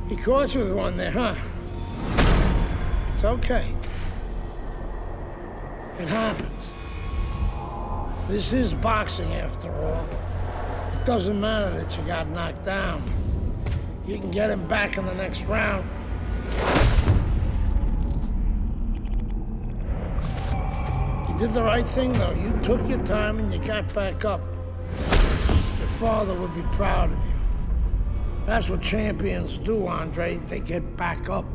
He caught you with one there, huh? It's okay. It happens. This is boxing, after all. It doesn't matter that you got knocked down. You can get him back in the next round. You did the right thing, though. You took your time and you got back up. Your father would be proud of you. That's what champions do, Andre. They get back up.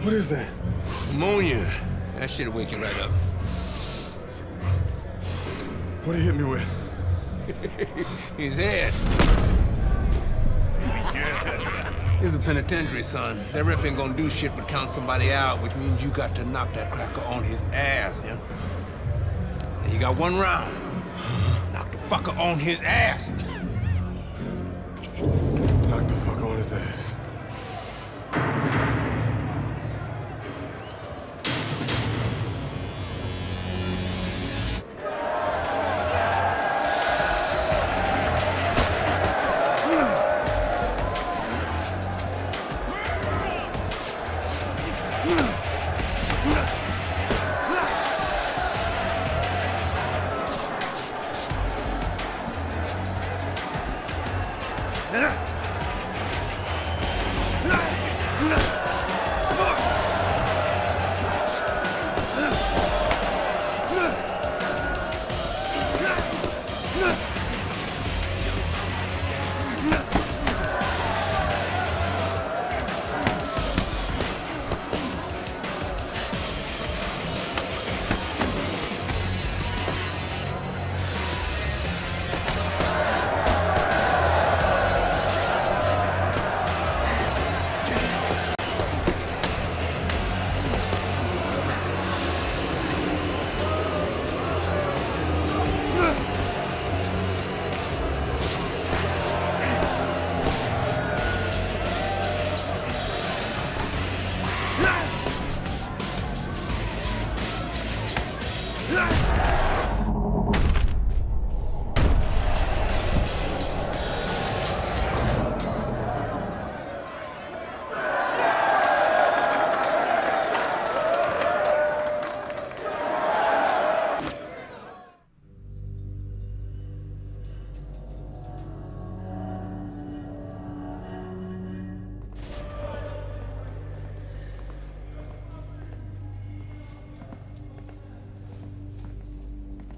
What is that? Pneumonia. That shit'll wake you right up. What did he hit me with? His head. He's a penitentiary, son. That rep ain't gonna do shit but count somebody out, which means you got to knock that cracker on his ass, yeah? And you got one round. Knock the fucker on his ass. Knock the fuck on his ass.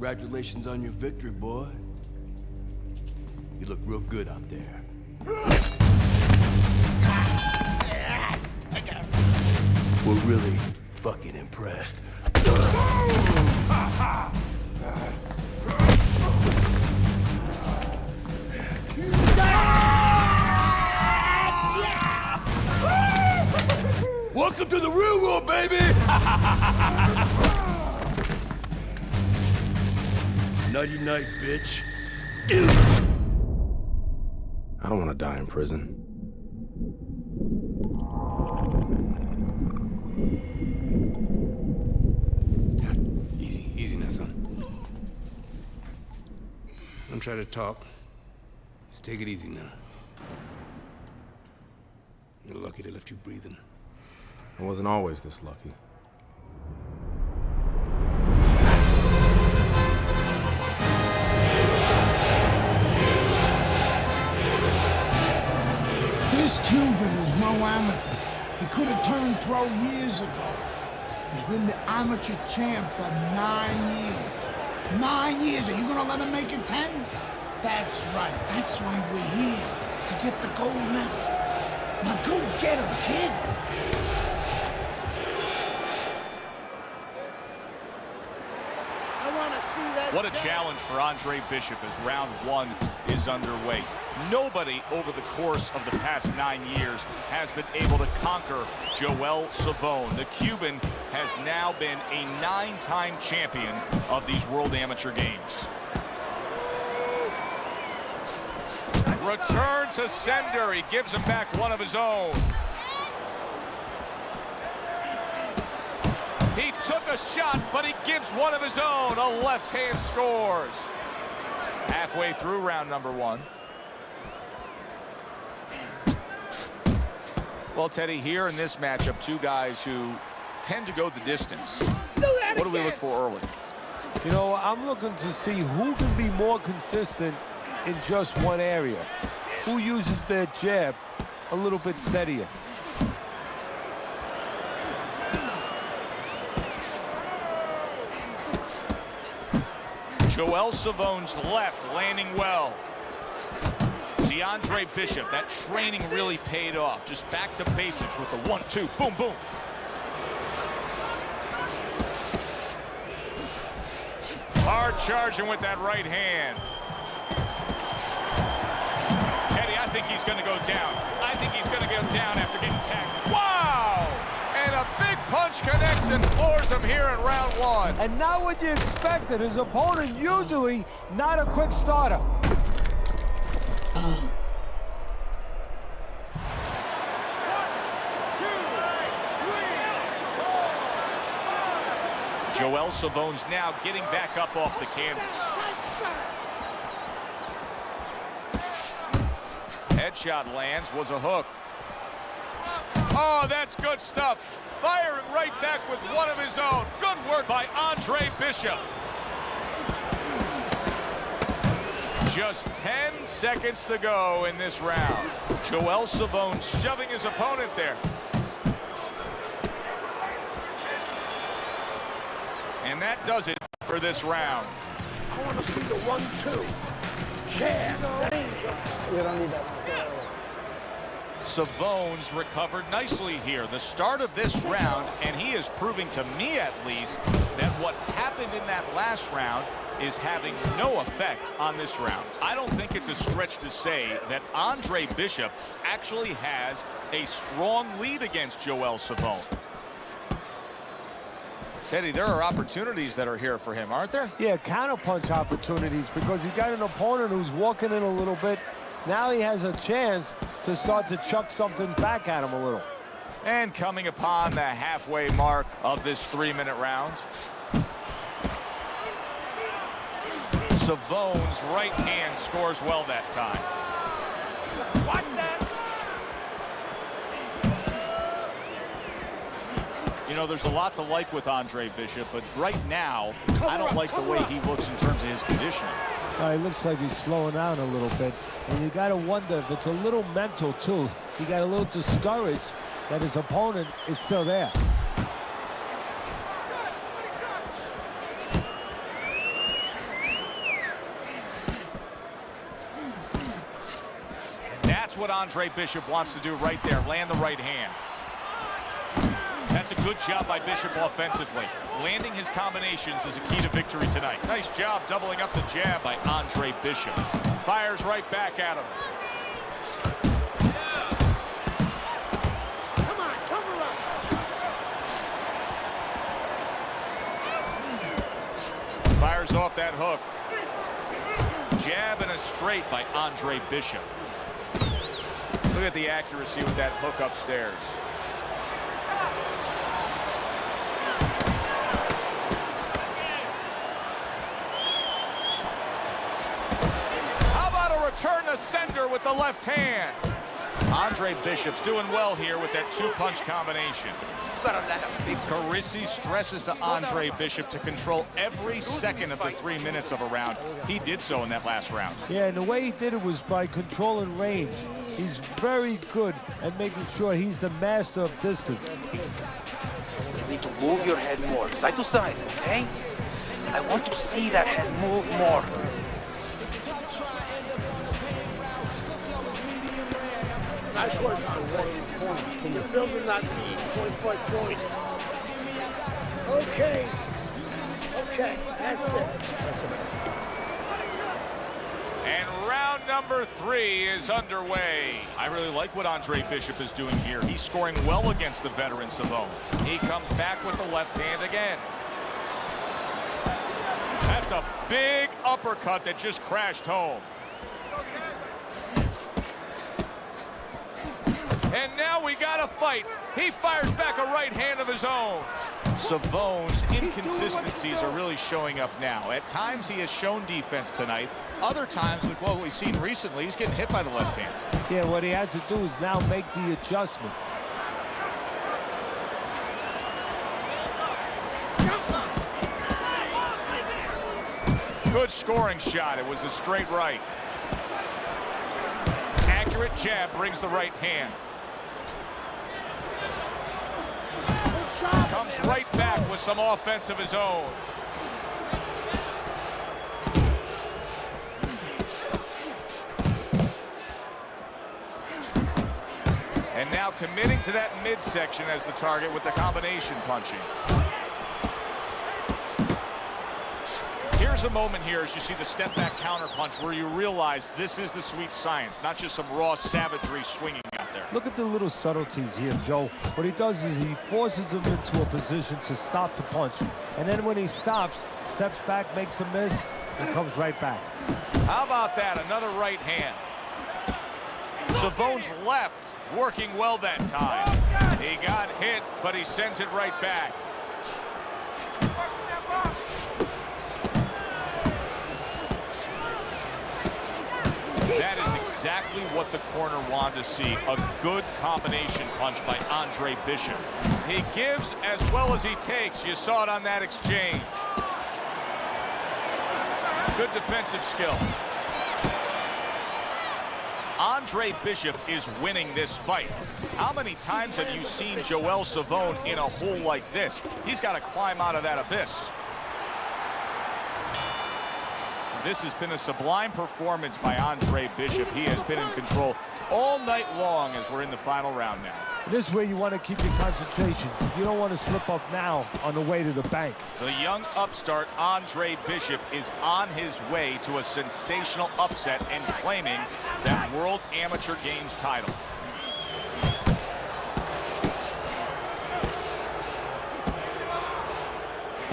Congratulations on your victory, boy. You look real good out there. We're really fucking impressed. Welcome to the real world, baby! Nighty night, bitch. I don't want to die in prison. Easy now, son. Don't try to talk. Just take it easy now. You're lucky they left you breathing. I wasn't always this lucky. This Cuban is no amateur. He could have turned pro years ago. He's been the amateur champ for 9 years. 9 years, are you gonna let him make it 10? That's right, that's why we're here, to get the gold medal. Now go get him, kid! I What a challenge for Andre Bishop as round one is underway. Nobody over the course of the past 9 years has been able to conquer Joel Savone. The Cuban has now been a 9-time champion of these World Amateur Games. Return to sender. He gives him back one of his own. He took a shot, but he gives one of his own. A left hand scores. Halfway through round number one. Well, Teddy, here in this matchup, two guys who tend to go the distance. What do we look for early? You know, I'm looking to see who can be more consistent in just one area. Who uses their jab a little bit steadier. Joel Savone's left landing well. See, Andre Bishop, that training really paid off. Just back to basics with the 1-2, boom, boom. Hard charging with that right hand. Teddy, I think he's going to go down. I think he's going to go down after getting tagged. Wow! And a big punch connects and floors him here in round one. And not what you expected. His opponent usually not a quick starter. Joel Savone's now getting back up off the canvas. Headshot lands, was a hook. Oh, that's good stuff. Firing right back with one of his own. Good work by Andre Bishop. Just 10 seconds to go in this round. Joel Savone shoving his opponent there. And that does it for this round. I want to see the 1-2. Jab, danger. We don't need that one. Savone's recovered nicely here. The start of this round, and he is proving to me at least that what happened in that last round is having no effect on this round. I don't think it's a stretch to say that Andre Bishop actually has a strong lead against Joel Savone. Teddy, there are opportunities that are here for him, aren't there? Yeah, counterpunch opportunities, because he's got an opponent who's walking in a little bit. Now he has a chance to start to chuck something back at him a little. And coming upon the halfway mark of this 3-minute round. Savone's right hand scores well that time. Watch that. You know, there's a lot to like with Andre Bishop, but right now, I don't like the way he looks in terms of his conditioning. It looks like he's slowing down a little bit. And you got to wonder if it's a little mental, too. He got a little discouraged that his opponent is still there. That's what Andre Bishop wants to do right there, land the right hand. That's a good job by Bishop offensively. Landing his combinations is a key to victory tonight. Nice job doubling up the jab by Andre Bishop. Fires right back at him. Come on, cover up. Fires off that hook. Jab and a straight by Andre Bishop. Look at the accuracy with that hook upstairs. Turn to sender with the left hand. Andre Bishop's doing well here with that 2-punch combination. Carisi stresses to Andre Bishop to control every second of the 3 minutes of a round. He did so in that last round. Yeah, and the way he did it was by controlling range. He's very good at making sure he's the master of distance. You need to move your head more, side to side, okay? I want to see that head move more. Nice work on points. When you're building that lead, point by point. Okay. Okay, that's it. And round number 3 is underway. I really like what Andre Bishop is doing here. He's scoring well against the veteran Savone. He comes back with the left hand again. That's a big uppercut that just crashed home. And now we got a fight. He fires back a right hand of his own. Savone's inconsistencies are really showing up now. At times he has shown defense tonight. Other times, with what we've seen recently, he's getting hit by the left hand. Yeah, what he has to do is now make the adjustment. Good scoring shot. It was a straight right. Accurate jab brings the right hand. Comes right back with some offense of his own. And now committing to that midsection as the target with the combination punching. Here's a moment here as you see the step back counter punch where you realize this is the sweet science, not just some raw savagery swinging out there. Look at the little subtleties here, Joe. What he does is he forces them into a position to stop the punch. And then when he stops, steps back, makes a miss, and comes right back. How about that? Another right hand. Savone's left working well that time. He got hit, but he sends it right back. That is exactly what the corner wanted to see. A good combination punch by Andre Bishop. He gives as well as he takes. You saw it on that exchange. Good defensive skill. Andre Bishop is winning this fight. How many times have you seen Joel Savone in a hole like this? He's got to climb out of that abyss. This has been a sublime performance by Andre Bishop. He has been in control all night long as we're in the final round now. This is where you want to keep your concentration. You don't want to slip up now on the way to the bank. The young upstart Andre Bishop is on his way to a sensational upset and claiming that World Amateur Games title.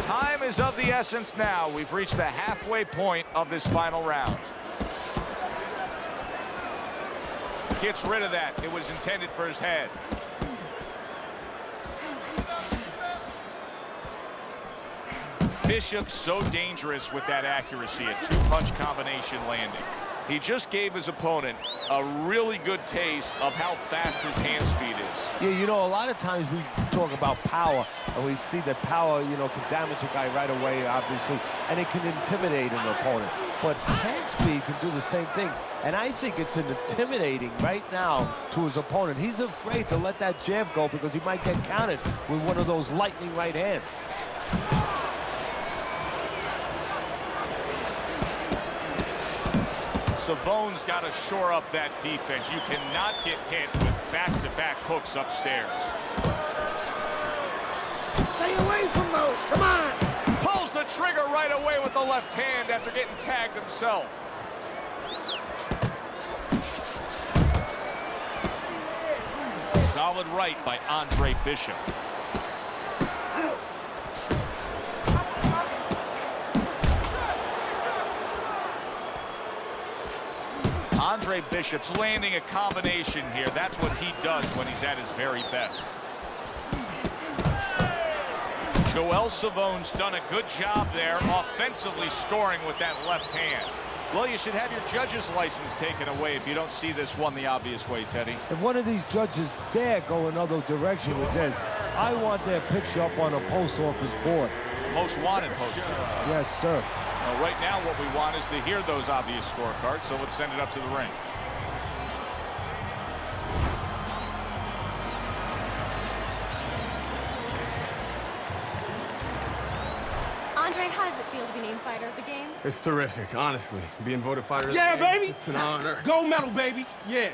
Time is of the essence now. We've reached the halfway point of this final round. Gets rid of that. It was intended for his head. Bishop so dangerous with that accuracy, a two-punch combination landing. He just gave his opponent a really good taste of how fast his hand speed is. Yeah, you know, a lot of times we talk about power, and we see that power, you know, can damage a guy right away, obviously, and it can intimidate an opponent. But hand speed can do the same thing, and I think it's intimidating right now to his opponent. He's afraid to let that jab go because he might get countered with one of those lightning right hands. Savone's got to shore up that defense. You cannot get hit with back-to-back hooks upstairs. Stay away from those, come on! Pulls the trigger right away with the left hand after getting tagged himself. Solid right by Andre Bishop. Andre Bishop's landing a combination here. That's what he does when he's at his very best. Joel Savone's done a good job there, offensively scoring with that left hand. Well, you should have your judge's license taken away if you don't see this one the obvious way, Teddy. If one of these judges dare go another direction with this, I want their picture up on a post office board. Most wanted poster. Yes, sir. Well, right now what we want is to hear those obvious scorecards, so let's send it up to the ring. Andre, how does it feel to be named fighter of the games? It's terrific, honestly. Being voted fighter of the Yeah, games, baby. It's an honor. Gold medal, baby. Yeah.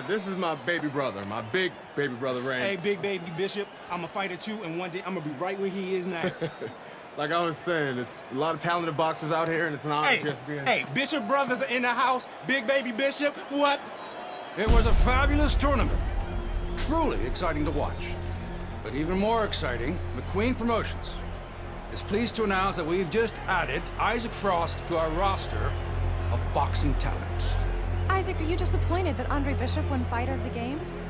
This is my baby brother, my big baby brother, Ray. Hey, big baby Bishop, I'm a fighter too, and one day I'm gonna be right where he is now. Like I was saying, it's a lot of talented boxers out here, and it's an honor just being... Hey, Bishop brothers are in the house. Big baby Bishop, what? It was a fabulous tournament. Truly exciting to watch. But even more exciting, McQueen Promotions is pleased to announce that we've just added Isaac Frost to our roster of boxing talent. Isaac, are you disappointed that Andre Bishop won Fighter of the Games?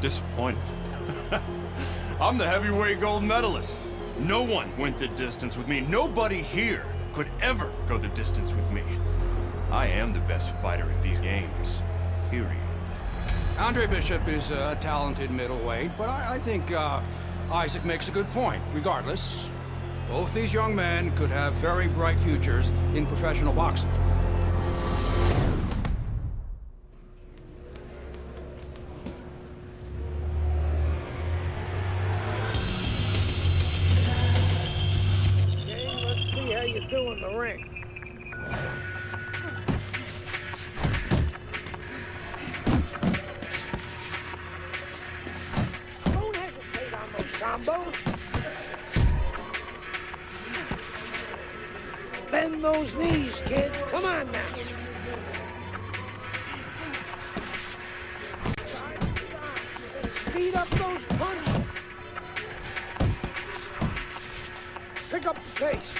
Disappointed. I'm the heavyweight gold medalist. No one went the distance with me. Nobody here could ever go the distance with me. I am the best fighter at these games. Period. Andre Bishop is a talented middleweight, but I think Isaac makes a good point. Regardless, both these young men could have very bright futures in professional boxing. Okay, let's see how you do in the ring. Don't hesitate on those combos. Bend those knees, kid. Come on now. Speed up those punches. Pick up the pace.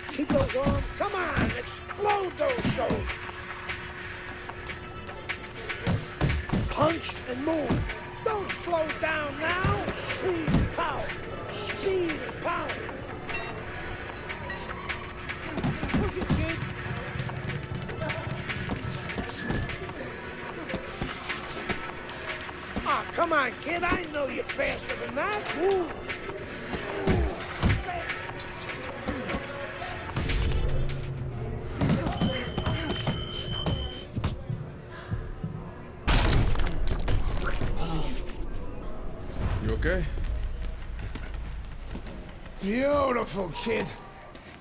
Keep those arms. Come on, explode those shoulders. Punch and move. Don't slow down now. Speed and power. Speed and power. Look at kid. Ah, come on, kid. I know you're faster than that. Move. You okay? Beautiful, kid.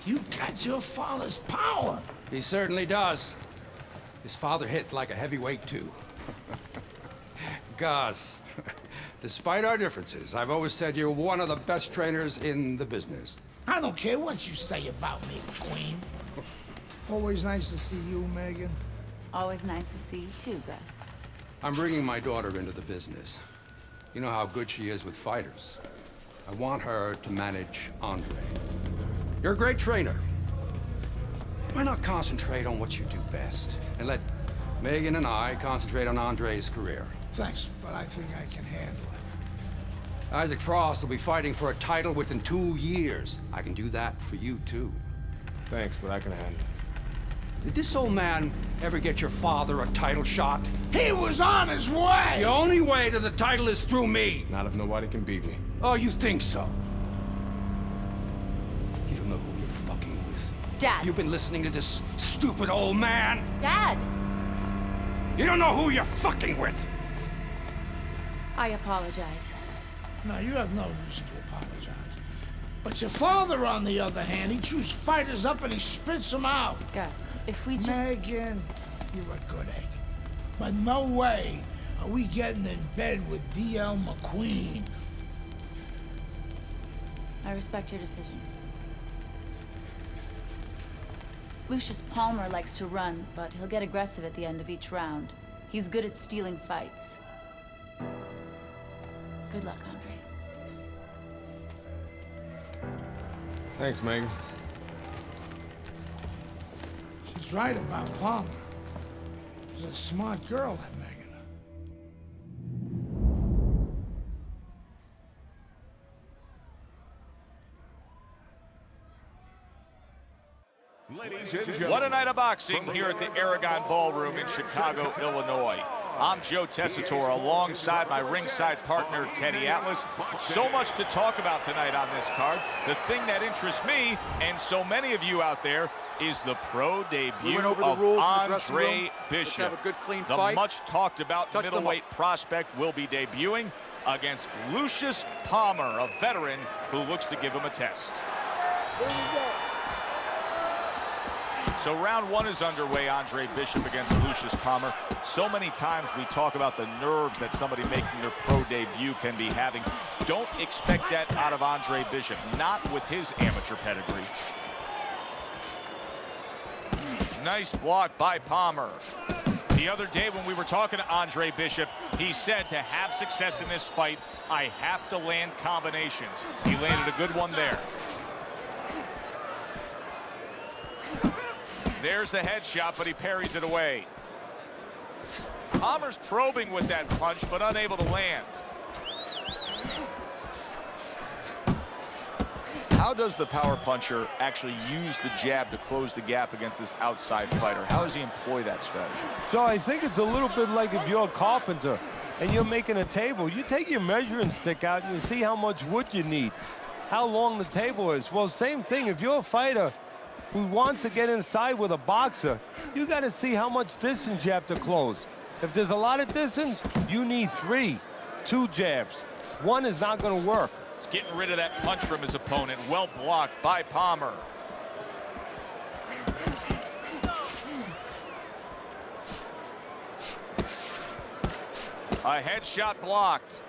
You got your father's power. He certainly does. His father hit like a heavyweight, too. Gus, despite our differences, I've always said you're one of the best trainers in the business. I don't care what you say about me, Queen. Always nice to see you, Megan. Always nice to see you too, Gus. I'm bringing my daughter into the business. You know how good she is with fighters. I want her to manage Andre. You're a great trainer. Why not concentrate on what you do best and let Megan and I concentrate on Andre's career? Thanks, but I think I can handle it. Isaac Frost will be fighting for a title within 2 years. I can do that for you, too. Thanks, but I can handle it. Did this old man ever get your father a title shot? He was on his way! The only way to the title is through me! Not if nobody can beat me. Oh, you think so? You don't know who you're fucking with. Dad! You've been listening to this stupid old man! Dad! You don't know who you're fucking with! I apologize. No, you have no reason to apologize. But your father, on the other hand, he chews fighters up and he spits them out. Gus, if we just... Megan, you're a good egg. But no way are we getting in bed with D.L. McQueen. I respect your decision. Lucius Palmer likes to run, but he'll get aggressive at the end of each round. He's good at stealing fights. Good luck, Andre. Thanks, Megan. She's right about Palmer. She's a smart girl, that Megan. What a night of boxing here at the Aragon Ballroom in Chicago, Illinois. I'm Joe Tessitore alongside my ringside partner, Teddy Atlas. So much to talk about tonight on this card. The thing that interests me, and so many of you out there, is the pro debut of Andre Bishop. The much talked about middleweight prospect will be debuting against Lucius Palmer, a veteran who looks to give him a test. Here we go. So round one is underway. Andre Bishop against Lucius Palmer. So many times we talk about the nerves that somebody making their pro debut can be having. don't expect that out of Andre Bishop, not with his amateur pedigree. Nice block by Palmer. The other day when we were talking to Andre Bishop, he said to have success in this fight, I have to land combinations. He landed a good one there. There's the headshot, but he parries it away. Palmer's probing with that punch, but unable to land. How does the power puncher actually use the jab to close the gap against this outside fighter? How does he employ that strategy? So I think it's a little bit like if you're a carpenter and you're making a table. You take your measuring stick out and you see how much wood you need, how long the table is. Well, same thing. If you're a fighter who wants to get inside with a boxer, you got to see how much distance you have to close. If there's a lot of distance, you need 3, 2 jabs. One is not going to work. He's getting rid of that punch from his opponent. Well blocked by Palmer. A headshot blocked.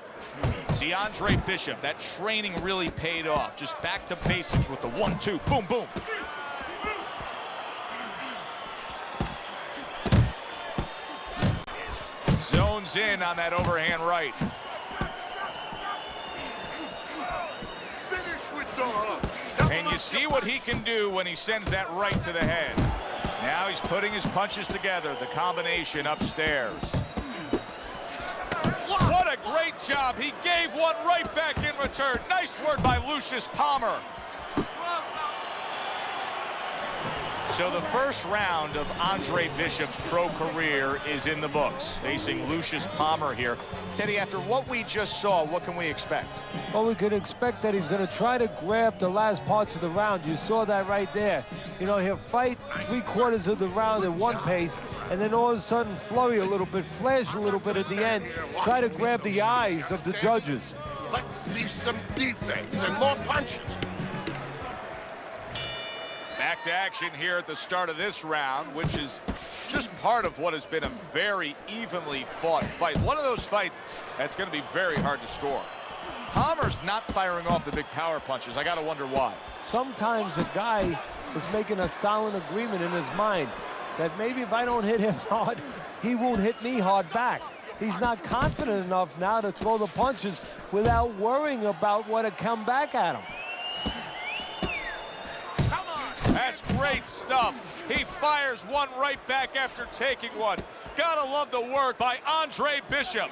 See, Andre Bishop, that training really paid off. Just back to basics with the 1-2, boom, boom. Zones in on that overhand right. And you see what he can do when he sends that right to the head. Now he's putting his punches together, the combination upstairs. What a great job. He gave one right back in return. Nice work by Lucius Palmer. So the first round of Andre Bishop's pro career is in the books, facing Lucius Palmer here. Teddy, after what we just saw, what can we expect? Well, we could expect that he's going to try to grab the last parts of the round. You saw that right there. You know, he'll fight 3/4 of the round at one pace, and then all of a sudden flurry a little bit, flash a little bit at the end, try to grab the eyes of the judges. Let's see some defense and more punches. Back to action here at the start of this round, which is just part of what has been a very evenly fought fight. One of those fights that's going to be very hard to score. Palmer's not firing off the big power punches. I got to wonder why. Sometimes a guy is making a silent agreement in his mind that maybe if I don't hit him hard, he won't hit me hard back. He's not confident enough now to throw the punches without worrying about what had come back at him. That's great stuff. He fires one right back after taking one. Gotta love the work by Andre Bishop.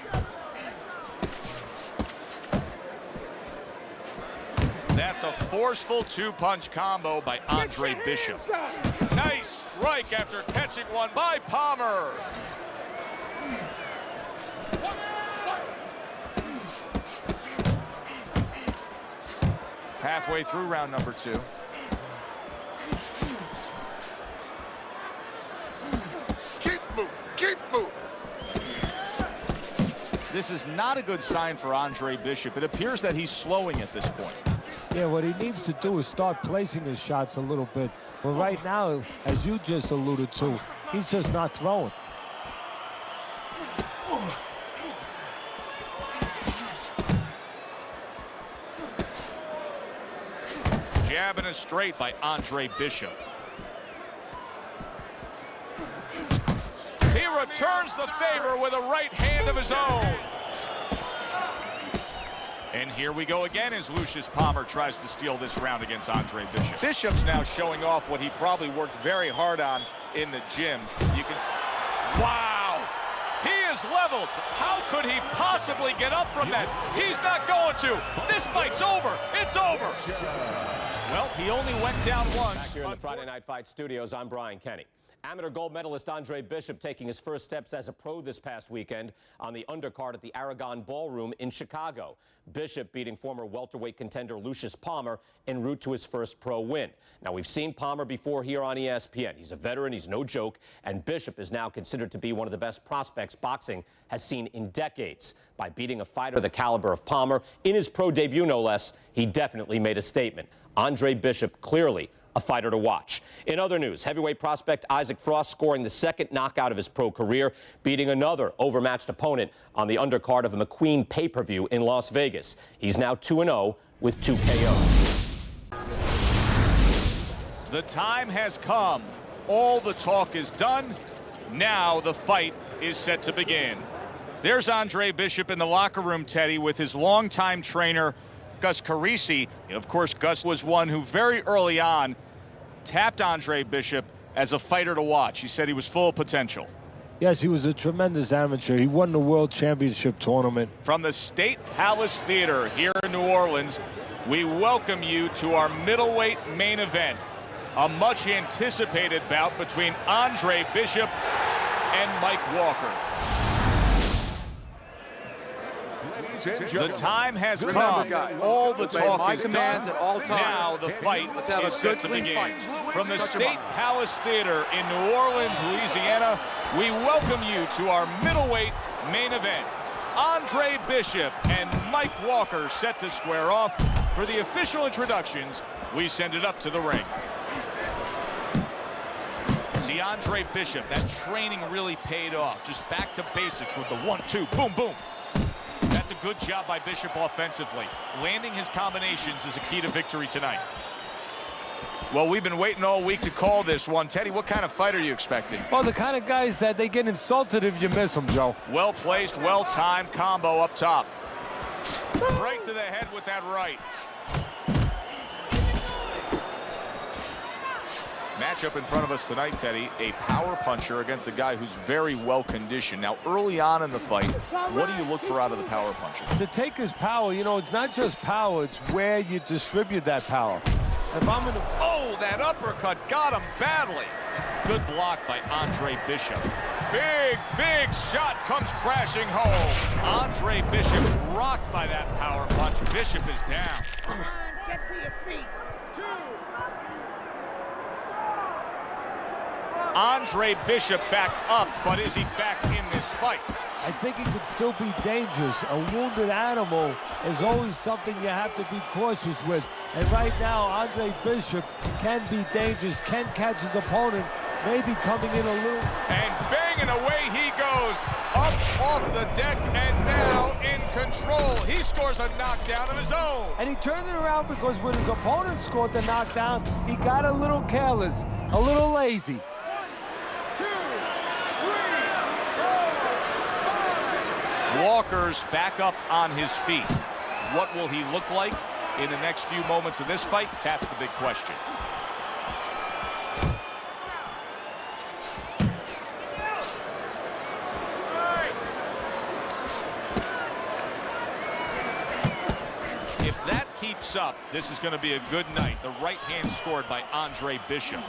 That's a forceful 2-punch combo by Andre Bishop. Nice strike after catching one by Palmer. Halfway through round number 2. Keep moving. This is not a good sign for Andre Bishop. It appears that he's slowing at this point. Yeah, what he needs to do is start placing his shots a little bit. But right now, as you just alluded to, he's just not throwing. Jab and a straight by Andre Bishop. He returns the favor with a right hand of his own. And here we go again as Lucius Palmer tries to steal this round against Andre Bishop. Bishop's now showing off what he probably worked very hard on in the gym. You can... Wow! He is leveled. How could he possibly get up from that? He's not going to. This fight's over. It's over. Well, he only went down once. Back here in the Friday Night Fight studios, I'm Brian Kenny. Amateur gold medalist Andre Bishop taking his first steps as a pro this past weekend on the undercard at the Aragon Ballroom in Chicago. Bishop beating former welterweight contender Lucius Palmer en route to his first pro win. Now, we've seen Palmer before here on ESPN. He's a veteran, he's no joke, and Bishop is now considered to be one of the best prospects boxing has seen in decades. By beating a fighter the caliber of Palmer in his pro debut, no less, he definitely made a statement. Andre Bishop clearly a fighter to watch. In other news, heavyweight prospect Isaac Frost scoring the second knockout of his pro career, beating another overmatched opponent on the undercard of a McQueen pay-per-view in Las Vegas. He's now 2-0 with 2 KOs. The time has come. All the talk is done. Now the fight is set to begin. There's Andre Bishop in the locker room, Teddy, with his longtime trainer, Gus Carisi. Of course, Gus was one who very early on tapped Andre Bishop as a fighter to watch. He said he was full of potential. Yes, he was a tremendous amateur. He won the World Championship tournament. From the State Palace Theater here in New Orleans, we welcome you to our middleweight main event. A much anticipated bout between Andre Bishop and Mike Walker. The time has come. All the talk is done. Now the fight is set to begin. From the State Palace Theater in New Orleans, Louisiana, we welcome you to our middleweight main event. Andre Bishop and Mike Walker set to square off. For the official introductions, we send it up to the ring. See, Andre Bishop, that training really paid off. Just back to basics with the 1-2, boom, boom. That's a good job by Bishop offensively. Landing his combinations is a key to victory tonight. Well, we've been waiting all week to call this one. Teddy, what kind of fight are you expecting? Well, the kind of guys that they get insulted if you miss them, Joe. Well-placed, well-timed combo up top. Right to the head with that right. Matchup in front of us tonight, Teddy, a power puncher against a guy who's very well conditioned. Now, early on in the fight, what do you look for out of the power puncher? To take his power, you know, it's not just power, it's where you distribute that power. If I'm in the... Oh, that uppercut got him badly. Good block by Andre Bishop. Big, big shot comes crashing home. Andre Bishop rocked by that power punch. Bishop is down. Get to your feet. Andre Bishop back up, but is he back in this fight? I think he could still be dangerous. A wounded animal is always something you have to be cautious with. And right now, Andre Bishop can be dangerous, can catch his opponent, maybe coming in a little. And banging away he goes, up off the deck, and now in control. He scores a knockdown of his own. And he turned it around because when his opponent scored the knockdown, he got a little careless, a little lazy. Walker's back up on his feet. What will he look like in the next few moments of this fight? That's the big question. If that keeps up, this is going to be a good night. The right hand scored by Andre Bishop.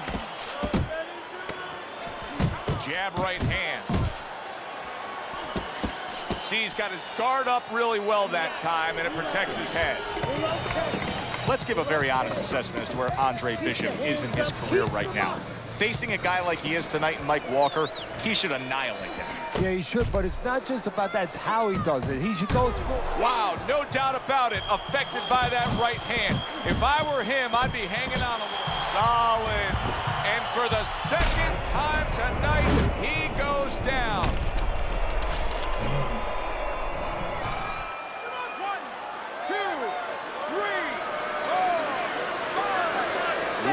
Jab right hand. See, he's got his guard up really well that time, and it protects his head. Let's give a very honest assessment as to where Andre Bishop is in his career right now. Facing a guy like he is tonight in Mike Walker, he should annihilate him. Yeah, he should, but it's not just about that, it's how he does it. He should go through. Wow, no doubt about it, affected by that right hand. If I were him, I'd be hanging on a little solid. And for the second time tonight, he goes down.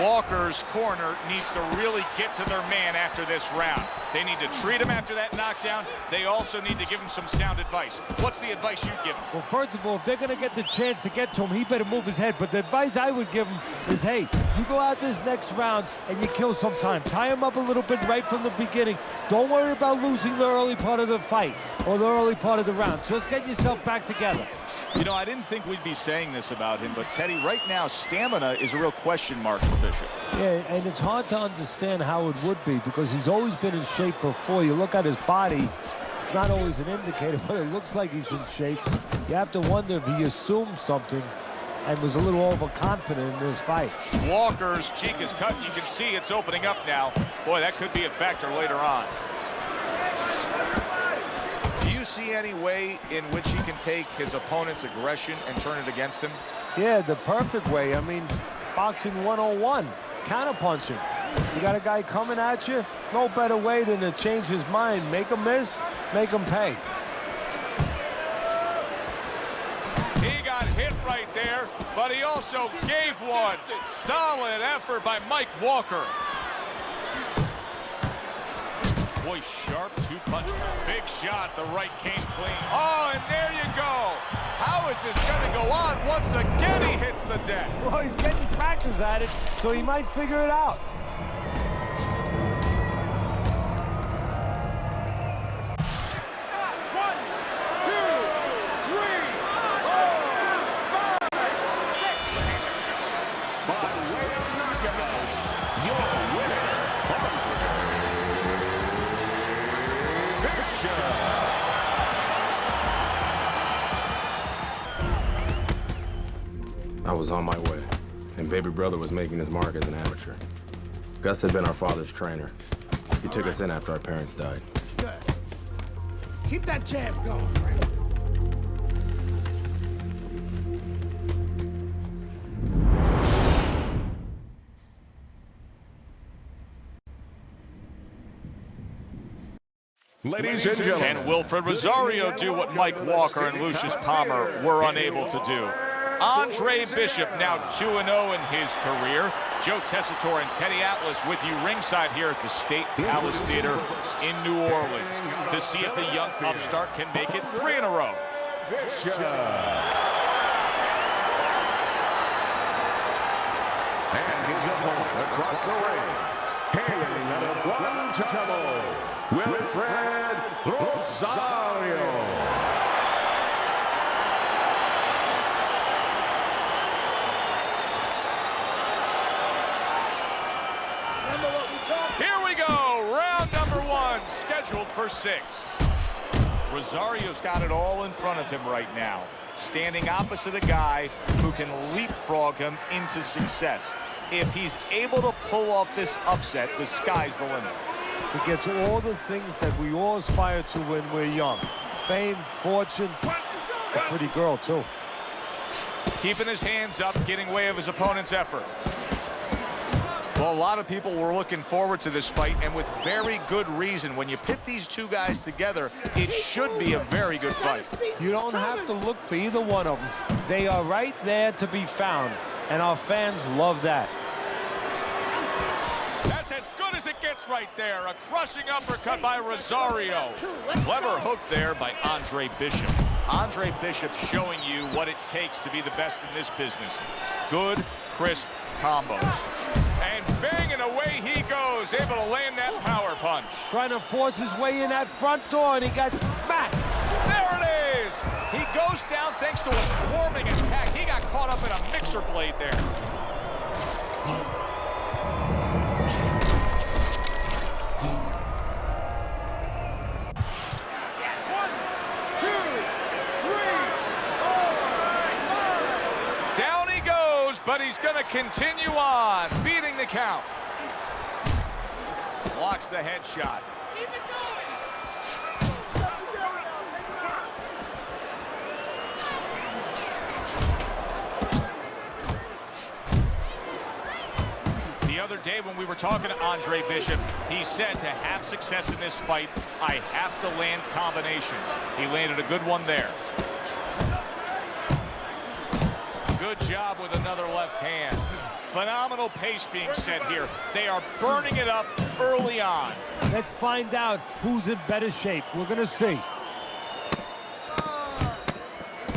Walker's corner needs to really get to their man after this round. They need to treat him after that knockdown. They also need to give him some sound advice. What's the advice you'd give him? Well, first of all, if they're going to get the chance to get to him, he better move his head. But the advice I would give him is, hey, you go out this next round and you kill some time. Tie him up a little bit right from the beginning. Don't worry about losing the early part of the fight or the early part of the round. Just get yourself back together. You know, I didn't think we'd be saying this about him, but Teddy, right now, stamina is a real question mark for Bishop. Yeah, and it's hard to understand how it would be because he's always been in shape before. You look at his body, it's not always an indicator, but it looks like he's in shape. You have to wonder if he assumed something and was a little overconfident in this fight. Walker's cheek is cut. You can see it's opening up now. Boy, that could be a factor later on. Do you see any way in which he can take his opponent's aggression and turn it against him? Yeah, the perfect way. I mean, boxing 101. counterpunching. You got a guy coming at you, no better way than to change his mind. Make him miss, make him pay. He got hit right there, but he also gave one. Solid effort by Mike Walker. Boy, sharp two-punch. Big shot. The right came clean. Oh, and there you go. How is this going to go on? Once again, he hits the deck. Well, he's getting practice at it, so he might figure it out. I was on my way, and baby brother was making his mark as an amateur. Gus had been our father's trainer. He took us in after our parents died. Good. Keep that jab going. Ladies and gentlemen. Can Wilfred Rosario do what Mike Walker and Lucius Palmer were unable to do? Andre Bishop now 2-0 in his career. Joe Tessitore and Teddy Atlas with you ringside here at the State Palace Theater in New Orleans to see if the young upstart can make it 3 in a row. Bishop. And his opponent across the ring, hailing out of Guantanamo, Wilfred Rosario. Here we go, round number 1, scheduled for 6. Rosario's got it all in front of him right now, standing opposite a guy who can leapfrog him into success. If he's able to pull off this upset, the sky's the limit. He gets all the things that we all aspire to when we're young. Fame, fortune, a pretty girl, too. Keeping his hands up, getting way of his opponent's effort. Well, a lot of people were looking forward to this fight, and with very good reason. When you pit these two guys together, it should be a very good fight. You don't have to look for either one of them. They are right there to be found, and our fans love that. That's as good as it gets right there. A crushing uppercut by Rosario. Clever hook there by Andre Bishop. Andre Bishop showing you what it takes to be the best in this business. Good, crisp combos. And banging away he goes, able to land that power punch. Trying to force his way in that front door, and he got smacked. There it is. He goes down thanks to a swarming attack. He got caught up in a mixer blade there. But he's going to continue on, beating the count. Blocks the headshot. The other day when we were talking to Andre Bishop, he said to have success in this fight, I have to land combinations. He landed a good one there. Good job with another left hand. Phenomenal pace being set here. They are burning it up early on. Let's find out who's in better shape. We're going to see.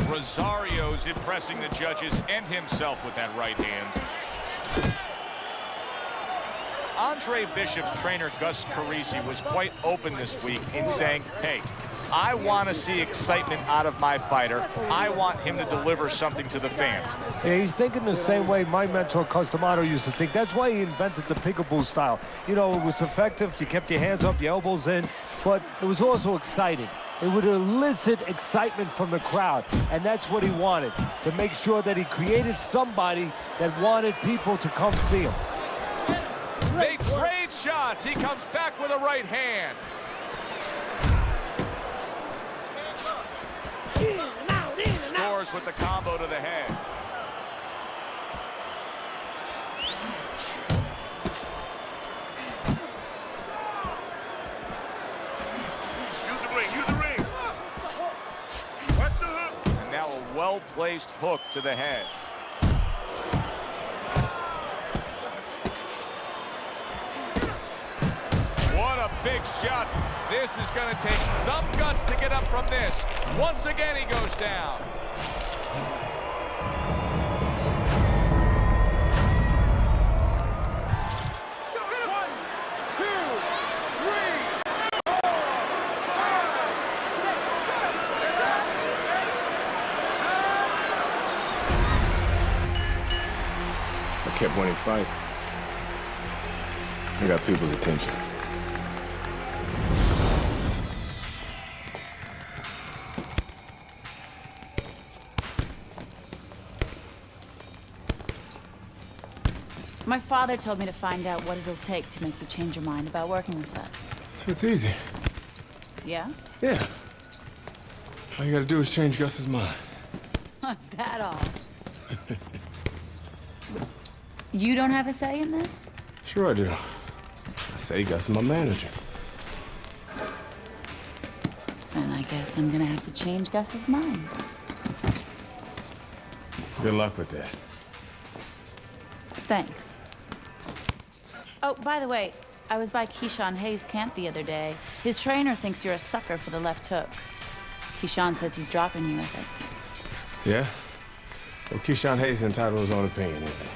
Rosario's impressing the judges and himself with that right hand. Andre Bishop's trainer, Gus Carisi, was quite open this week in saying, hey, I want to see excitement out of my fighter. I want him to deliver something to the fans. Yeah, he's thinking the same way my mentor, Costamato, used to think. That's why he invented the peekaboo style. You know, it was effective. You kept your hands up, your elbows in, but it was also exciting. It would elicit excitement from the crowd, and that's what he wanted, to make sure that he created somebody that wanted people to come see him. They trade shots. He comes back with a right hand. Scores with the combo to the head. placed hook to the head. What a big shot. This is going to take some guts to get up from this. Once again, he goes down. I kept winning fights. I got people's attention. My father told me to find out what it'll take to make you change your mind about working with us. It's easy. Yeah? Yeah. All you gotta do is change Gus's mind. Is that all? You don't have a say in this? Sure I do. I say Gus is my manager. Then I guess I'm gonna have to change Gus's mind. Good luck with that. Thanks. Oh, by the way, I was by Keyshawn Hayes' camp the other day. His trainer thinks you're a sucker for the left hook. Keyshawn says he's dropping you with it. Yeah? Well, Keyshawn Hayes is entitled to his own opinion, isn't he?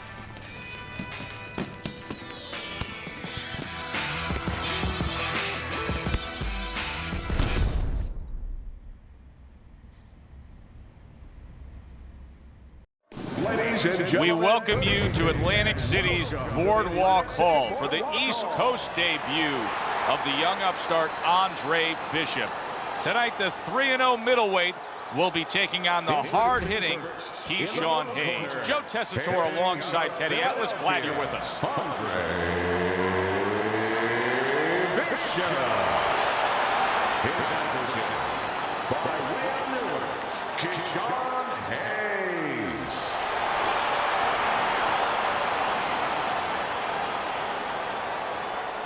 We welcome you to Atlantic City's Boardwalk Hall for the East Coast debut of the young upstart Andre Bishop. Tonight, the 3-0 middleweight will be taking on the hard-hitting Keyshawn Hayes. Joe Tessitore alongside Teddy Atlas. Glad you're with us. Andre Bishop. His adversary, by way of Newark, Keyshawn Hayes.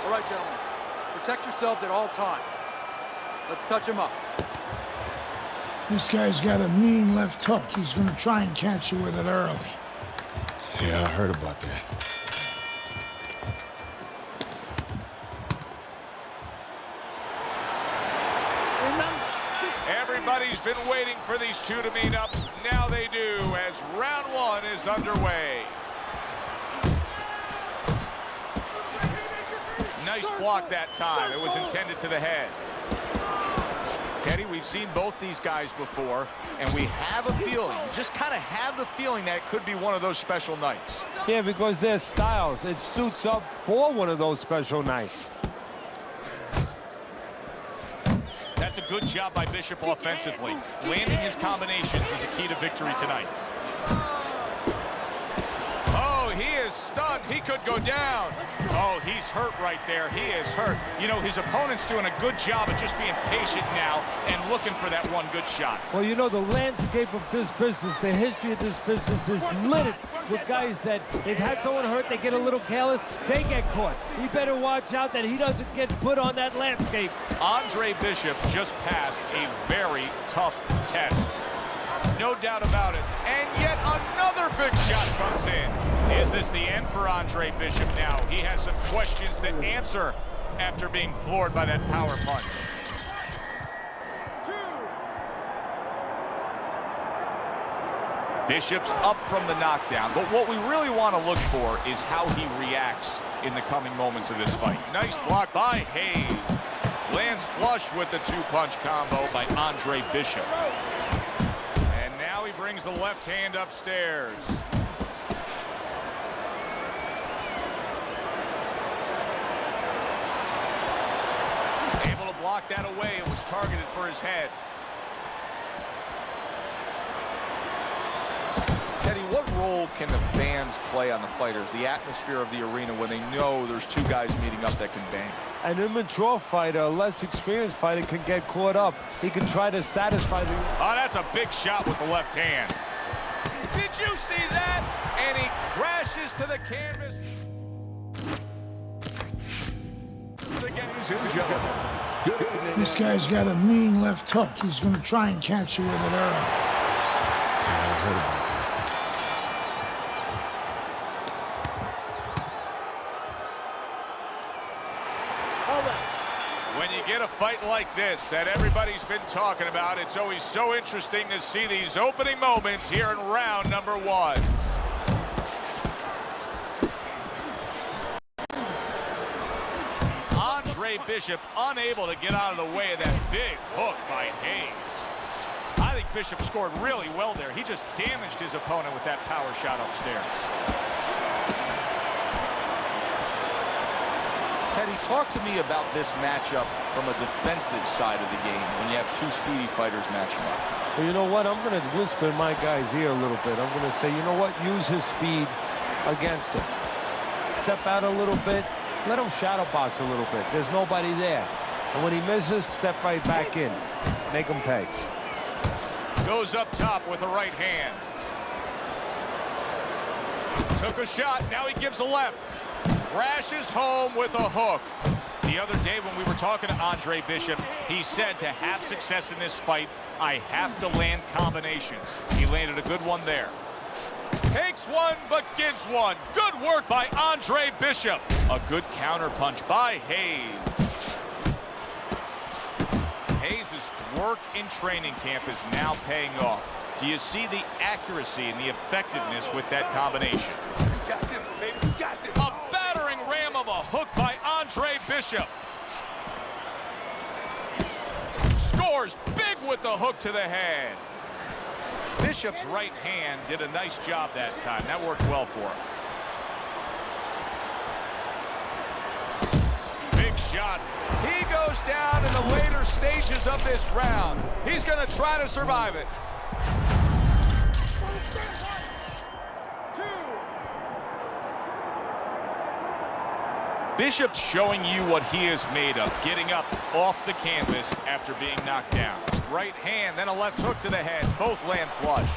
All right, gentlemen, protect yourselves at all times. Let's touch him up. This guy's got a mean left hook. He's gonna try and catch you with it early. Yeah, I heard about that. Everybody's been waiting for these two to meet up. Now they do, as round one is underway. Nice block that time. It was intended to the head. Teddy, we've seen both these guys before, and we have a feeling, just kind of have the feeling that it could be one of those special nights. Yeah, because their styles, it suits up for one of those special nights. That's a good job by Bishop offensively. Landing his combinations is a key to victory tonight. Oh, he is stunned. He could go down. Oh, he's hurt right there. He is hurt. You know, his opponent's doing a good job of just being patient now and looking for that one good shot. Well, you know, the landscape of this business, the history of this business is littered with guys that they've had someone hurt, they get a little careless, they get caught. He better watch out that he doesn't get put on that landscape. Andre Bishop just passed a very tough test. No doubt about it. And yet another big shot comes in. Is this the end for Andre Bishop now? He has some questions to answer after being floored by that power punch. Bishop's up from the knockdown, but what we really want to look for is how he reacts in the coming moments of this fight. Nice block by Hayes. Lands flush with the two-punch combo by Andre Bishop. And now he brings the left hand upstairs. Able to block that away. It was targeted for his head. Teddy, what role can the fans play on the fighters, the atmosphere of the arena, when they know there's two guys meeting up that can bang? An immature fighter, a less experienced fighter, can get caught up. He can try to satisfy the... Oh, that's a big shot with the left hand. Did you see that? And he crashes to the canvas. This guy's got a mean left hook. He's gonna try and catch you with it early. Yeah, I heard When you get a fight like this that everybody's been talking about, it's always so interesting to see these opening moments here in round number 1. Andre Bishop unable to get out of the way of that big hook by Hayes. I think Bishop scored really well there. He just damaged his opponent with that power shot upstairs. Teddy, talk to me about this matchup from a defensive side of the game when you have two speedy fighters matching up. Well, you know what? I'm going to whisper in my guy's ear a little bit. I'm going to say, you know what? Use his speed against him. Step out a little bit. Let him shadow box a little bit. There's nobody there. And when he misses, step right back in. Make him pay. Goes up top with a right hand. Took a shot. Now he gives a left. Crashes home with a hook. The other day when we were talking to Andre Bishop, he said to have success in this fight, I have to land combinations. He landed a good one there. Takes one, but gives one. Good work by Andre Bishop. A good counter punch by Hayes. Hayes' work in training camp is now paying off. Do you see the accuracy and the effectiveness with that combination? You got this, baby. You got this. A battering ram of a hook by Andre Bishop. Scores big with the hook to the head. Bishop's right hand did a nice job that time. That worked well for him. Big shot. He goes down in the later stages of this round. He's going to try to survive it. Bishop's showing you what he is made of, getting up off the canvas after being knocked down. Right hand, then a left hook to the head. Both land flush.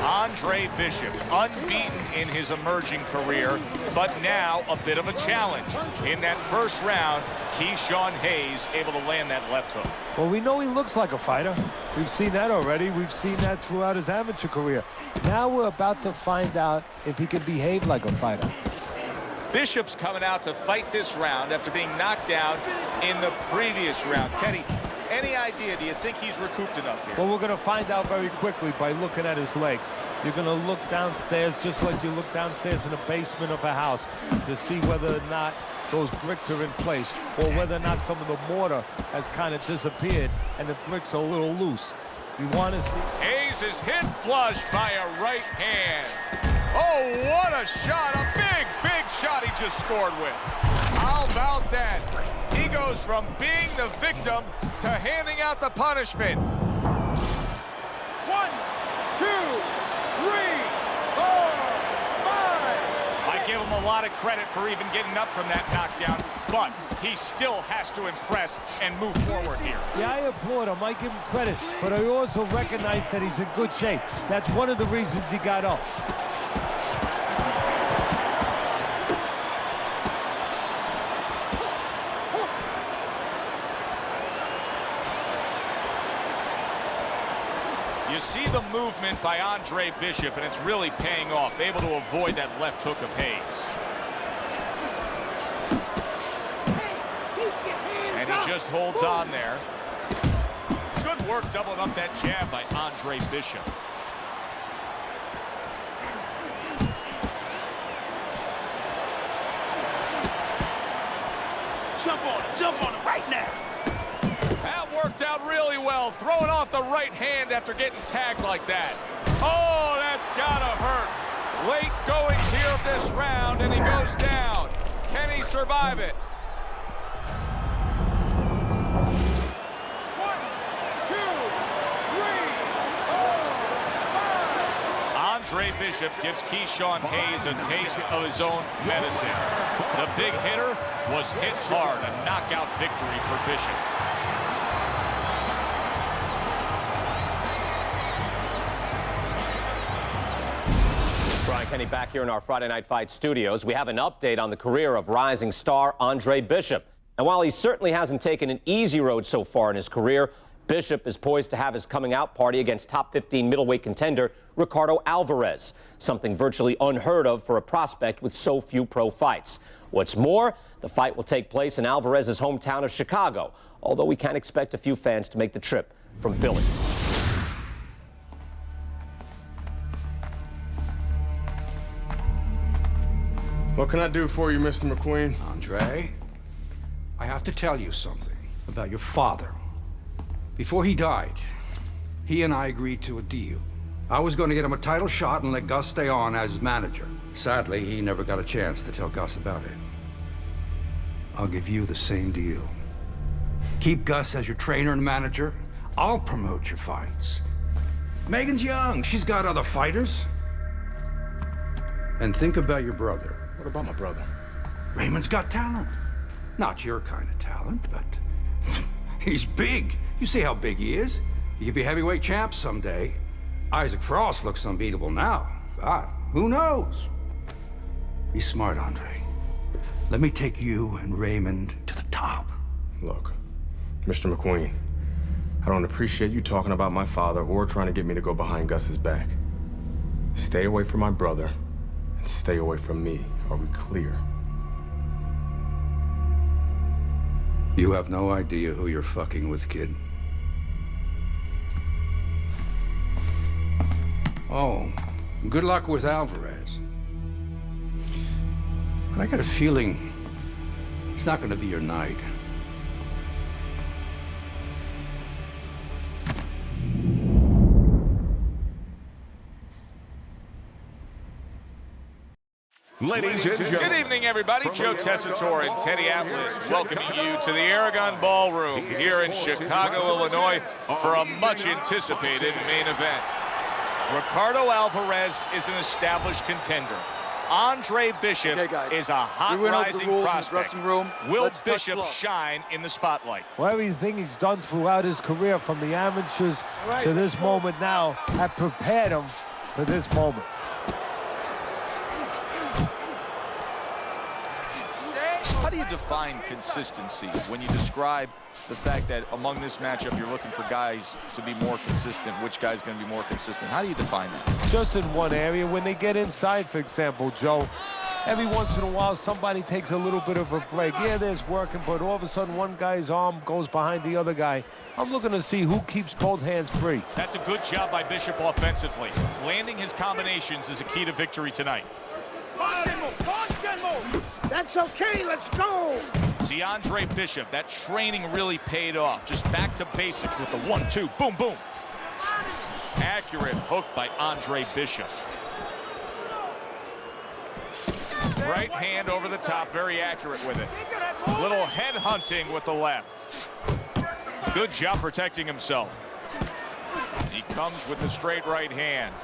Andre Bishop, unbeaten in his emerging career, but now a bit of a challenge. In that first round, Keyshawn Hayes able to land that left hook. Well, we know he looks like a fighter. We've seen that already. We've seen that throughout his amateur career. Now we're about to find out if he can behave like a fighter. Bishop's coming out to fight this round after being knocked down in the previous round. Teddy, any idea? Do you think he's recouped enough here? Well, we're going to find out very quickly by looking at his legs. You're going to look downstairs just like you look downstairs in the basement of a house to see whether or not those bricks are in place or whether or not some of the mortar has kind of disappeared and the bricks are a little loose. You want to see... Hayes is hit flush by a right hand. Oh, what a shot. A big, big shot he just scored with. How about that? He goes from being the victim to handing out the punishment. 1, 2, 3, 4, 5. I give him a lot of credit for even getting up from that knockdown, but he still has to impress and move forward here. Yeah, I applaud him. I give him credit, but I also recognize that he's in good shape. That's one of the reasons he got up. You see the movement by Andre Bishop, and it's really paying off, able to avoid that left hook of Hayes. And he just holds on there. Good work doubling up that jab by Andre Bishop. Jump on it right now. That worked out really well, throwing off the right hand after getting tagged like that. Oh, that's gotta hurt. Late goings here of this round, and he goes down. Can he survive it? 1, 2, 3, 4, 5. Andre Bishop gives Keyshawn Hayes a taste of his own medicine. The big hitter was hit hard, a knockout victory for Bishop. Brian Kenny back here in our Friday Night Fight studios. We have an update on the career of rising star Andre Bishop. And while he certainly hasn't taken an easy road so far in his career, Bishop is poised to have his coming out party against top 15 middleweight contender Ricardo Alvarez, something virtually unheard of for a prospect with so few pro fights. What's more, the fight will take place in Alvarez's hometown of Chicago, although we can expect a few fans to make the trip from Philly. What can I do for you, Mr. McQueen? Andre, I have to tell you something about your father. Before he died, he and I agreed to a deal. I was going to get him a title shot and let Gus stay on as manager. Sadly, he never got a chance to tell Gus about it. I'll give you the same deal. Keep Gus as your trainer and manager. I'll promote your fights. Megan's young. She's got other fighters. And think about your brother. What about my brother? Raymond's got talent. Not your kind of talent, but he's big. You see how big he is? He could be heavyweight champ someday. Isaac Frost looks unbeatable now. God, who knows? Be smart, Andre. Let me take you and Raymond to the top. Look, Mr. McQueen, I don't appreciate you talking about my father or trying to get me to go behind Gus's back. Stay away from my brother and stay away from me. Are we clear? You have no idea who you're fucking with, kid. Oh, good luck with Alvarez. But I got a feeling it's not gonna be your night. Ladies and gentlemen. Good evening, everybody. Joe Tessitore and Teddy Atlas welcoming you to the Aragon Ballroom here in Chicago, Illinois for a much-anticipated main event. Ricardo Alvarez is an established contender. Andre Bishop is a hot rising prospect. Will Bishop shine in the spotlight? Well, everything he's done throughout his career, from the amateurs to this moment now, have prepared him for this moment. How do you define consistency when you describe the fact that among this matchup you're looking for guys to be more consistent? Which guy's going to be more consistent? How do you define that? Just in one area. When they get inside, for example, Joe, every once in a while somebody takes a little bit of a break. Yeah, there's working, but all of a sudden one guy's arm goes behind the other guy. I'm looking to see who keeps both hands free. That's a good job by Bishop offensively. Landing his combinations is a key to victory tonight. That's okay, let's go! See, Andre Bishop, that training really paid off. Just back to basics with the 1-2, boom, boom. Accurate hook by Andre Bishop. Right hand over the top, very accurate with it. Little head hunting with the left. Good job protecting himself. He comes with the straight right hand.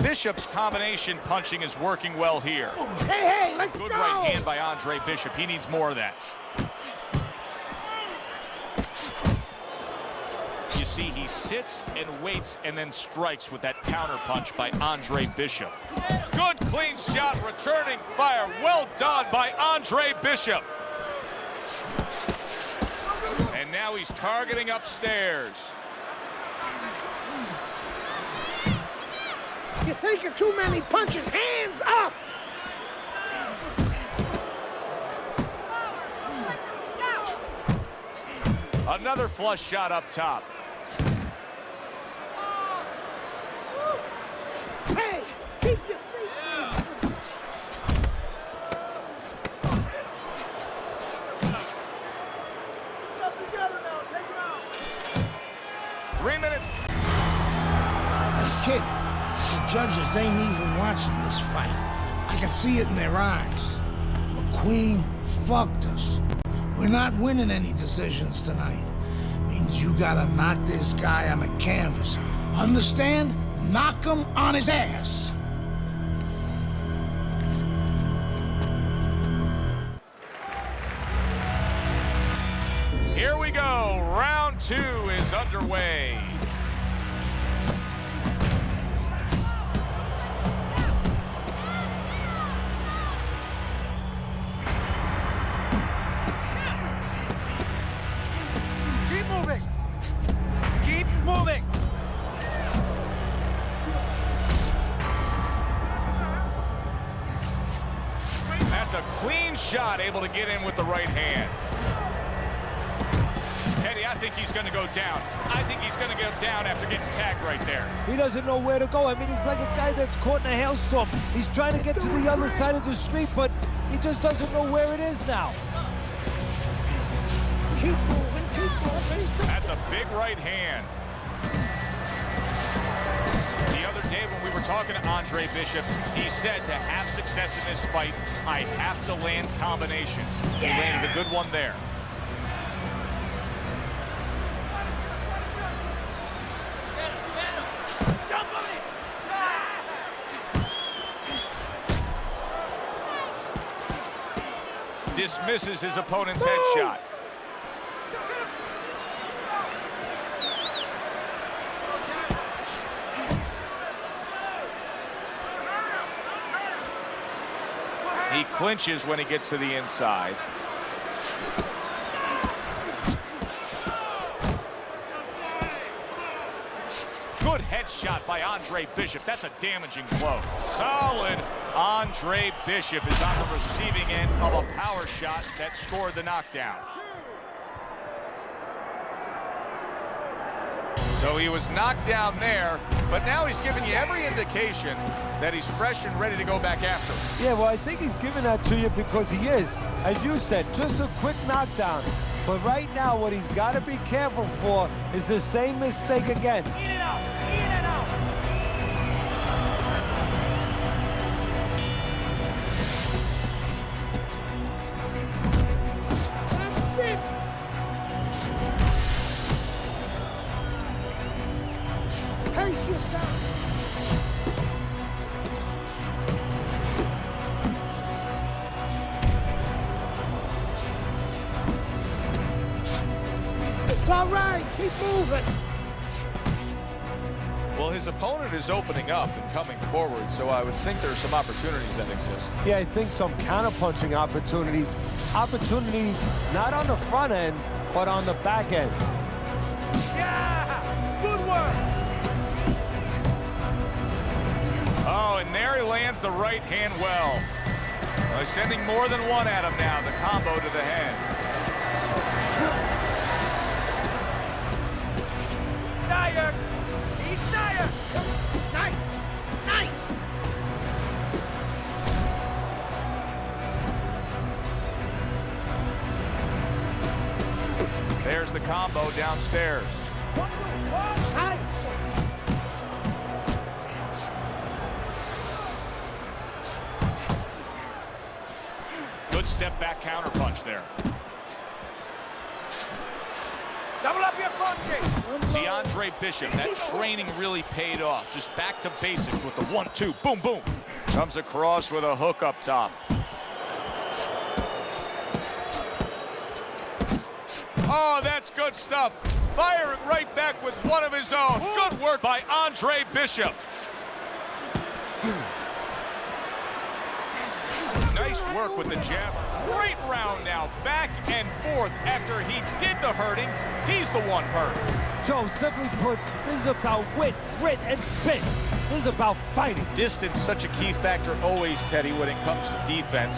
Bishop's combination punching is working well here. Hey, let's go! Good go. right hand by Andre Bishop. He needs more of that. You see, he sits and waits and then strikes with that counter punch by Andre Bishop. Good clean shot, returning fire. Well done by Andre Bishop. And now he's targeting upstairs. You're taking too many punches. Hands up! Another flush shot up top. Hey, keep your feet. Step together now. Take him out. 3 minutes. Kid, the judges ain't even watching this fight. I can see it in their eyes. McQueen fucked us. We're not winning any decisions tonight. Means you gotta knock this guy on the canvas. Understand? Knock him on his ass. Here we go. Round 2 is underway. That's a clean shot, able to get in with the right hand. Teddy, I think he's going to go down. I think he's going to go down after getting tagged right there. He doesn't know where to go. I mean, he's like a guy that's caught in a hailstorm. He's trying to get to the other side of the street, but he just doesn't know where it is now. Keep moving, keep moving. That's a big right hand. The other day when we were talking to Andre Bishop, he said to have success in this fight, I have to land combinations. He landed a good one there. Dismisses his opponent's headshot. He clinches when he gets to the inside. Good headshot by Andre Bishop. That's a damaging blow. Solid. Andre Bishop is on the receiving end of a power shot that scored the knockdown. So he was knocked down there, but now he's giving you every indication that he's fresh and ready to go back after him. Yeah, well, I think he's giving that to you because he is, as you said, just a quick knockdown. But right now, what he's got to be careful for is the same mistake again. Eat it out, eat it out. That's it. Pace yourself. It's all right. Keep moving. Well, his opponent is opening up and coming forward, so I would think there are some opportunities that exist. Yeah, I think some counterpunching opportunities. Opportunities not on the front end, but on the back end. Yeah! Good work! Oh, and there he lands the right hand well. Well, he's sending more than one at him now, the combo to the head. Tired! He's tired! Nice! Nice! There's the combo downstairs. Nice! Good step back counter punch there. Double up your punches! See, Andre Bishop, that training really paid off. Just back to basics with the 1-2, boom, boom. Comes across with a hook up top. Oh, that's good stuff. Firing right back with one of his own. Good work by Andre Bishop. Nice work with the jab. Great round now, back and forth. After he did the hurting, he's the one hurt. Joe, simply put, this is about wit, grit, and spit. This is about fighting. Distance, such a key factor always, Teddy, when it comes to defense.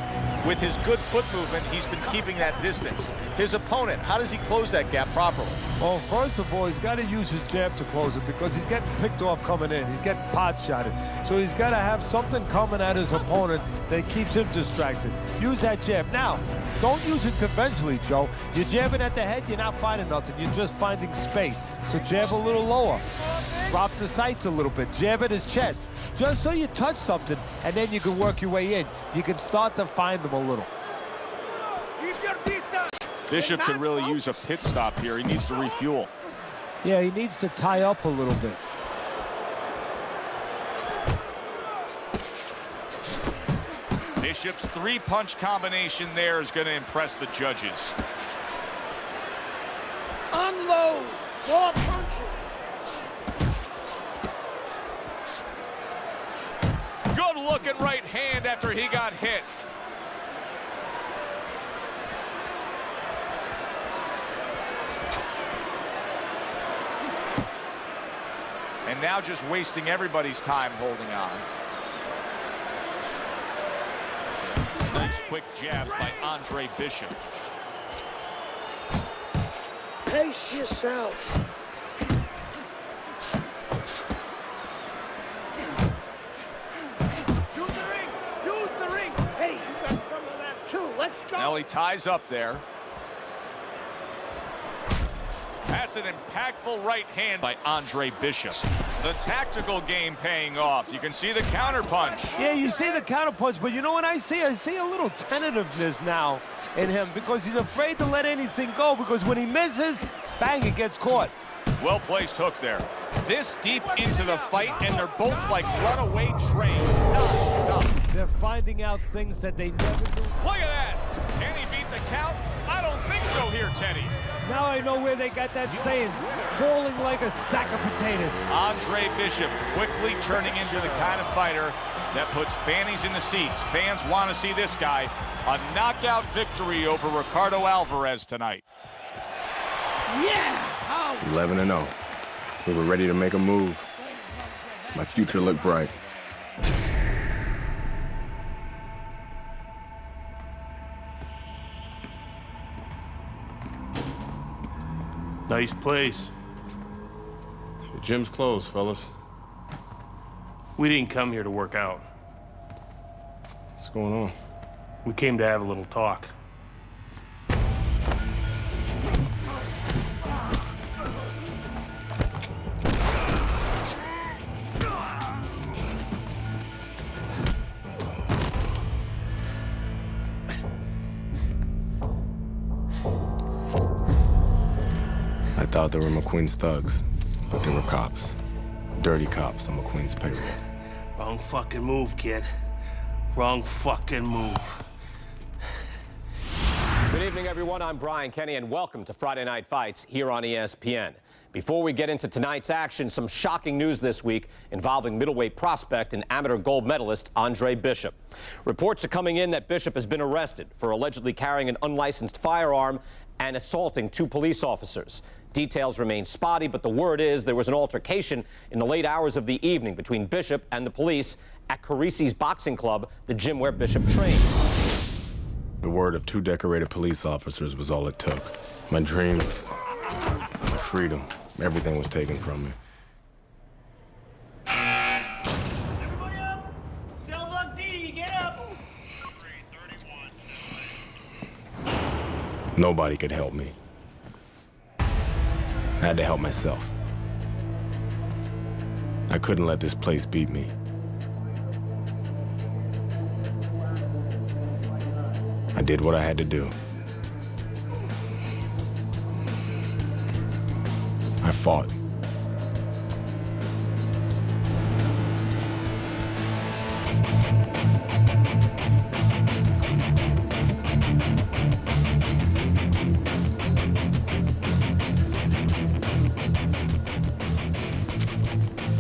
With his good foot movement, he's been keeping that distance. His opponent, how does he close that gap properly? Well, first of all, he's got to use his jab to close it because he's getting picked off coming in. He's getting pot shotted. So he's got to have something coming at his opponent that keeps him distracted. Use that jab. Now, don't use it conventionally, Joe. You're jabbing at the head, you're not finding nothing. You're just finding space. So jab a little lower. Drop the sights a little bit. Jab at his chest. Just so you touch something, and then you can work your way in. You can start to find them a little. Keep your distance! Bishop could really use a pit stop here. He needs to refuel. Yeah, he needs to tie up a little bit. Bishop's three-punch combination there is going to impress the judges. Unload! More punches! Good looking right hand after he got hit. And now just wasting everybody's time holding on. Nice quick jabs by Andre Bishop. Pace yourself. Use the ring! Use the ring! Hey, you got some of that too. Let's go! Now he ties up there. That's an impactful right hand by Andre Bishop. The tactical game paying off. You can see the counter punch. Yeah, you see the counter punch, but you know what I see? I see a little tentativeness now in him because he's afraid to let anything go because when he misses, bang, it gets caught. Well-placed hook there. This deep into the fight, and they're both like runaway trains, non-stop. They're finding out things that they never knew. Look at that! Can he beat the count? I don't think so here, Teddy. Now I know where they got that saying, falling like a sack of potatoes. Andre Bishop quickly turning into the kind of fighter that puts fannies in the seats. Fans want to see this guy. A knockout victory over Ricardo Alvarez tonight. Yeah! 11-0. We were ready to make a move. My future looked bright. Nice place. The gym's closed, fellas. We didn't come here to work out. What's going on? We came to have a little talk. I thought they were McQueen's thugs, but they were cops. Dirty cops on McQueen's payroll. Wrong fucking move, kid. Wrong fucking move. Good evening, everyone. I'm Brian Kenny, and welcome to Friday Night Fights here on ESPN. Before we get into tonight's action, some shocking news this week involving middleweight prospect and amateur gold medalist Andre Bishop. Reports are coming in that Bishop has been arrested for allegedly carrying an unlicensed firearm and assaulting 2 police officers. Details remain spotty, but the word is there was an altercation in the late hours of the evening between Bishop and the police at Carisi's Boxing Club, the gym where Bishop trains. The word of 2 decorated police officers was all it took. My dreams, my freedom, everything was taken from me. Everybody up! Cell block D, get up! Nobody could help me. I had to help myself. I couldn't let this place beat me. I did what I had to do. I fought.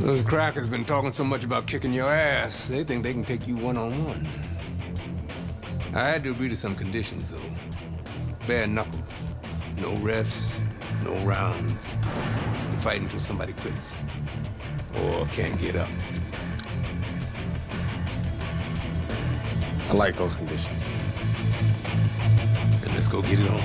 Those crackers been talking so much about kicking your ass, they think they can take you one-on-one. I had to agree to some conditions, though. Bare knuckles. No refs, no rounds. You fight until somebody quits. Or can't get up. I like those conditions. And let's go get it on.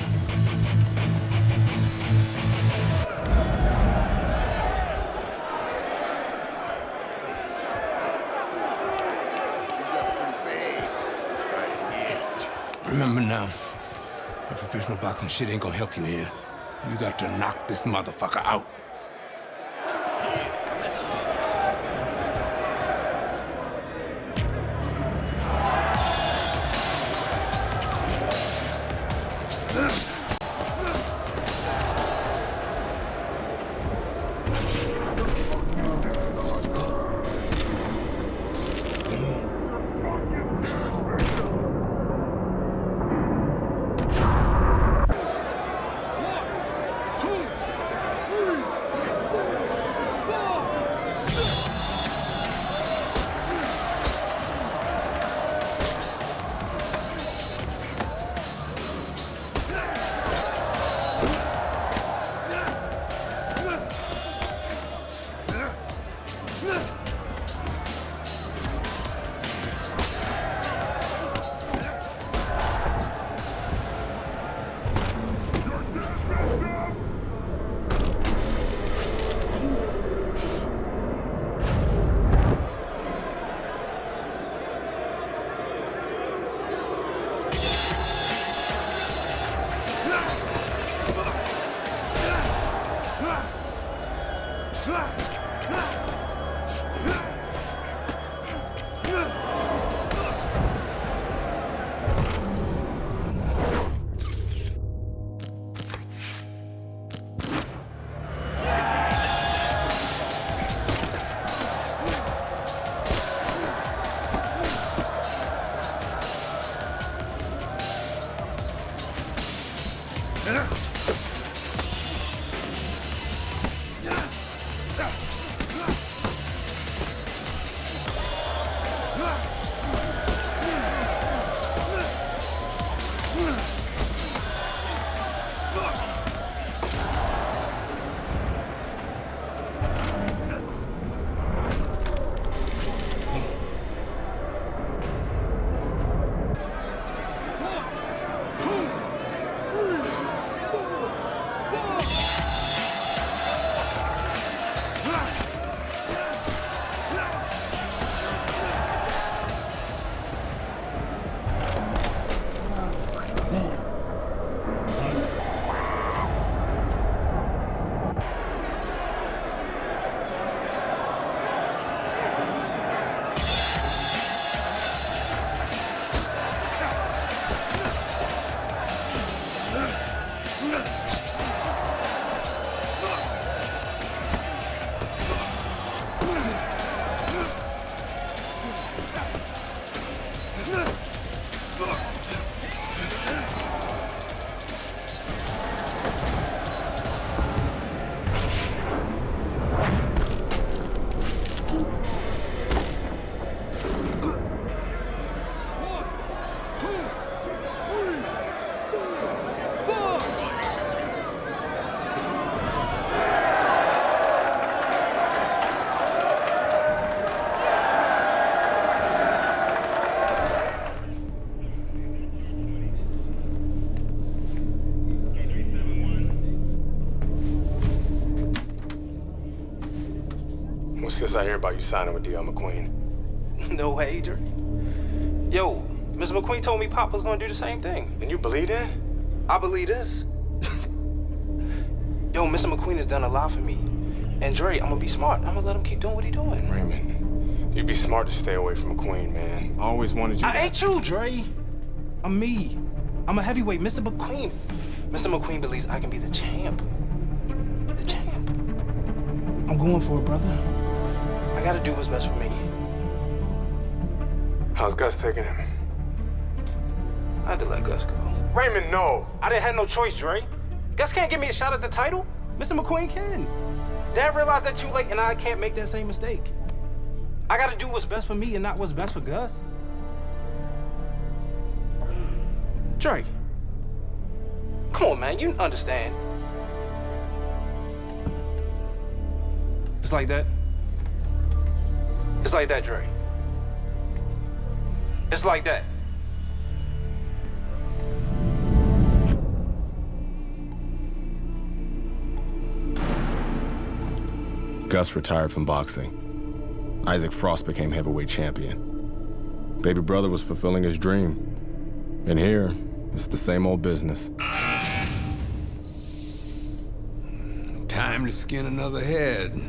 Remember now, the professional boxing shit ain't gonna help you here. You got to knock this motherfucker out. What's this I hear about you signing with D.L. McQueen? No way, Dre. Yo, Mr. McQueen told me Pop was gonna do the same thing. And you believe that? I believe this. Yo, Mr. McQueen has done a lot for me. And Dre, I'm gonna be smart. I'm gonna let him keep doing what he's doing. Raymond, you'd be smart to stay away from McQueen, man. I always wanted you I ain't you, Dre. I'm me. I'm a heavyweight, Mr. McQueen. Mr. McQueen believes I can be the champ. The champ. I'm going for it, brother. I gotta do what's best for me. How's Gus taking him? I had to let Gus go. Raymond, no! I didn't have no choice, Dre. Gus can't give me a shot at the title. Mr. McQueen can. Dad realized that too late, and I can't make that same mistake. I gotta do what's best for me and not what's best for Gus. Dre. Come on, man, you understand. It's like that. It's like that, Dre. It's like that. Gus retired from boxing. Isaac Frost became heavyweight champion. Baby brother was fulfilling his dream. And here, it's the same old business. Time to skin another head.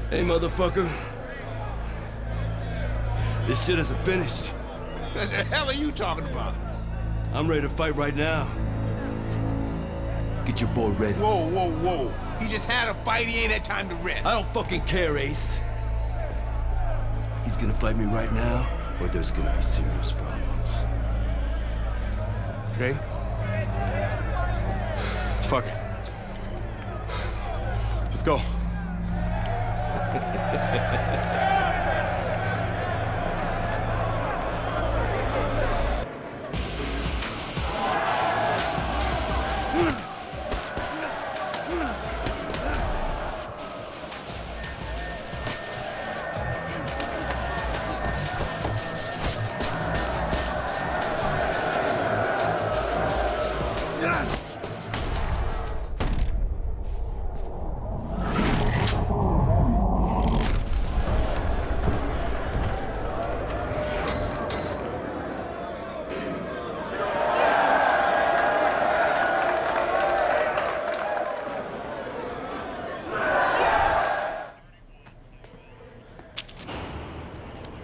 Hey, motherfucker. This shit isn't finished. What the hell are you talking about? I'm ready to fight right now. Get your boy ready. Whoa, whoa, whoa. He just had a fight. He ain't had time to rest. I don't fucking care, Ace. He's gonna fight me right now, or there's gonna be serious problems. Okay? Fuck it. Let's go.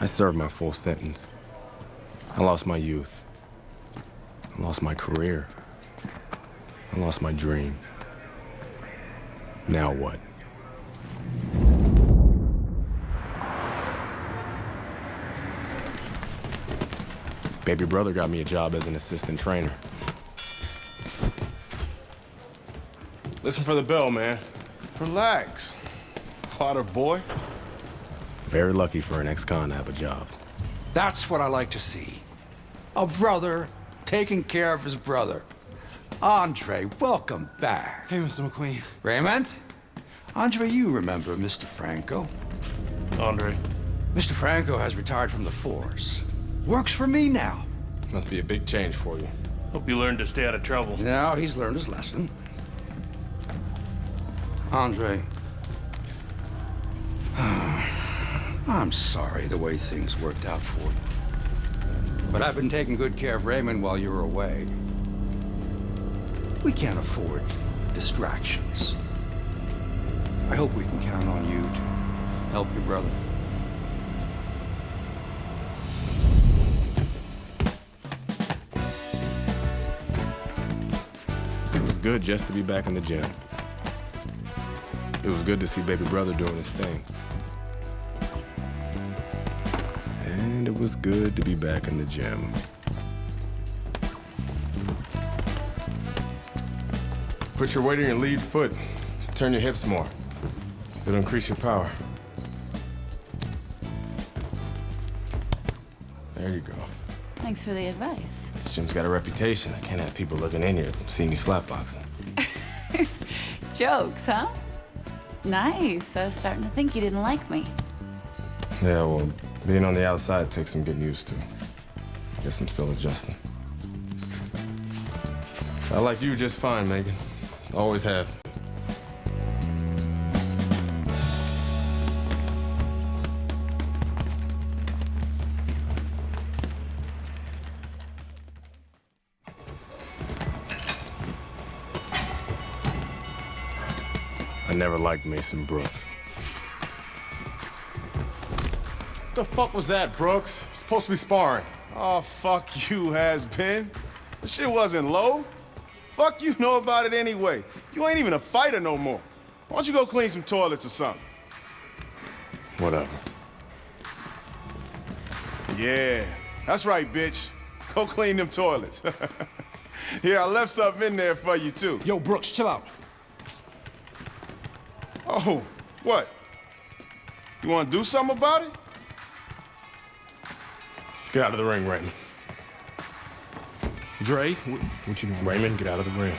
I served my full sentence. I lost my youth. I lost my career. I lost my dream. Now what? Baby brother got me a job as an assistant trainer. Listen for the bell, man. Relax. Potter boy. Very lucky for an ex-con to have a job. That's what I like to see. A brother taking care of his brother. Andre, welcome back. Hey, Mr. McQueen. Raymond? Andre, you remember Mr. Franco? Andre. Mr. Franco has retired from the force. Works for me now. Must be a big change for you. Hope you learned to stay out of trouble. Now he's learned his lesson. Andre. I'm sorry the way things worked out for you. But I've been taking good care of Raymond while you were away. We can't afford distractions. I hope we can count on you to help your brother. It was good just to be back in the gym. It was good to see baby brother doing his thing. And it was good to be back in the gym. Put your weight on your lead foot. Turn your hips more. It'll increase your power. There you go. Thanks for the advice. This gym's got a reputation. I can't have people looking in here seeing me slapboxing. Jokes, huh? Nice. I was starting to think you didn't like me. Yeah, well, being on the outside takes some getting used to. Guess I'm still adjusting. I like you just fine, Megan. Always have. I never liked Mason Brooks. What the fuck was that, Brooks? You're supposed to be sparring. Oh, fuck you, has-been. The shit wasn't low. Fuck you know about it anyway. You ain't even a fighter no more. Why don't you go clean some toilets or something? Whatever. Yeah, that's right, bitch. Go clean them toilets. Yeah, I left something in there for you, too. Yo, Brooks, chill out. Oh, what? You want to do something about it? Get out of the ring, Raymond. Dre, what you doing? Raymond, get out of the ring.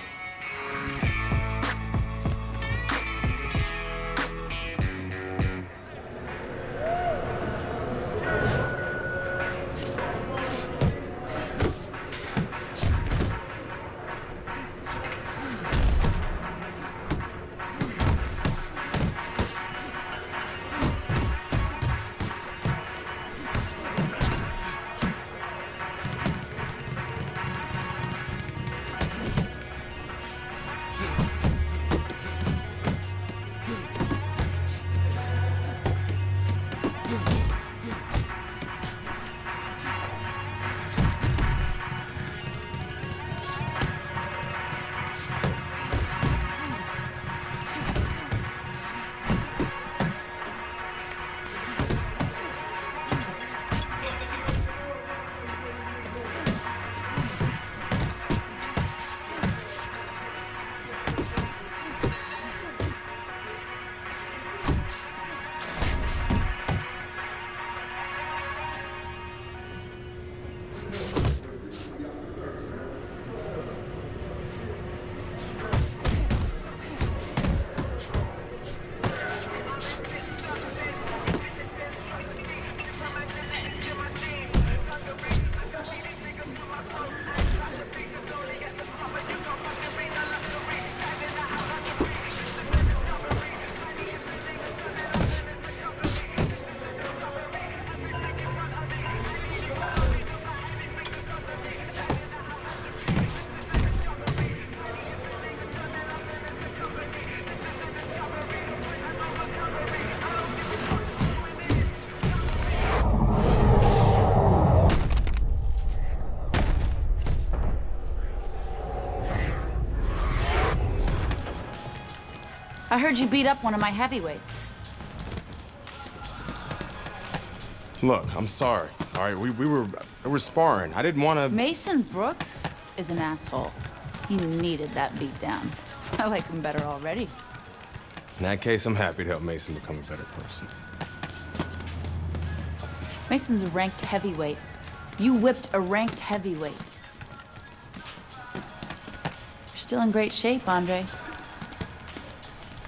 I heard you beat up one of my heavyweights. Look, I'm sorry. All right, we were sparring. I didn't want to. Mason Brooks is an asshole. He needed that beatdown. I like him better already. In that case, I'm happy to help Mason become a better person. Mason's a ranked heavyweight. You whipped a ranked heavyweight. You're still in great shape, Andre.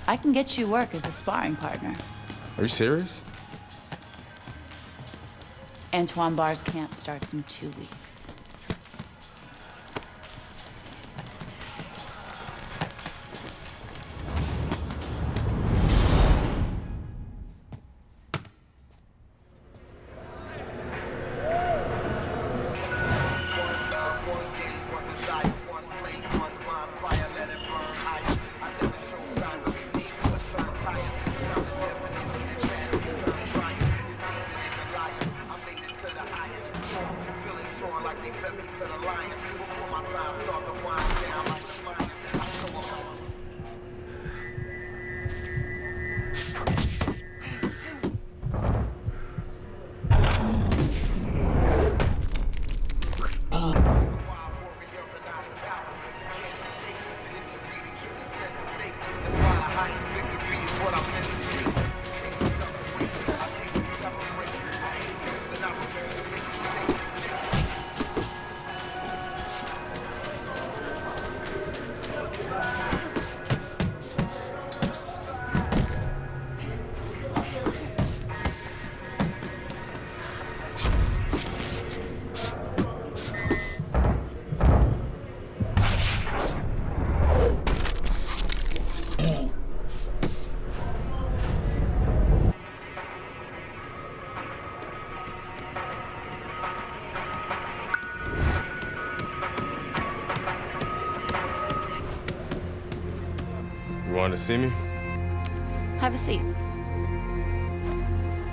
I can get you work as a sparring partner. Are you serious? Antoine Barr's camp starts in 2 weeks. Want to see me? Have a seat.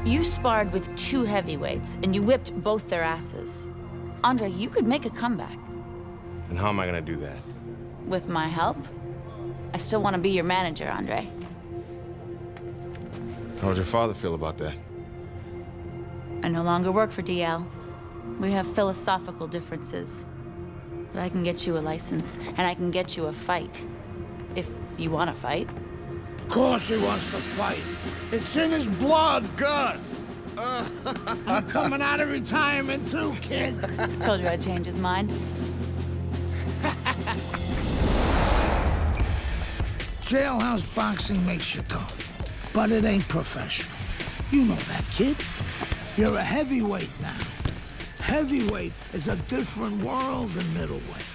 You sparred with 2 heavyweights, and you whipped both their asses. Andre, you could make a comeback. And how am I going to do that? With my help? I still want to be your manager, Andre. How would your father feel about that? I no longer work for DL. We have philosophical differences. But I can get you a license, and I can get you a fight. If you want to fight. Of course he wants to fight. It's in his blood. Gus! I'm coming out of retirement too, kid. Told you I'd change his mind. Jailhouse boxing makes you tough, but it ain't professional. You know that, kid. You're a heavyweight now. Heavyweight is a different world than middleweight.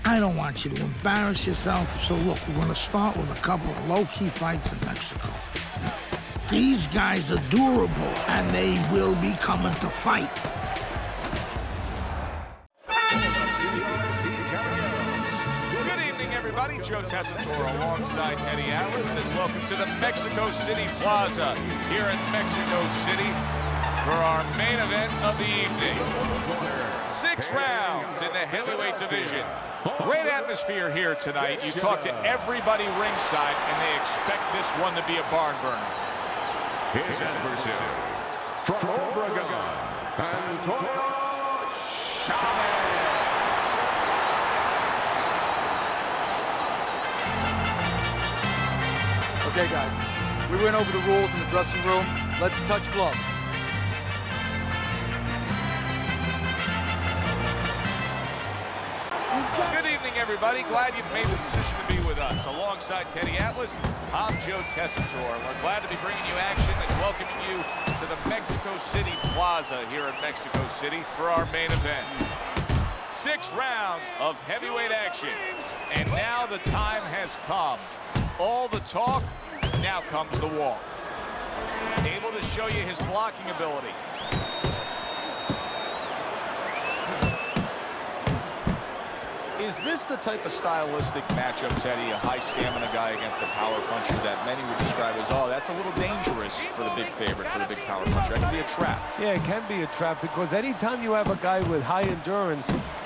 I don't want you to embarrass yourself, so look, we're gonna start with a couple of low-key fights in Mexico. These guys are durable, and they will be coming to fight. Good evening, everybody. Joe Tessitore alongside Teddy Atlas, and welcome to the Mexico City Plaza here in Mexico City for our main event of the evening. 6 rounds in the heavyweight division. Great atmosphere here tonight. You talk to everybody ringside, and they expect this one to be a barn burner. His adversary, from Obregon, Antonio Chavez. Okay, guys. We went over the rules in the dressing room. Let's touch gloves. Good evening, everybody. Glad you've made the decision to be with us. Alongside Teddy Atlas, I'm Joe Tessitore. We're glad to be bringing you action and welcoming you to the Mexico City Plaza here in Mexico City for our main event. 6 rounds of heavyweight action. And now the time has come. All the talk, now comes the walk. Able to show you his blocking ability. Is this the type of stylistic matchup, Teddy, a high stamina guy against a power puncher that many would describe as, oh, that's a little dangerous for the big favorite, for the big power puncher? That can be a trap. Yeah, it can be a trap because anytime you have a guy with high endurance,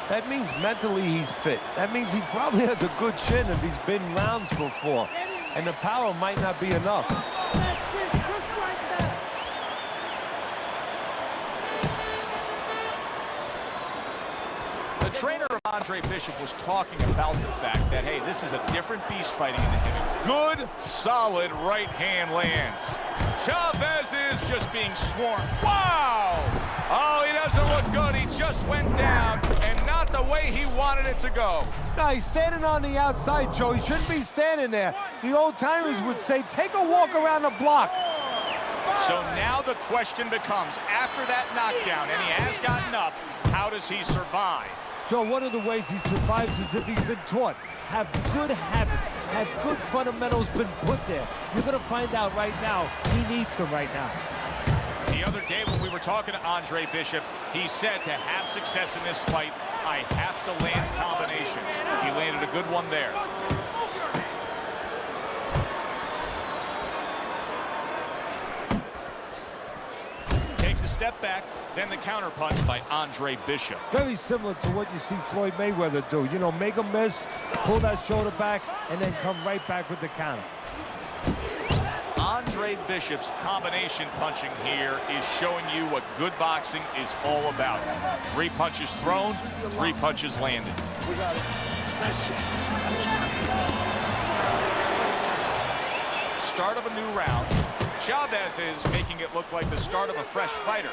that means mentally he's fit. That means he probably has a good chin if he's been rounds before. and the power might not be enough. That's it, just like that. The trainer of Andre Bishop was talking about the fact that, hey, this is a different beast fighting in the heavy. Good, solid right hand lands. Chavez is just being swarmed. Wow! Oh, he doesn't look good. He just went down, and not the way he wanted it to go. No, he's standing on the outside, Joe. He shouldn't be standing there. The old-timers would say, take a walk around the block. So now the question becomes, after that knockdown, and he has gotten up, how does he survive? Joe, one of the ways he survives is if he's been taught. Have good habits, have good fundamentals been put there. You're going to find out right now he needs them right now. The other day when we were talking to Andre Bishop, he said to have success in this fight, I have to land combinations. He landed a good one there. Takes a step back, then the counterpunch by Andre Bishop. Very similar to what you see Floyd Mayweather do. You know, make a miss, pull that shoulder back, and then come right back with the counter. Andre Bishop's combination punching here is showing you what good boxing is all about. 3 punches thrown, 3 punches landed. We got it. That's it. Start of a new round. Chavez is making it look like the start of a fresh fighter.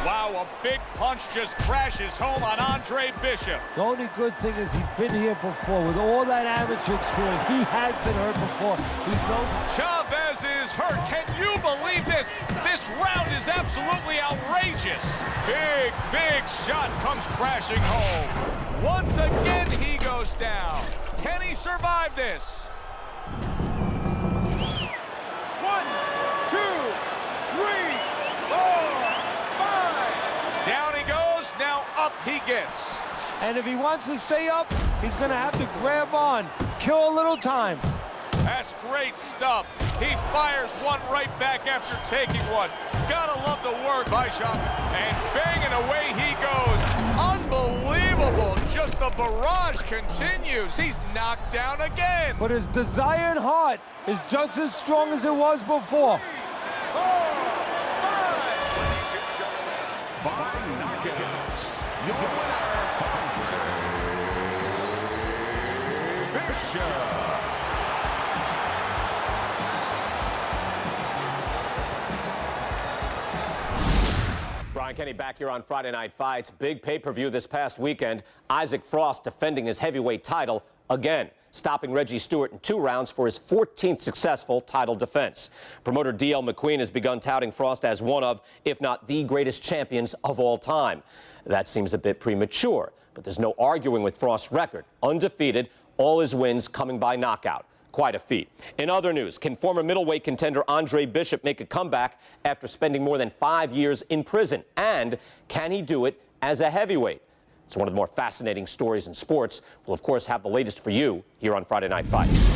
Wow, a big punch just crashes home on Andre Bishop. The only good thing is he's been here before. With all that amateur experience, he has been hurt before. He knows. Chavez is hurt. Can you believe this? This round is absolutely outrageous. Big, big shot comes crashing home. Once again, he goes down. Can he survive this? 1, 2, 3, 4, 5. Down he goes, now up he gets. And if he wants to stay up, he's going to have to grab on, kill a little time. That's great stuff. He fires one right back after taking one. Gotta love the work by Jean. And banging away he goes. Unbelievable. Just the barrage continues. He's knocked down again. But his desire and heart is just as strong as it was before. 5 knockouts. Your winner, Andre Bishop. Brian Kenny back here on Friday Night Fights. Big pay-per-view this past weekend. Isaac Frost defending his heavyweight title again, stopping Reggie Stewart in 2 rounds for his 14th successful title defense. Promoter D.L. McQueen has begun touting Frost as one of, if not the greatest champions of all time. That seems a bit premature, but there's no arguing with Frost's record. Undefeated, all his wins coming by knockout. Quite a feat. In other news, can former middleweight contender Andre Bishop make a comeback after spending more than 5 years in prison? And can he do it as a heavyweight? It's one of the more fascinating stories in sports. We'll, of course, have the latest for you here on Friday Night Fights.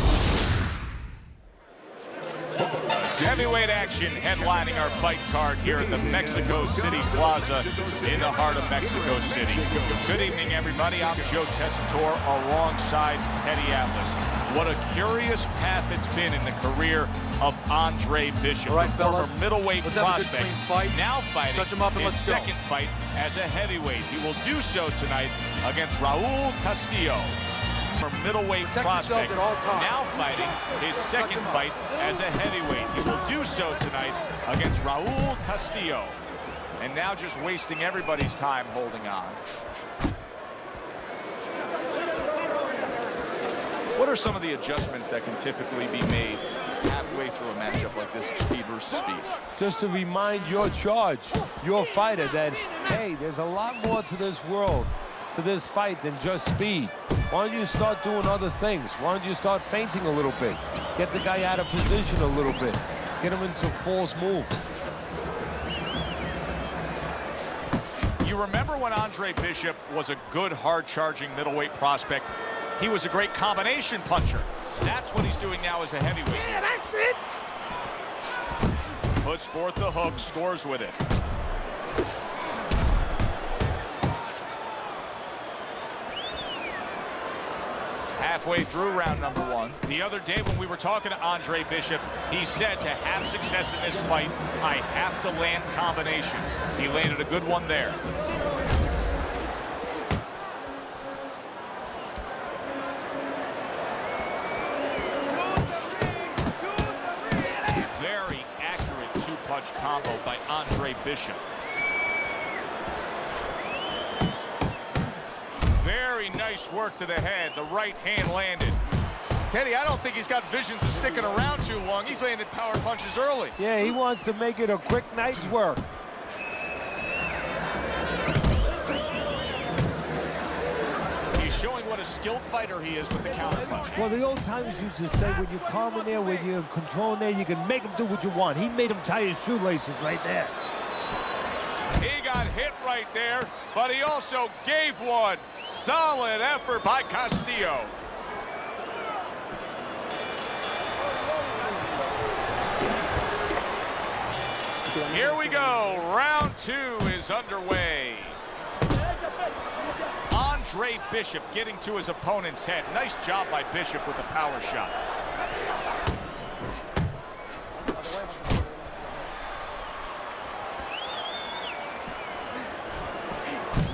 Heavyweight action headlining our fight card here at the Mexico City Plaza in the heart of Mexico City. Good evening, everybody. I'm Joe Tessitore alongside Teddy Atlas. What a curious path it's been in the career of Andre Bishop, right, the former fellas, middleweight let's have a good, prospect, clean fight. now fighting Touch him up and his let's go. second fight as a heavyweight. He will do so tonight against Raul Castillo. For middleweight Protect prospect, yourselves at all times. now fighting his second fight as a heavyweight. He will do so tonight against Raul Castillo. And now just wasting everybody's time holding on. What are some of the adjustments that can typically be made halfway through a matchup like this, speed versus speed? Just to remind your charge, your fighter, that, hey, there's a lot more to this world, to this fight than just speed. Why don't you start doing other things? Why don't you start feinting a little bit? Get the guy out of position a little bit. Get him into false moves. You remember when Andre Bishop was a good, hard-charging middleweight prospect? He was a great combination puncher. That's what he's doing now as a heavyweight. Yeah, that's it. Puts forth the hook, scores with it. Halfway through round number 1. The other day when we were talking to Andre Bishop, he said to have success in this fight, I have to land combinations. He landed a good one there. Very accurate two-punch combo by Andre Bishop. Very nice work to the head. The right hand landed. Teddy, I don't think he's got visions of sticking around too long. He's landed power punches early. Yeah, he wants to make it a quick night's work. He's showing what a skilled fighter he is with the counter punch. Well, the old timers used to say when you're calm in there, when you're controlling there, you can make him do what you want. He made him tie his shoelaces right there. He got hit right there, but he also gave one. Solid effort by Castillo. Here we go. Round 2 is underway. Andre Bishop getting to his opponent's head. Nice job by Bishop with the power shot.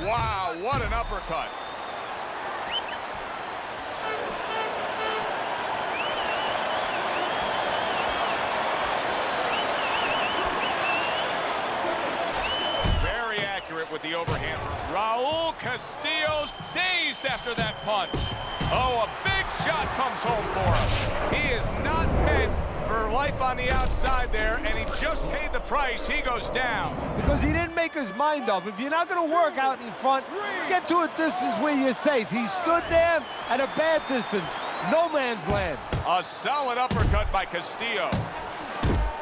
Wow, what an uppercut. Very accurate with the overhand. Raul Castillo's dazed after that punch. Oh, a big shot comes home for him. He is not meant for life on the outside there, and he just paid the price. He goes down. Because he didn't make his mind up. If you're not going to work out in front, get to a distance where you're safe. He stood there at a bad distance. No man's land. A solid uppercut by Castillo.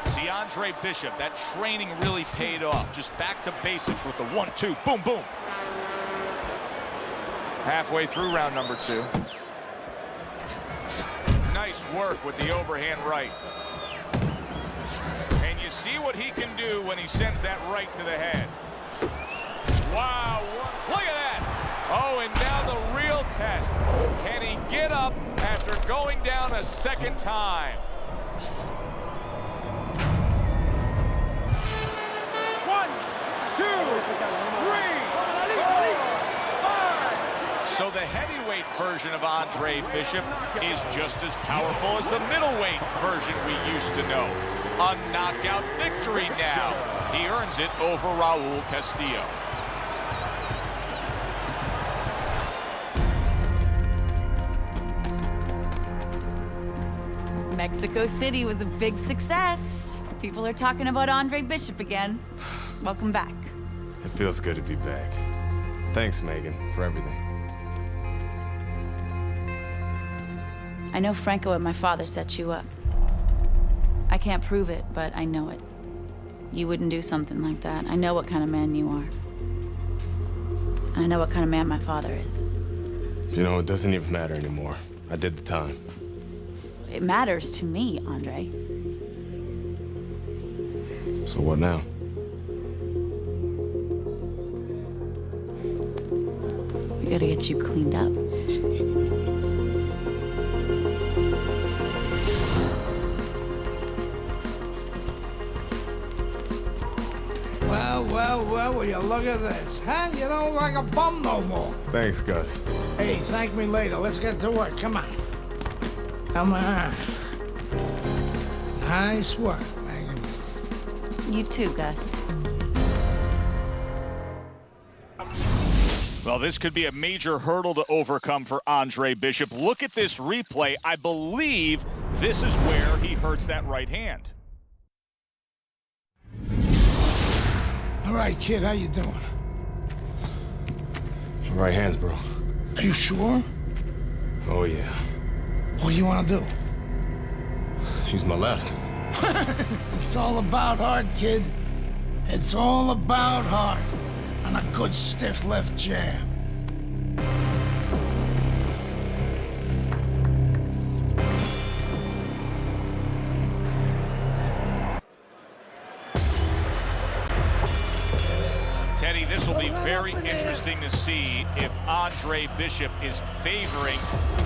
See, Andre Bishop, that training really paid off. Just back to basics with the 1-2. Boom, boom. Halfway through round number 2. Nice work with the overhand right. And you see what he can do when he sends that right to the head. Wow, look at that. Oh, and now the real test. Can he get up after going down a second time? 1, 2, 3, 4, 5. So the heavyweight version of Andre Bishop is just as powerful as the middleweight version we used to know. A knockout victory now. He earns it over Raul Castillo. Mexico City was a big success. People are talking about Andre Bishop again. Welcome back. It feels good to be back. Thanks, Megan, for everything. I know Franco and my father set you up. I can't prove it, but I know it. You wouldn't do something like that. I know what kind of man you are. And I know what kind of man my father is. You know, it doesn't even matter anymore. I did the time. It matters to me, Andre. So what now? We gotta get you cleaned up. Well, will you look at this, huh? You don't look like a bum no more. Thanks, Gus. Hey, thank me later. Let's get to work. Come on. Come on. Nice work, Megan. You too, Gus. Well, this could be a major hurdle to overcome for Andre Bishop. Look at this replay. I believe this is where he hurts that right hand. All right, kid, how you doing? Right hands, bro. Are you sure? Oh, yeah. What do you want to do? Use my left. It's all about heart, kid. It's all about heart. And a good stiff left jab. Teddy, this will be very interesting interesting to see if Andre Bishop is favoring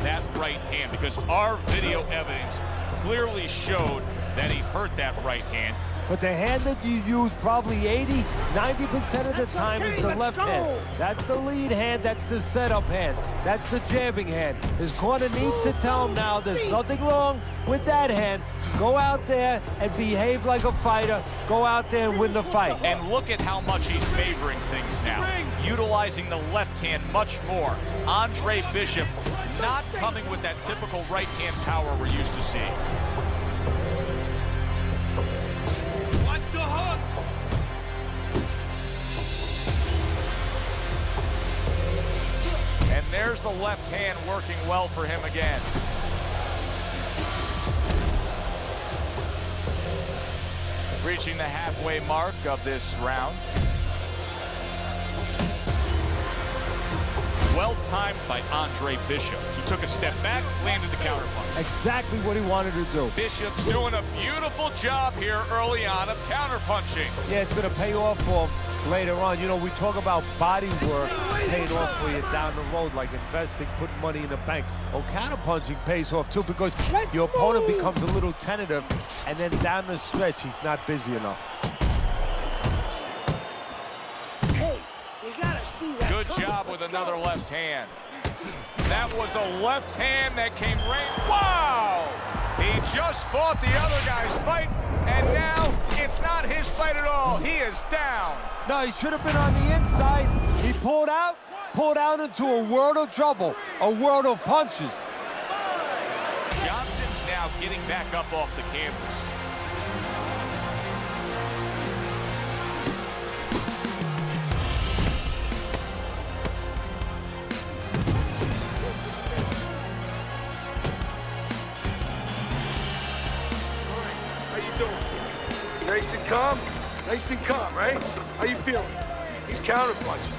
that right hand, because our video evidence clearly showed that he hurt that right hand. But the hand that you use probably 80, 90% of the time is the left hand. That's the lead hand, that's the setup hand, that's the jabbing hand. His corner needs to tell him now there's nothing wrong with that hand. Go out there and behave like a fighter. Go out there and win the fight. And look at how much he's favoring things now, utilizing the left hand much more. Andre Bishop not coming with that typical right hand power we're used to seeing. The hook. And there's the left hand working well for him again. Reaching the halfway mark of this round. Well timed by Andre Bishop. He took a step back, landed the counterpunch. Exactly what he wanted to do. Bishop's doing a beautiful job here early on of counterpunching. Yeah, it's going to pay off for him later on. You know, we talk about body work paying off for you down the road, like investing, putting money in the bank. Well, counterpunching pays off too, because your opponent becomes a little tentative, and then down the stretch, he's not busy enough. Good job with another left hand. That was a left hand that came right. Wow! He just fought the other guy's fight, and now it's not his fight at all. He is down. No, he should have been on the inside. He pulled out into a world of trouble, a world of punches. Johnson's now getting back up off the canvas. Nice and calm? Nice and calm, right? How you feeling? He's counterpunching.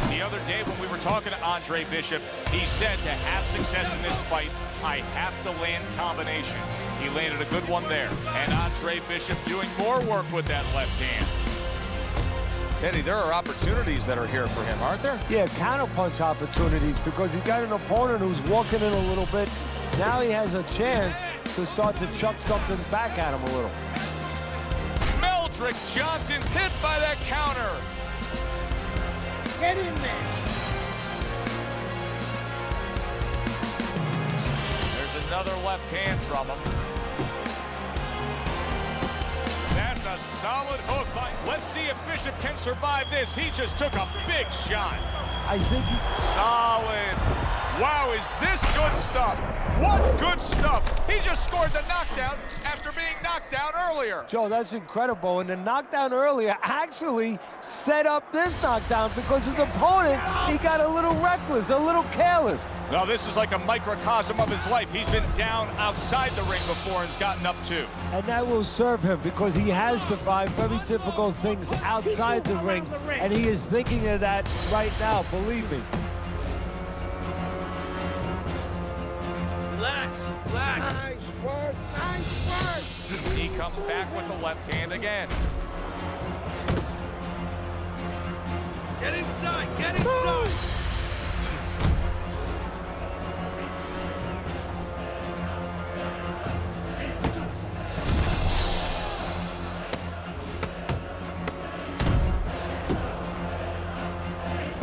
The other day when we were talking to Andre Bishop, he said to have success in this fight, I have to land combinations. He landed a good one there. And Andre Bishop doing more work with that left hand. Teddy, there are opportunities that are here for him, aren't there? Yeah, counterpunch opportunities, because he's got an opponent who's walking in a little bit. Now he has a chance to start to chuck something back at him a little. Meldrick Johnson's hit by that counter. Get in there. There's another left hand from him. That's a solid hook. Let's see if Bishop can survive this. He just took a big shot. I think he... Solid. Wow, is this good stuff? What good stuff. He just scored the knockdown after being knocked down earlier. Joe, that's incredible. And the knockdown earlier actually set up this knockdown, because his opponent, he got a little reckless, a little careless. Well, this is like a microcosm of his life. He's been down outside the ring before and has gotten up too. And that will serve him, because he has survived very difficult things outside the ring, and he is thinking of that right now, believe me. Relax, relax. Nice work, nice work. He comes back with the left hand again. Get inside, get inside.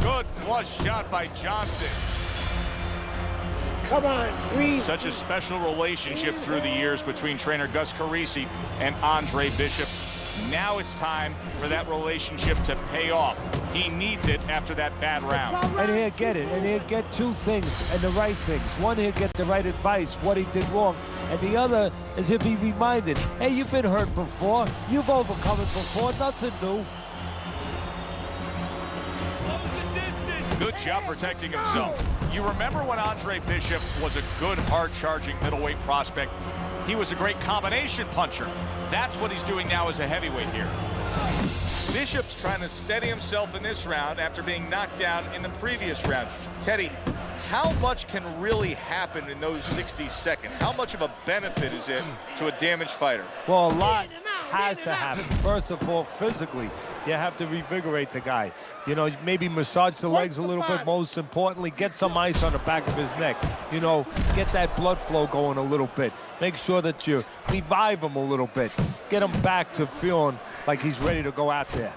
Good flush shot by Johnson. Come on, breathe. Such a special relationship through the years between trainer Gus Carisi and Andre Bishop. Now it's time for that relationship to pay off. He needs it after that bad round. And he'll get it, and he'll get two things, and the right things. One, he'll get the right advice, what he did wrong, and the other is he'll be reminded, hey, you've been hurt before, you've overcome it before, nothing new. Good job protecting himself. You remember when Andre Bishop was a good, hard-charging middleweight prospect? he was a great combination puncher. That's what he's doing now as a heavyweight here. Bishop's trying to steady himself in this round after being knocked down in the previous round. Teddy, how much can really happen in those 60 seconds? How much of a benefit is it to a damaged fighter? Well, a lot has to happen. First of all, physically, you have to revigorate the guy. You know, maybe massage the legs a little bit. Most importantly, get some ice on the back of his neck. You know, get that blood flow going a little bit. Make sure that you revive him a little bit. Get him back to feeling like he's ready to go out there.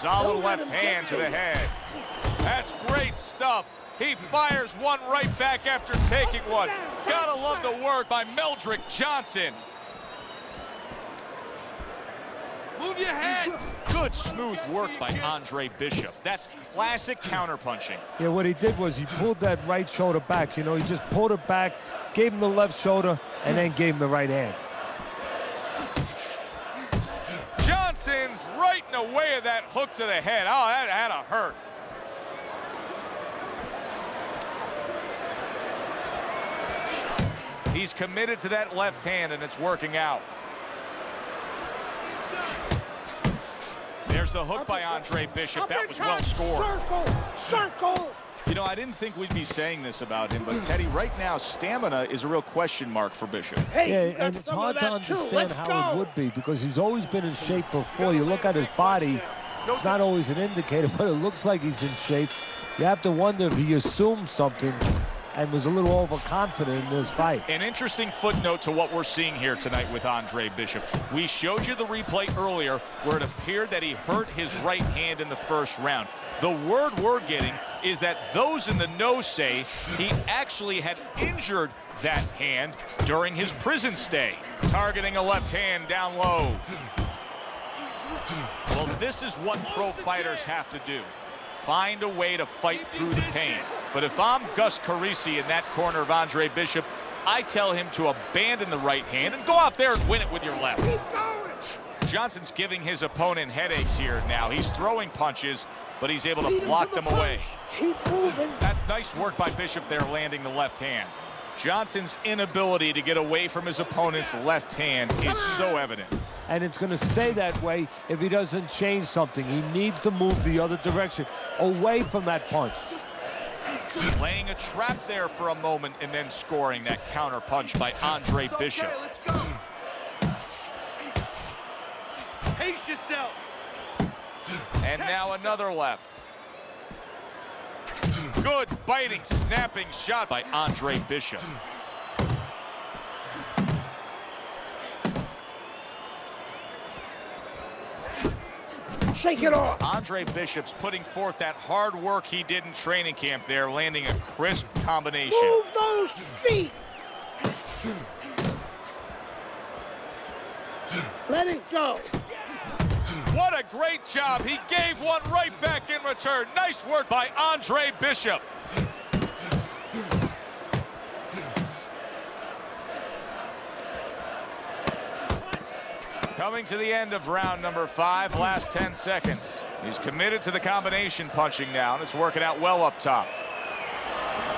Solid left hand to the head. That's great stuff. He fires one right back after taking one. Gotta love the work by Meldrick Johnson. Move your head. Good smooth work by Andre Bishop. That's classic counterpunching. Yeah, what he did was he pulled that right shoulder back. You know, he just pulled it back, gave him the left shoulder, and then gave him the right hand. Johnson's right in the way of that hook to the head. Oh, that had to hurt. He's committed to that left hand, and it's working out. There's the hook by Andre Bishop. That was well scored. Circle! You know, I didn't think we'd be saying this about him, but Teddy, right now, stamina is a real question mark for Bishop. Hey, and it's hard to understand how it would be because he's always been in shape before. You look at his body, it's not always an indicator, but it looks like he's in shape. You have to wonder if he assumed something and was a little overconfident in this fight. An interesting footnote to what we're seeing here tonight with Andre Bishop. We showed you the replay earlier where it appeared that he hurt his right hand in the first round. The word we're getting is that those in the know say he actually had injured that hand during his prison stay. Targeting a left hand down low. Well, this is what pro fighters have to do. Find a way to fight through the pain. But if I'm Gus Carisi in that corner of Andre Bishop, I tell him to abandon the right hand and go out there and win it with your left. Johnson's giving his opponent headaches here now. He's throwing punches, but he's able to block them away. Keep moving. That's nice work by Bishop there, landing the left hand. Johnson's inability to get away from his opponent's left hand is so evident. And it's going to stay that way if he doesn't change something. He needs to move the other direction, away from that punch. Laying a trap there for a moment and then scoring that counter punch by Andre Bishop. Okay, let's go. Pace yourself. And now another left. Good biting, snapping shot by Andre Bishop. Shake it off. Andre Bishop's putting forth that hard work he did in training camp there, landing a crisp combination. Move those feet. Let it go. What a great job. He gave one right back in return. Nice work by Andre Bishop. Coming to the end of round number 5, last 10 seconds. He's committed to the combination punching now, and it's working out well up top.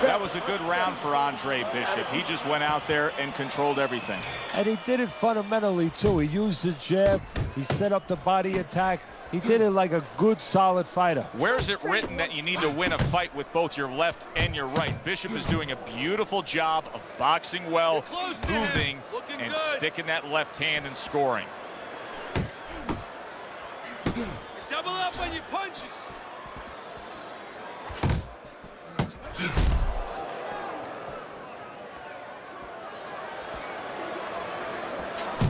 That was a good round for Andre Bishop. He just went out there and controlled everything. And he did it fundamentally, too. He used the jab. He set up the body attack. He did it like a good, solid fighter. Where's it written that you need to win a fight with both your left and your right? Bishop is doing a beautiful job of boxing well, moving, and sticking that left hand and scoring. Double up on your punches.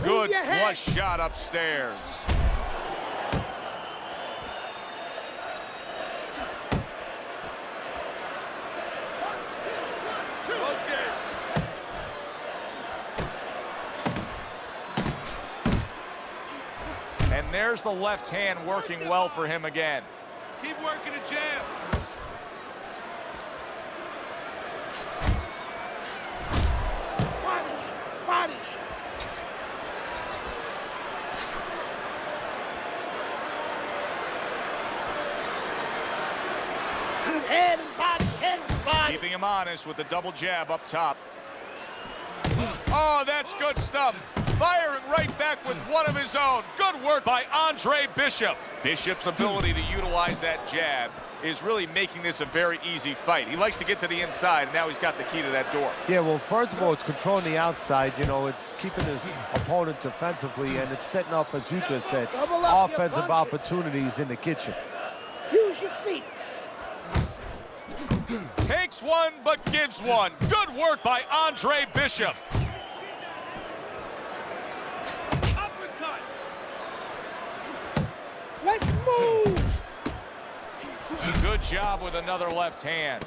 Good flush shot upstairs. And there's the left hand working well for him again. Keep working the jab. Body. Head and body, head and body. Keeping him honest with the double jab up top. good stuff. Firing right back with one of his own. Good work by Andre Bishop. Bishop's ability to utilize that jab is really making this a very easy fight. He likes to get to the inside, and now he's got the key to that door. Yeah, well, first of all, it's controlling the outside. You know, it's keeping his opponent defensively, and it's setting up, as you just said, offensive opportunities in the kitchen. Use your feet. Takes one, but gives one. Good work by Andre Bishop. Uppercut. Let's move. Good job with another left hand.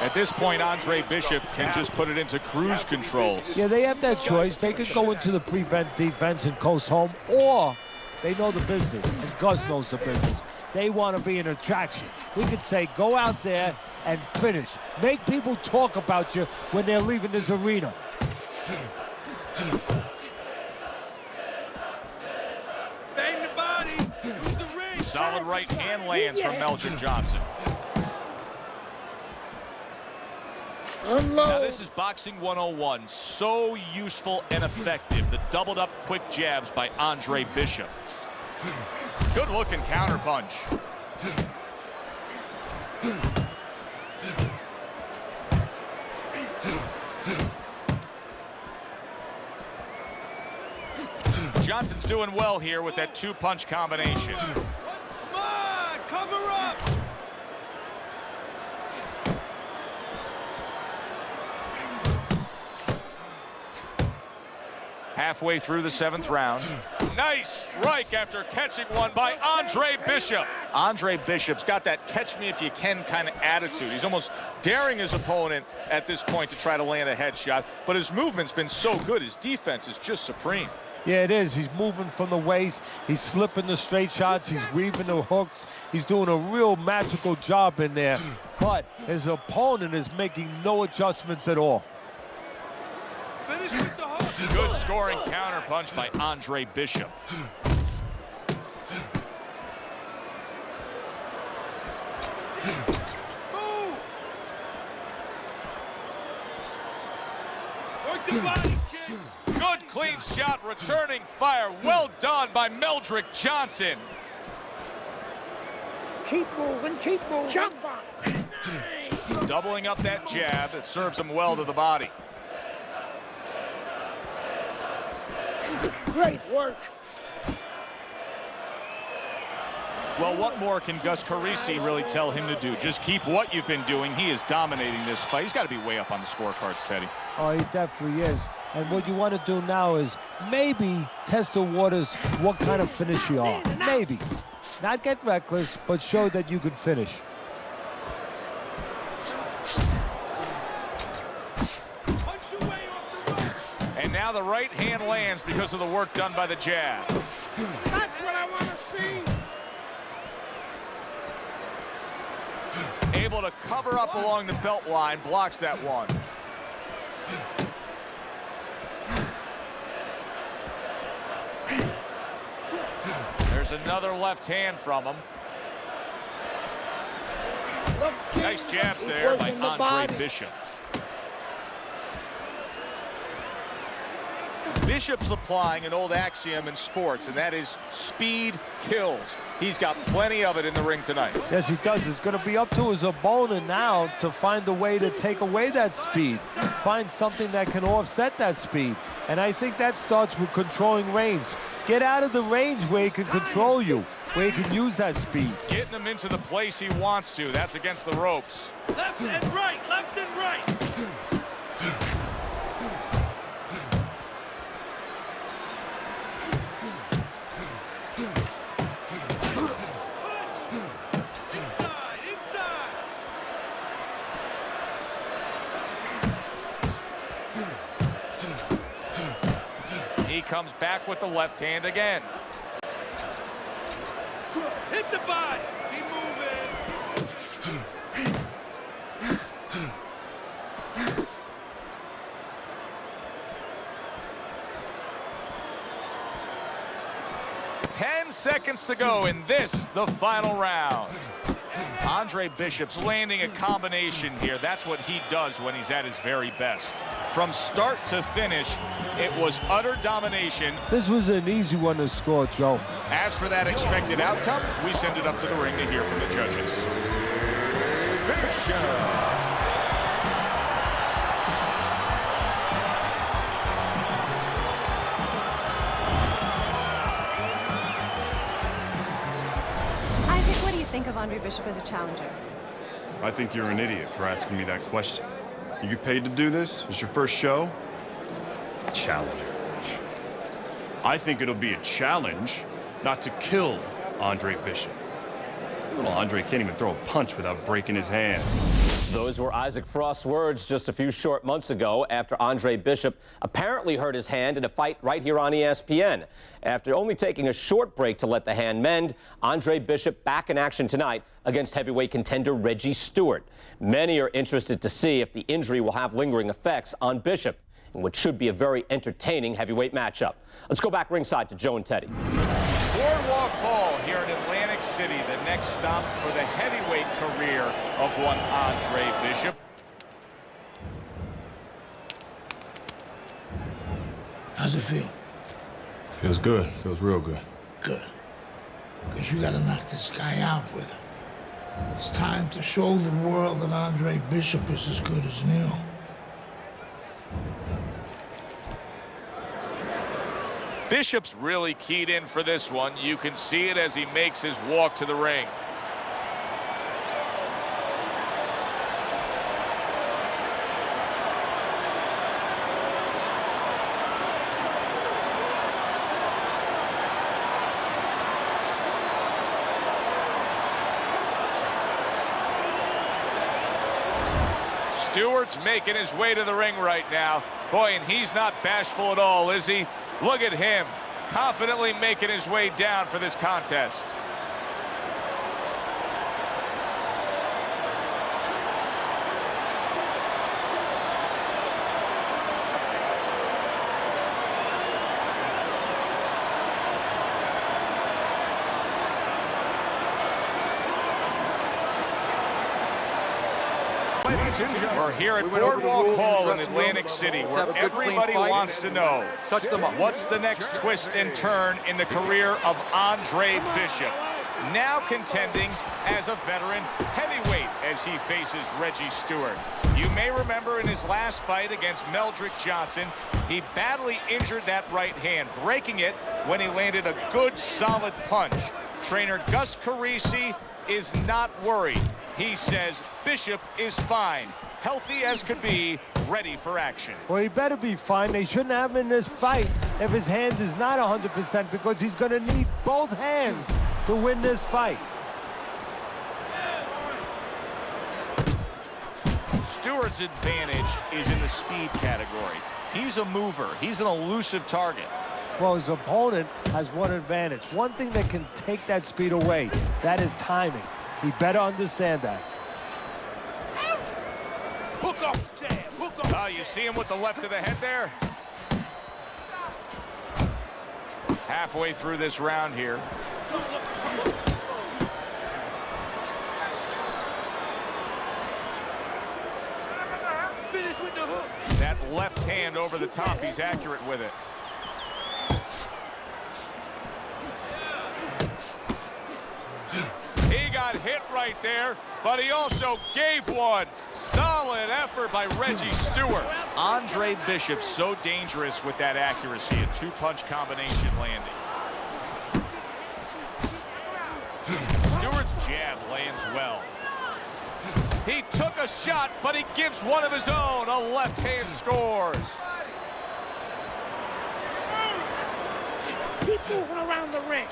At this point, Andre Bishop can just put it into cruise control. Yeah, they have that choice. They could go into the prevent defense and coast home, or they know the business, and Gus knows the business. They want to be an attraction. We could say, go out there and finish. Make people talk about you when they're leaving this arena. Bang the body. Use the ring. Solid right hand lands from Meldrick Johnson. Unload. Now this is boxing 101. So useful and effective. The doubled up quick jabs by Andre Bishop. Good looking counter punch. Johnson's doing well here with that two-punch combination. Come on, cover up. Halfway through the 7th round. Nice strike after catching one by Andre Bishop. Andre Bishop's got that catch-me-if-you-can kind of attitude. He's almost daring his opponent at this point to try to land a headshot, but his movement's been so good. His defense is just supreme. Yeah, it is. He's moving from the waist. He's slipping the straight shots. He's weaving the hooks. He's doing a real magical job in there. But his opponent is making no adjustments at all. Finish with the hook. Good scoring counter punch by Andre Bishop. Move. Work the body kick. Good clean shot, returning fire. Well done by Meldrick Johnson. Keep moving, keep moving. Jump on. Doubling up that jab that serves him well to the body. Great work. Well, what more can Gus Carisi really tell him to do? Just keep what you've been doing. He is dominating this fight. He's got to be way up on the scorecards, Teddy. Oh, he definitely is. And what you want to do now is maybe test the waters what kind of finish you are. Maybe. Not get reckless, but show that you can finish. And now the right hand lands because of the work done by the jab. That's what I want to see. Able to cover up along the belt line, blocks that one. There's another left hand from him. Nice jabs there by Andre Bishop. Bishop's applying an old axiom in sports, and that is speed kills. He's got plenty of it in the ring tonight. Yes, he does. It's going to be up to his opponent now to find a way to take away that speed. Find something that can offset that speed. And I think that starts with controlling range. Get out of the range where he can control you, where he can use that speed. Getting him into the place he wants to. That's against the ropes. Left and right, left and right. He comes back with the left hand again. Hit the body. Keep moving. 10 seconds to go in this, the final round. And Andre Bishop's landing a combination here. That's what he does when he's at his very best. From start to finish, it was utter domination. This was an easy one to score, Joe. As for that expected outcome, we send it up to the ring to hear from the judges. Isaac, what do you think of Andre Bishop as a challenger? I think you're an idiot for asking me that question. You get paid to do this? It's your first show? Challenger. I think it'll be a challenge not to kill Andre Bishop. Little Andre can't even throw a punch without breaking his hand. Those were Isaac Frost's words just a few short months ago after Andre Bishop apparently hurt his hand in a fight right here on ESPN. After only taking a short break to let the hand mend, Andre Bishop back in action tonight against heavyweight contender Reggie Stewart. Many are interested to see if the injury will have lingering effects on Bishop in what should be a very entertaining heavyweight matchup. Let's go back ringside to Joe and Teddy. Boardwalk Hall here in Atlantic City, the next stop for the heavyweight career of one Andre Bishop. How's it feel? Feels good. Feels real good. Good. Because you gotta knock this guy out with him. It's time to show the world that Andre Bishop is as good as new. Bishop's really keyed in for this one. You can see it as he makes his walk to the ring. Stewart's making his way to the ring right now. Boy, and he's not bashful at all, is he? Look at him, confidently making his way down for this contest. We're here at Boardwalk Hall in Atlantic City, where everybody wants to know what's the next twist and turn in the career of Andre Bishop, now contending as a veteran heavyweight as he faces Reggie Stewart. You may remember in his last fight against Meldrick Johnson, he badly injured that right hand, breaking it when he landed a good, solid punch. Trainer Gus Carisi is not worried. He says Bishop is fine, healthy as could be, ready for action. Well, he better be fine. They shouldn't have him in this fight if his hand is not 100%, because he's going to need both hands to win this fight. Stewart's advantage is in the speed category. He's a mover. He's an elusive target. Well, his opponent has one advantage. One thing that can take that speed away, that is timing. He better understand that. Hook up, jab, hook up. Oh, you see him with the left of the head there? Halfway through this round here. Finish with the hook. That left hand over the top, he's accurate with it. He got hit right there, but he also gave one. Solid effort by Reggie Stewart. Andre Bishop so dangerous with that accuracy, a two-punch combination landing. Stewart's jab lands well. He took a shot, but he gives one of his own. A left hand scores. Keep moving around the ring.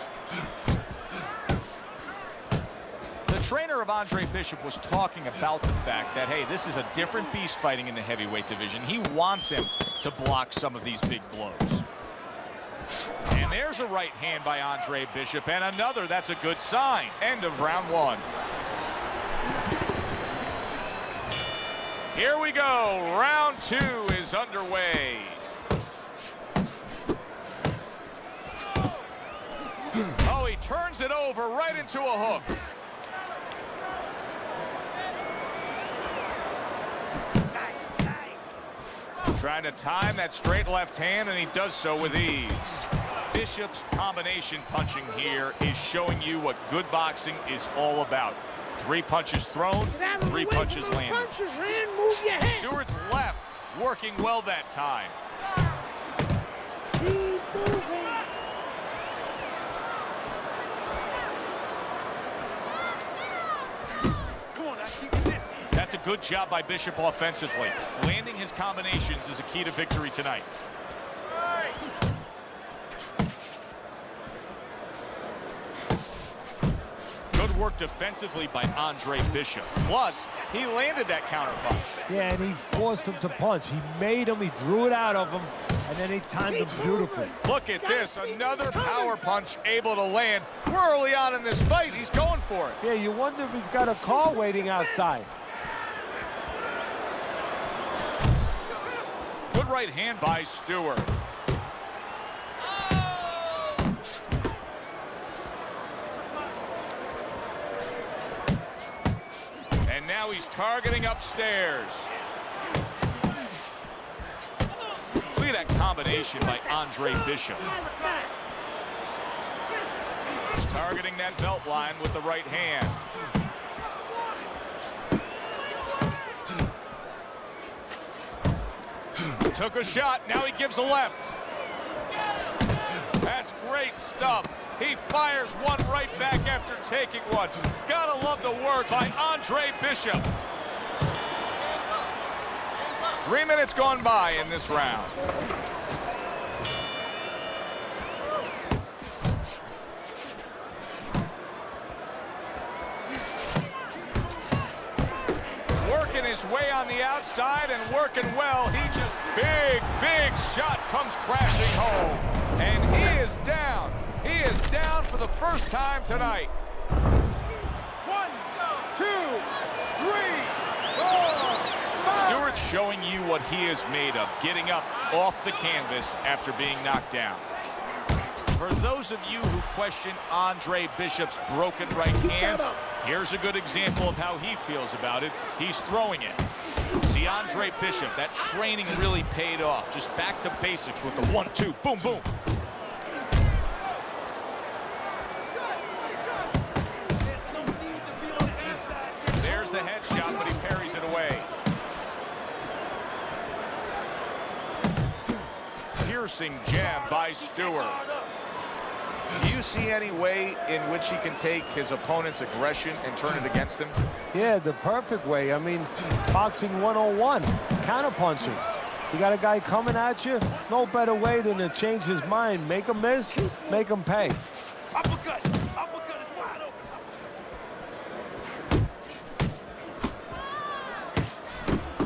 The trainer of Andre Bishop was talking about the fact that, hey, this is a different beast fighting in the heavyweight division. He wants him to block some of these big blows. And there's a right hand by Andre Bishop, and another. That's a good sign. End of round one. Here we go. Round two is underway. Oh, he turns it over right into a hook. Trying to time that straight left hand, and he does so with ease. Bishop's combination punching here is showing you what good boxing is all about. 3 punches thrown, 3 punches landed. Move your head. Stewart's left, working well that time. Keep moving. That's a good job by Bishop offensively. Landing his combinations is a key to victory tonight. Good work defensively by Andre Bishop. Plus, he landed that counter punch. Yeah, and he forced him to punch. He made him, he drew it out of him, and then he timed him beautifully. Look at this, another power punch able to land. We're early on in this fight, he's going for it. Yeah, you wonder if he's got a car waiting outside. Good right hand by Stewart. And now he's targeting upstairs. Look at that combination by Andre Bishop. He's targeting that belt line with the right hand. Took a shot, now he gives a left. That's great stuff. He fires one right back after taking one. Gotta love the work by Andre Bishop. 3 minutes gone by in this round. Working his way on the outside and working well. He just big shot comes crashing home. And he is down. He is down for the first time tonight. 1, 2, 3, 4, 5. Stewart's showing you what he is made of, getting up off the canvas after being knocked down. For those of you who question Andre Bishop's broken right hand, here's a good example of how he feels about it. He's throwing it. See, Andre Bishop, that training really paid off. Just back to basics with the 1-2, boom, boom. There's the headshot, but he parries it away. Piercing jab by Stewart. Do you see any way in which he can take his opponent's aggression and turn it against him? Yeah, the perfect way. I mean, boxing 101, counterpunching. You got a guy coming at you, no better way than to change his mind. Make him miss, make him pay. Uppercut is wide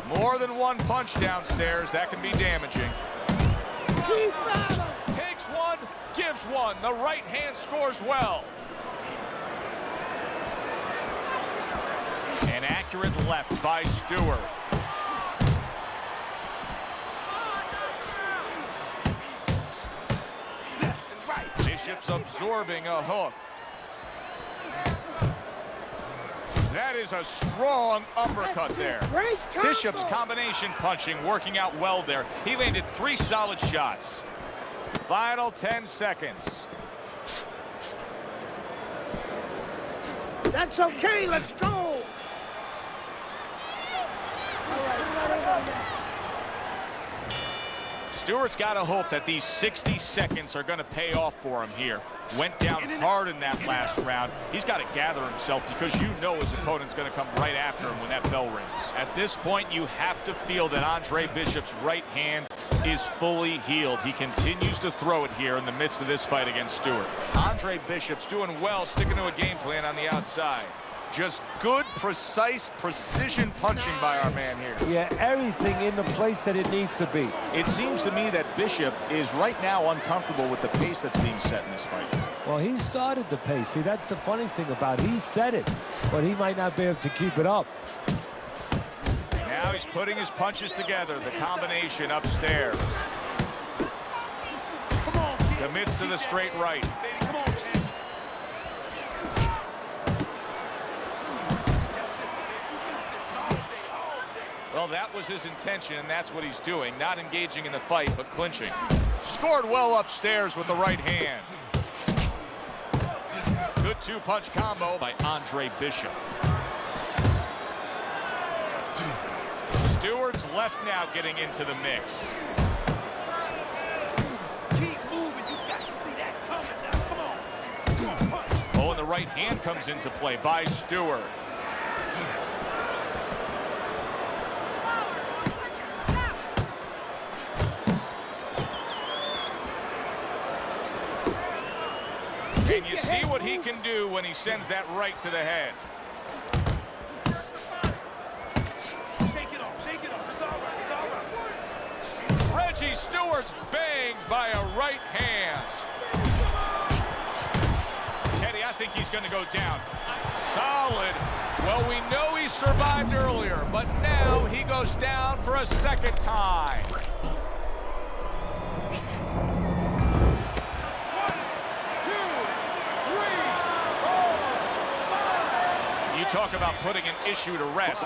open. More than one punch downstairs, that can be damaging. Takes one, gives one. The right hand scores well. An accurate left by Stewart. Bishop's absorbing a hook. That is a strong uppercut there. Bishop's combination punching working out well there. He landed 3 solid shots. Final 10 seconds. That's okay, let's go. Stewart's got to hope that these 60 seconds are going to pay off for him here. Went down hard in that last round. He's got to gather himself because you know his opponent's going to come right after him when that bell rings. At this point, you have to feel that Andre Bishop's right hand is fully healed. He continues to throw it here in the midst of this fight against Stewart. Andre Bishop's doing well, sticking to a game plan on the outside. Just good, precise, precision punching by our man here. Yeah, everything in the place that it needs to be. It seems to me that Bishop is right now uncomfortable with the pace that's being set in this fight. Well, he started the pace. See, that's the funny thing about it. He said it, but he might not be able to keep it up. Now he's putting his punches together, the combination upstairs. Commits to the straight right. Well, that was his intention, and that's what he's doing. Not engaging in the fight, but clinching. Scored well upstairs with the right hand. Good two-punch combo by Andre Bishop. Stewart's left now getting into the mix. Keep moving. You got to see that coming now. Come on. Oh, and the right hand comes into play by Stewart. And you see what he can do when he sends that right to the head. Shake it off. Shake it off. It's all right. It's all right. Reggie Stewart's banged by a right hand. Teddy, I think he's going to go down. Solid. Well, we know he survived earlier, but now he goes down for a second time. You talk about putting an issue to rest.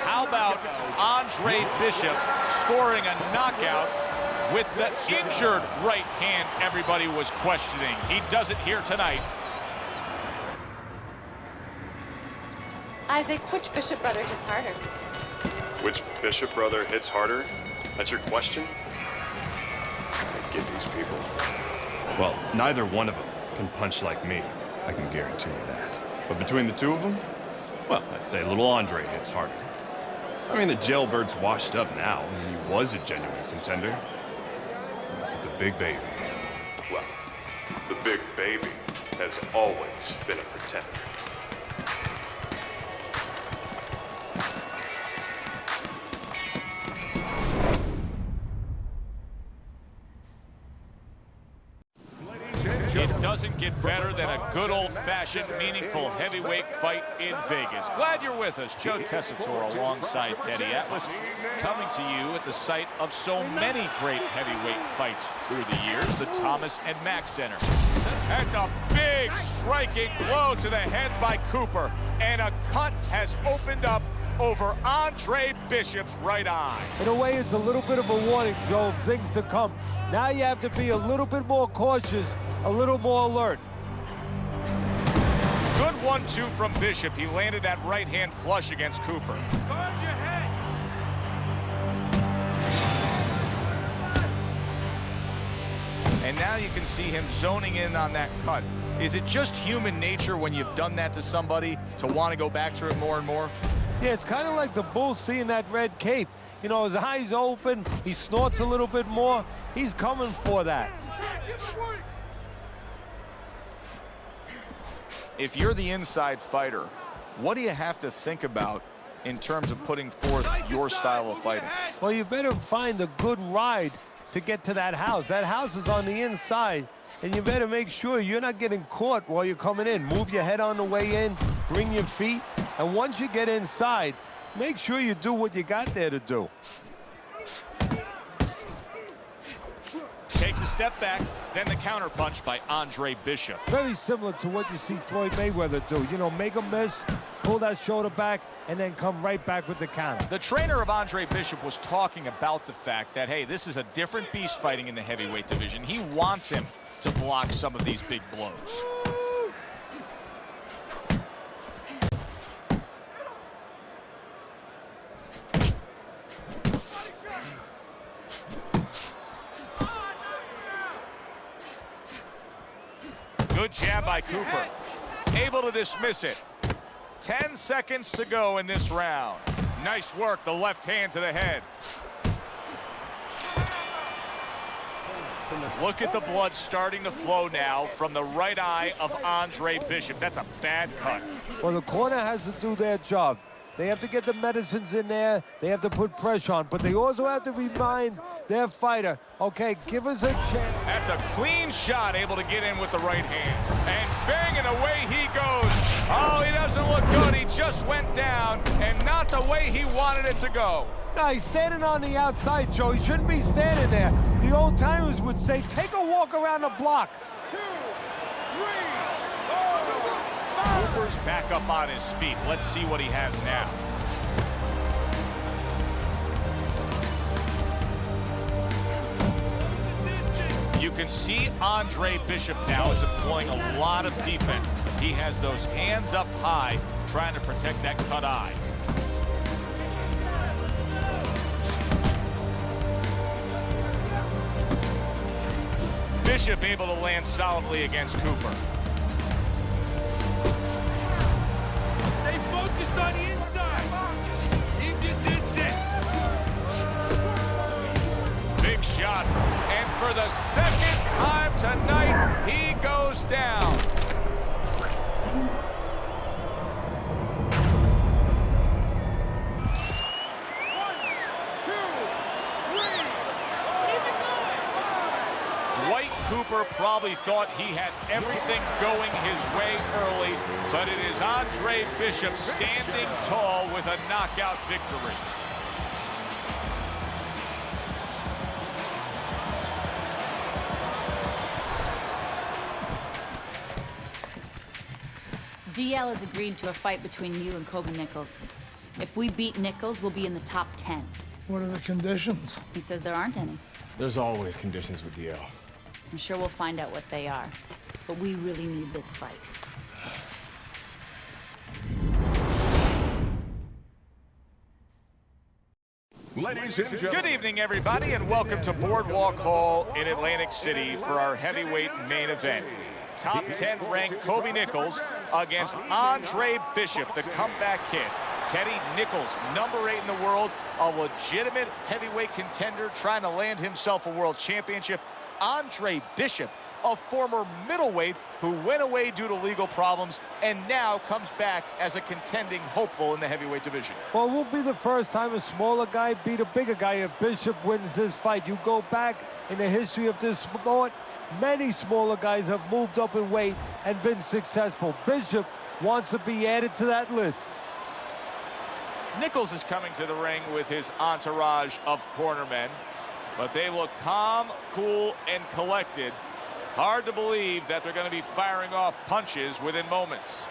How about Andre Bishop scoring a knockout with the injured right hand everybody was questioning? He does it here tonight. Isaac, which Bishop brother hits harder? Which Bishop brother hits harder? That's your question? I get these people. Well, neither one of them can punch like me. I can guarantee you that. But between the two of them, well, I'd say little Andre hits harder. I mean, the jailbird's washed up now. I mean, he was a genuine contender. But the big baby, well, the big baby has always been a pretender. It doesn't get better than a good old-fashioned, meaningful heavyweight fight in Vegas. Glad you're with us. Joe Tessitore alongside Teddy Atlas, coming to you at the site of so many great heavyweight fights through the years, the Thomas and Mack Center. That's a big striking blow to the head by Cooper, and a cut has opened up over Andre Bishop's right eye. In a way, it's a little bit of a warning, Joe, of things to come. Now you have to be a little bit more cautious, a little more alert. Good 1-2 from Bishop. He landed that right hand flush against Cooper. Guard your head. And now you can see him zoning in on that cut. Is it just human nature when you've done that to somebody to want to go back to it more and more? Yeah, it's kind of like the bull seeing that red cape. You know, his eyes open, he snorts a little bit more. He's coming for that. If you're the inside fighter, what do you have to think about in terms of putting forth your style of fighting? Well, you better find a good ride to get to that house. That house is on the inside, and you better make sure you're not getting caught while you're coming in. Move your head on the way in, bring your feet, and once you get inside, make sure you do what you got there to do. Takes a step back, then the counter punch by Andre Bishop. Very similar to what you see Floyd Mayweather do. You know, make a miss, pull that shoulder back, and then come right back with the counter. The trainer of Andre Bishop was talking about the fact that, hey, this is a different beast fighting in the heavyweight division. He wants him to block some of these big blows. Good jab by Cooper. Able to dismiss it. 10 seconds to go in this round. Nice work, the left hand to the head. Look at the blood starting to flow now from the right eye of Andre Bishop. That's a bad cut. Well, the corner has to do their job. They have to get the medicines in there. They have to put pressure on. But they also have to remind their fighter, okay, give us a chance. That's a clean shot, able to get in with the right hand. And bang, and away he goes. Oh, he doesn't look good. He just went down, and not the way he wanted it to go. No, he's standing on the outside, Joe. He shouldn't be standing there. The old timers would say, take a walk around the block. 2, 3, 4, 5. Cooper's back up on his feet. Let's see what he has now. can see Andre Bishop now is employing a lot of defense. He has those hands up high, trying to protect that cut eye. Bishop able to land solidly against Cooper. Stay focused on the inside. Keep your distance. Big shot. And for the second time tonight, he goes down. Cooper probably thought he had everything going his way early, but it is Andre Bishop standing tall with a knockout victory. DL has agreed to a fight between you and Kobe Nichols. If we beat Nichols, we'll be in the top 10. What are the conditions? He says there aren't any. There's always conditions with DL. I'm sure we'll find out what they are. But we really need this fight. Ladies and gentlemen. Good evening, everybody, and welcome to Boardwalk Hall in Atlantic City for our heavyweight main event. Top 10 ranked Kobe Nichols against Andre Bishop, the comeback kid. Teddy Nichols, number 8 in the world, a legitimate heavyweight contender trying to land himself a world championship. Andre Bishop, a former middleweight who went away due to legal problems and now comes back as a contending hopeful in the heavyweight division. Well, it will be the first time a smaller guy beat a bigger guy if Bishop wins this fight. You go back in the history of this sport, many smaller guys have moved up in weight and been successful. Bishop wants to be added to that list. Nichols is coming to the ring with his entourage of cornermen, but they look calm, cool, and collected. Hard to believe that they're going to be firing off punches within moments.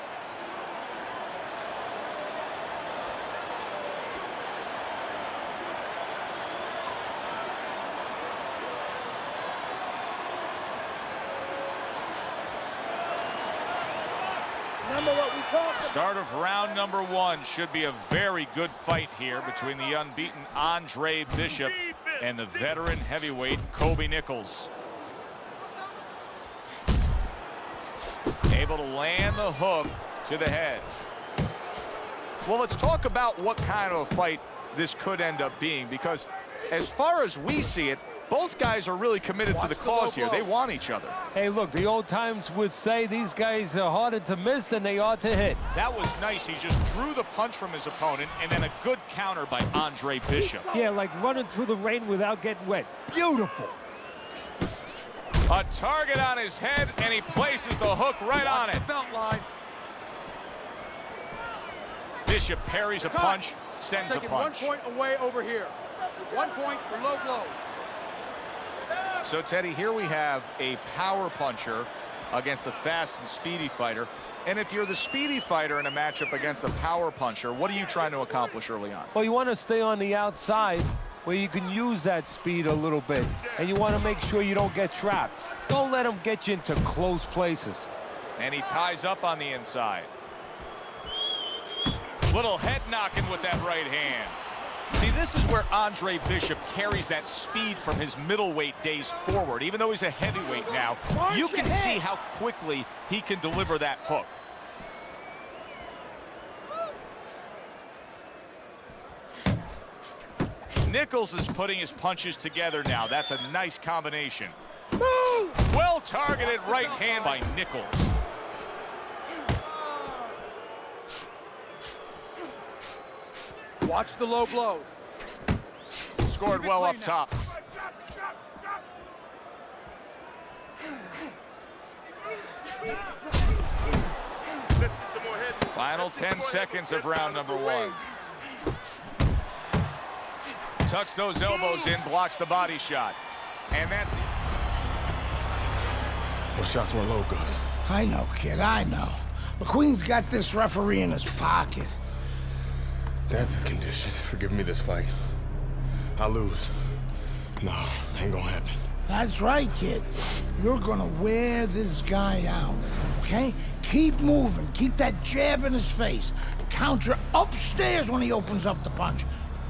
Start of round number 1 should be a very good fight here between the unbeaten Andre Bishop and the veteran heavyweight Kobe Nichols. Able to land the hook to the head. Well, let's talk about what kind of a fight this could end up being, because as far as we see it, both guys are really committed to the cause here. They want each other. Hey, look, the old times would say these guys are harder to miss than they are to hit. That was nice. He just drew the punch from his opponent, and then a good counter by Andre Bishop. Yeah, like running through the rain without getting wet. Beautiful. A target on his head, and he places the hook right on it. Belt line. Bishop parries a punch, sends a Taking punch. 1 point away over here. 1 point for low blow. So, Teddy, here we have a power puncher against a fast and speedy fighter. And if you're the speedy fighter in a matchup against a power puncher, what are you trying to accomplish early on? Well, you want to stay on the outside where you can use that speed a little bit. And you want to make sure you don't get trapped. Don't let them get you into close places. And he ties up on the inside. Little head knocking with that right hand. See, this is where Andre Bishop carries that speed from his middleweight days forward. Even though he's a heavyweight now, you can see how quickly he can deliver that hook. Nichols is putting his punches together now. That's a nice combination. Well targeted right hand by Nichols. Watch the low blows. Scored well up top. Final 10 seconds of round number 1. Tucks those elbows in, blocks the body shot. And that's the... Those shots weren't low, Gus. I know, kid, I know. McQueen's got this referee in his pocket. That's his condition for giving me this fight. I lose. No, ain't gonna happen. That's right, kid. You're gonna wear this guy out, okay? Keep moving. Keep that jab in his face. Counter upstairs when he opens up the punch.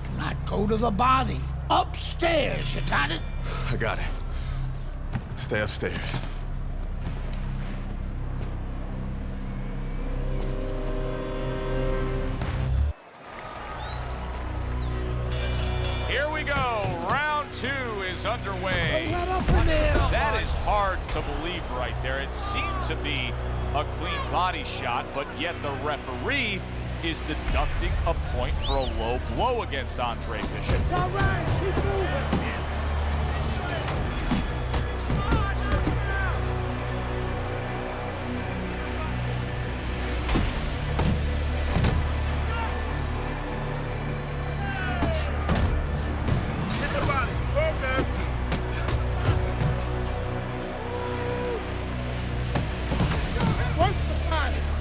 Do not go to the body. Upstairs, you got it? I got it. Stay upstairs. Here we go. Round 2 is underway. That is hard to believe right there. It seemed to be a clean body shot, but yet the referee is deducting a point for a low blow against Andre Bishop. It's all right. Keep moving.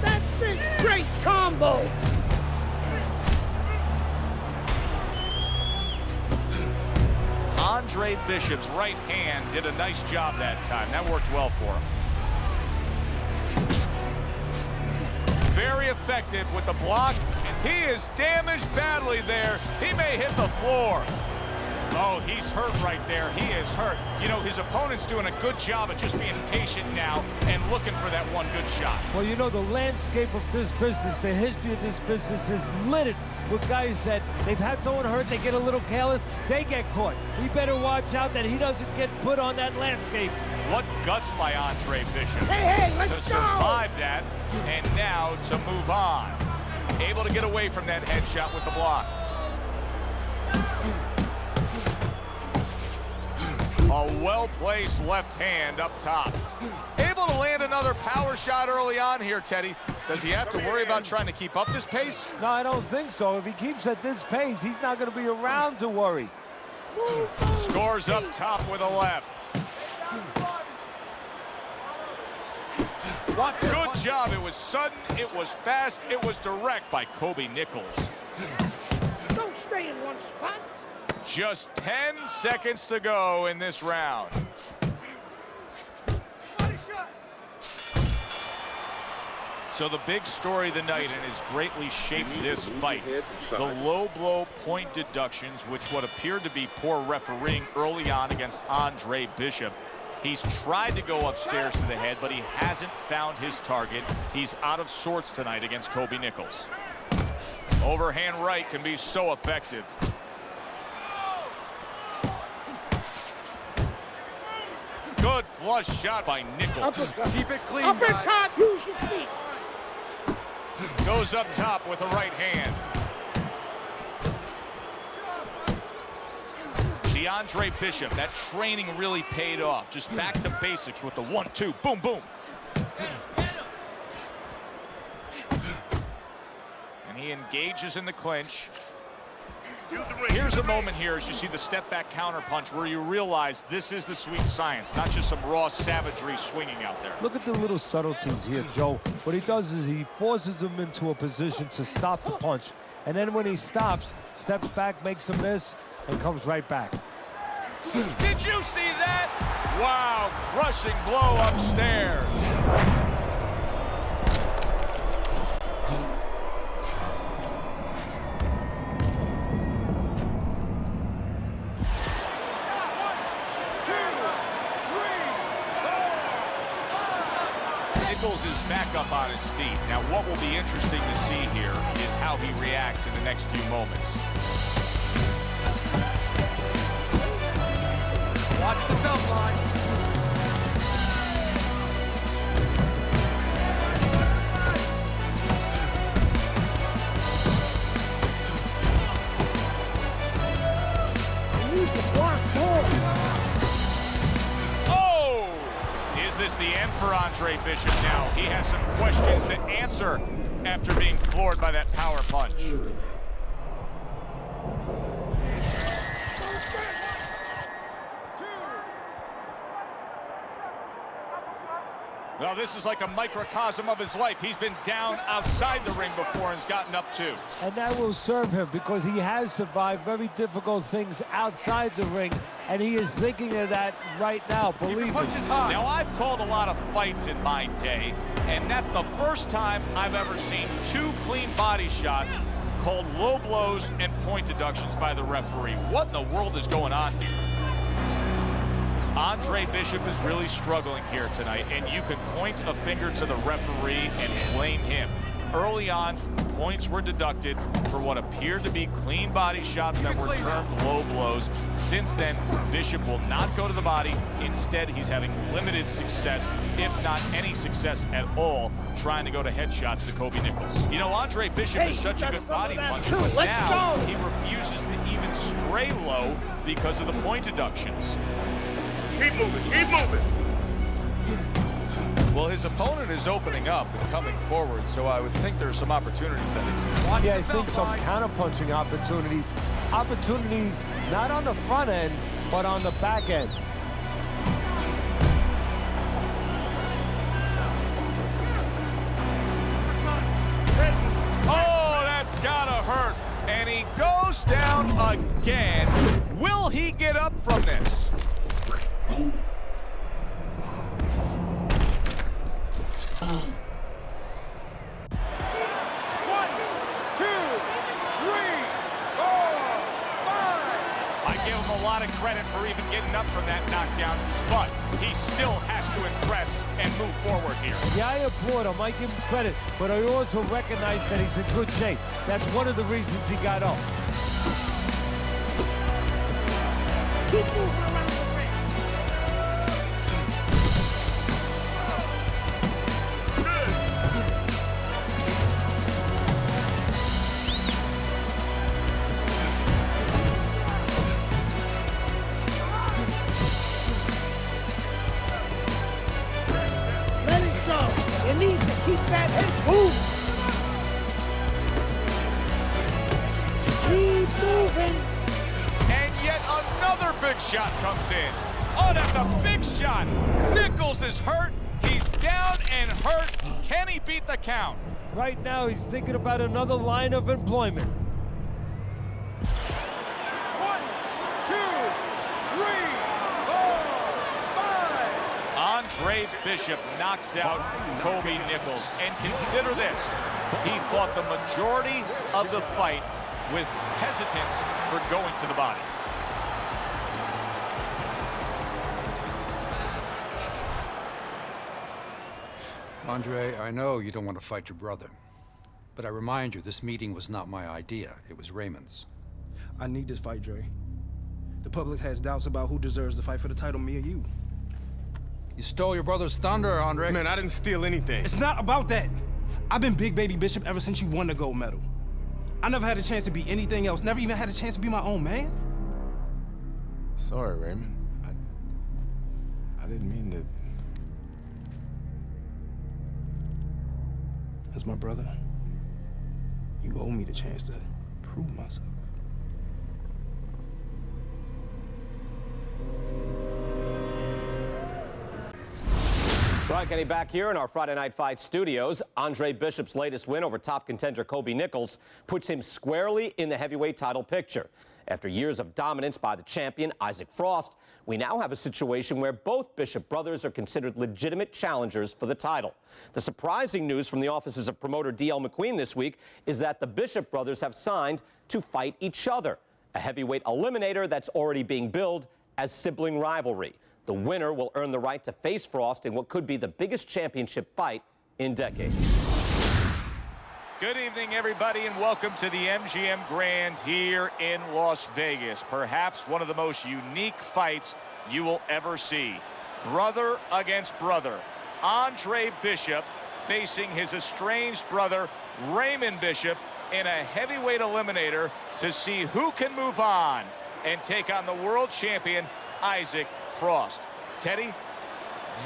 That's it. Great combo. Andre Bishop's right hand did a nice job that time. That worked well for him. Very effective with the block, and he is damaged badly there. He may hit the floor. Oh, he's hurt right there. He is hurt. You know, his opponent's doing a good job of just being patient now and looking for that one good shot. Well, you know, the landscape of this business, the history of this business is littered with guys that they've had someone hurt, they get a little careless, they get caught. We better watch out that he doesn't get put on that landscape. What guts by Andre Bishop. Hey, let's to survive that, and now to move on. Able to get away from that headshot with the block. A well-placed left hand up top. Able to land another power shot early on here, Teddy. Does he have to worry about trying to keep up this pace? No, I don't think so. If he keeps at this pace, he's not going to be around to worry. Scores up top with a left. Good job. It was sudden, it was fast, it was direct by Kobe Nichols. Don't stay in one spot. Just 10 seconds to go in this round. So the big story of the night, and has greatly shaped this fight, the low blow point deductions, which what appeared to be poor refereeing early on against Andre Bishop. He's tried to go upstairs to the head, but he hasn't found his target. He's out of sorts tonight against Kobe Nichols. Overhand right can be so effective. Good flush shot by Nichols. Uppercut. Keep it clean, Uppercut. guys. Use your feet. Goes up top with the right hand. See, Andre Bishop, that training really paid off. Just back to basics with the 1-2. Boom, boom. And he engages in the clinch. Here's a moment here as you see the step back counter punch where you realize this is the sweet science, not just some raw savagery swinging out there. Look at the little subtleties here, Joe. What he does is he forces him into a position to stop the punch. And then when he stops, steps back, makes a miss, and comes right back. Did you see that? Wow, crushing blow upstairs. Nichols is back up on his feet. Now, what will be interesting to see here is how he reacts in the next few moments. Watch the belt line. Use the block more. Oh! Is this the end for Andre Bishop now? He has some questions to answer after being floored by that power punch. Well, this is like a microcosm of his life. He's been down outside the ring before and's gotten up too. And that will serve him because he has survived very difficult things outside the ring, and he is thinking of that right now, believe me. Now, I've called a lot of fights in my day, and that's the first time I've ever seen 2 clean body shots called low blows and point deductions by the referee. What in the world is going on here? Andre Bishop is really struggling here tonight, and you can point a finger to the referee and blame him. Early on, points were deducted for what appeared to be clean body shots that were termed low blows. Since then, Bishop will not go to the body. Instead, he's having limited success, if not any success at all, trying to go to headshots to Kobe Nichols. You know, Andre Bishop is such a good body puncher, but now he refuses to even stray low because of the point deductions. Keep moving, keep moving. Well, his opponent is opening up and coming forward, so I would think there's some opportunities that exist. Yeah, I think some counter-punching opportunities. Opportunities not on the front end, but on the back end. Oh, that's gotta hurt. And he goes down again. Will he get up from this? A lot of credit for even getting up from that knockdown, but he still has to impress and move forward here. Yeah, I applaud him. I give him credit, but I also recognize that he's in good shape. That's one of the reasons he got up. Keep moving around the ring. You need to keep that head moving. Keep moving. And yet another big shot comes in. Oh, that's a big shot. Nichols is hurt. He's down and hurt. Can he beat the count? Right now, he's thinking about another line of employment. 1, 2, 3, 4, 5. Andre Bishop knocks out Kobe Nichols. And consider this, he fought the majority of the fight with hesitance for going to the body. Andre, I know you don't want to fight your brother, but I remind you, this meeting was not my idea. It was Raymond's. I need this fight, Dre. The public has doubts about who deserves the fight for the title, me or you. You stole your brother's thunder, Andre. Man, I didn't steal anything. It's not about that. I've been Big Baby Bishop ever since you won the gold medal. I never had a chance to be anything else, never even had a chance to be my own man. Sorry, Raymond. I didn't mean to... As my brother, you owe me the chance to prove myself. Brian Kenny back here in our Friday Night Fight studios. Andre Bishop's latest win over top contender Kobe Nichols puts him squarely in the heavyweight title picture. After years of dominance by the champion, Isaac Frost, we now have a situation where both Bishop brothers are considered legitimate challengers for the title. The surprising news from the offices of promoter D.L. McQueen this week is that the Bishop brothers have signed to fight each other, a heavyweight eliminator that's already being billed as sibling rivalry. The winner will earn the right to face Frost in what could be the biggest championship fight in decades. Good evening, everybody, and welcome to the MGM Grand here in Las Vegas. Perhaps one of the most unique fights you will ever see. Brother against brother. Andre Bishop facing his estranged brother, Raymond Bishop, in a heavyweight eliminator to see who can move on and take on the world champion, Isaac Frost. Teddy,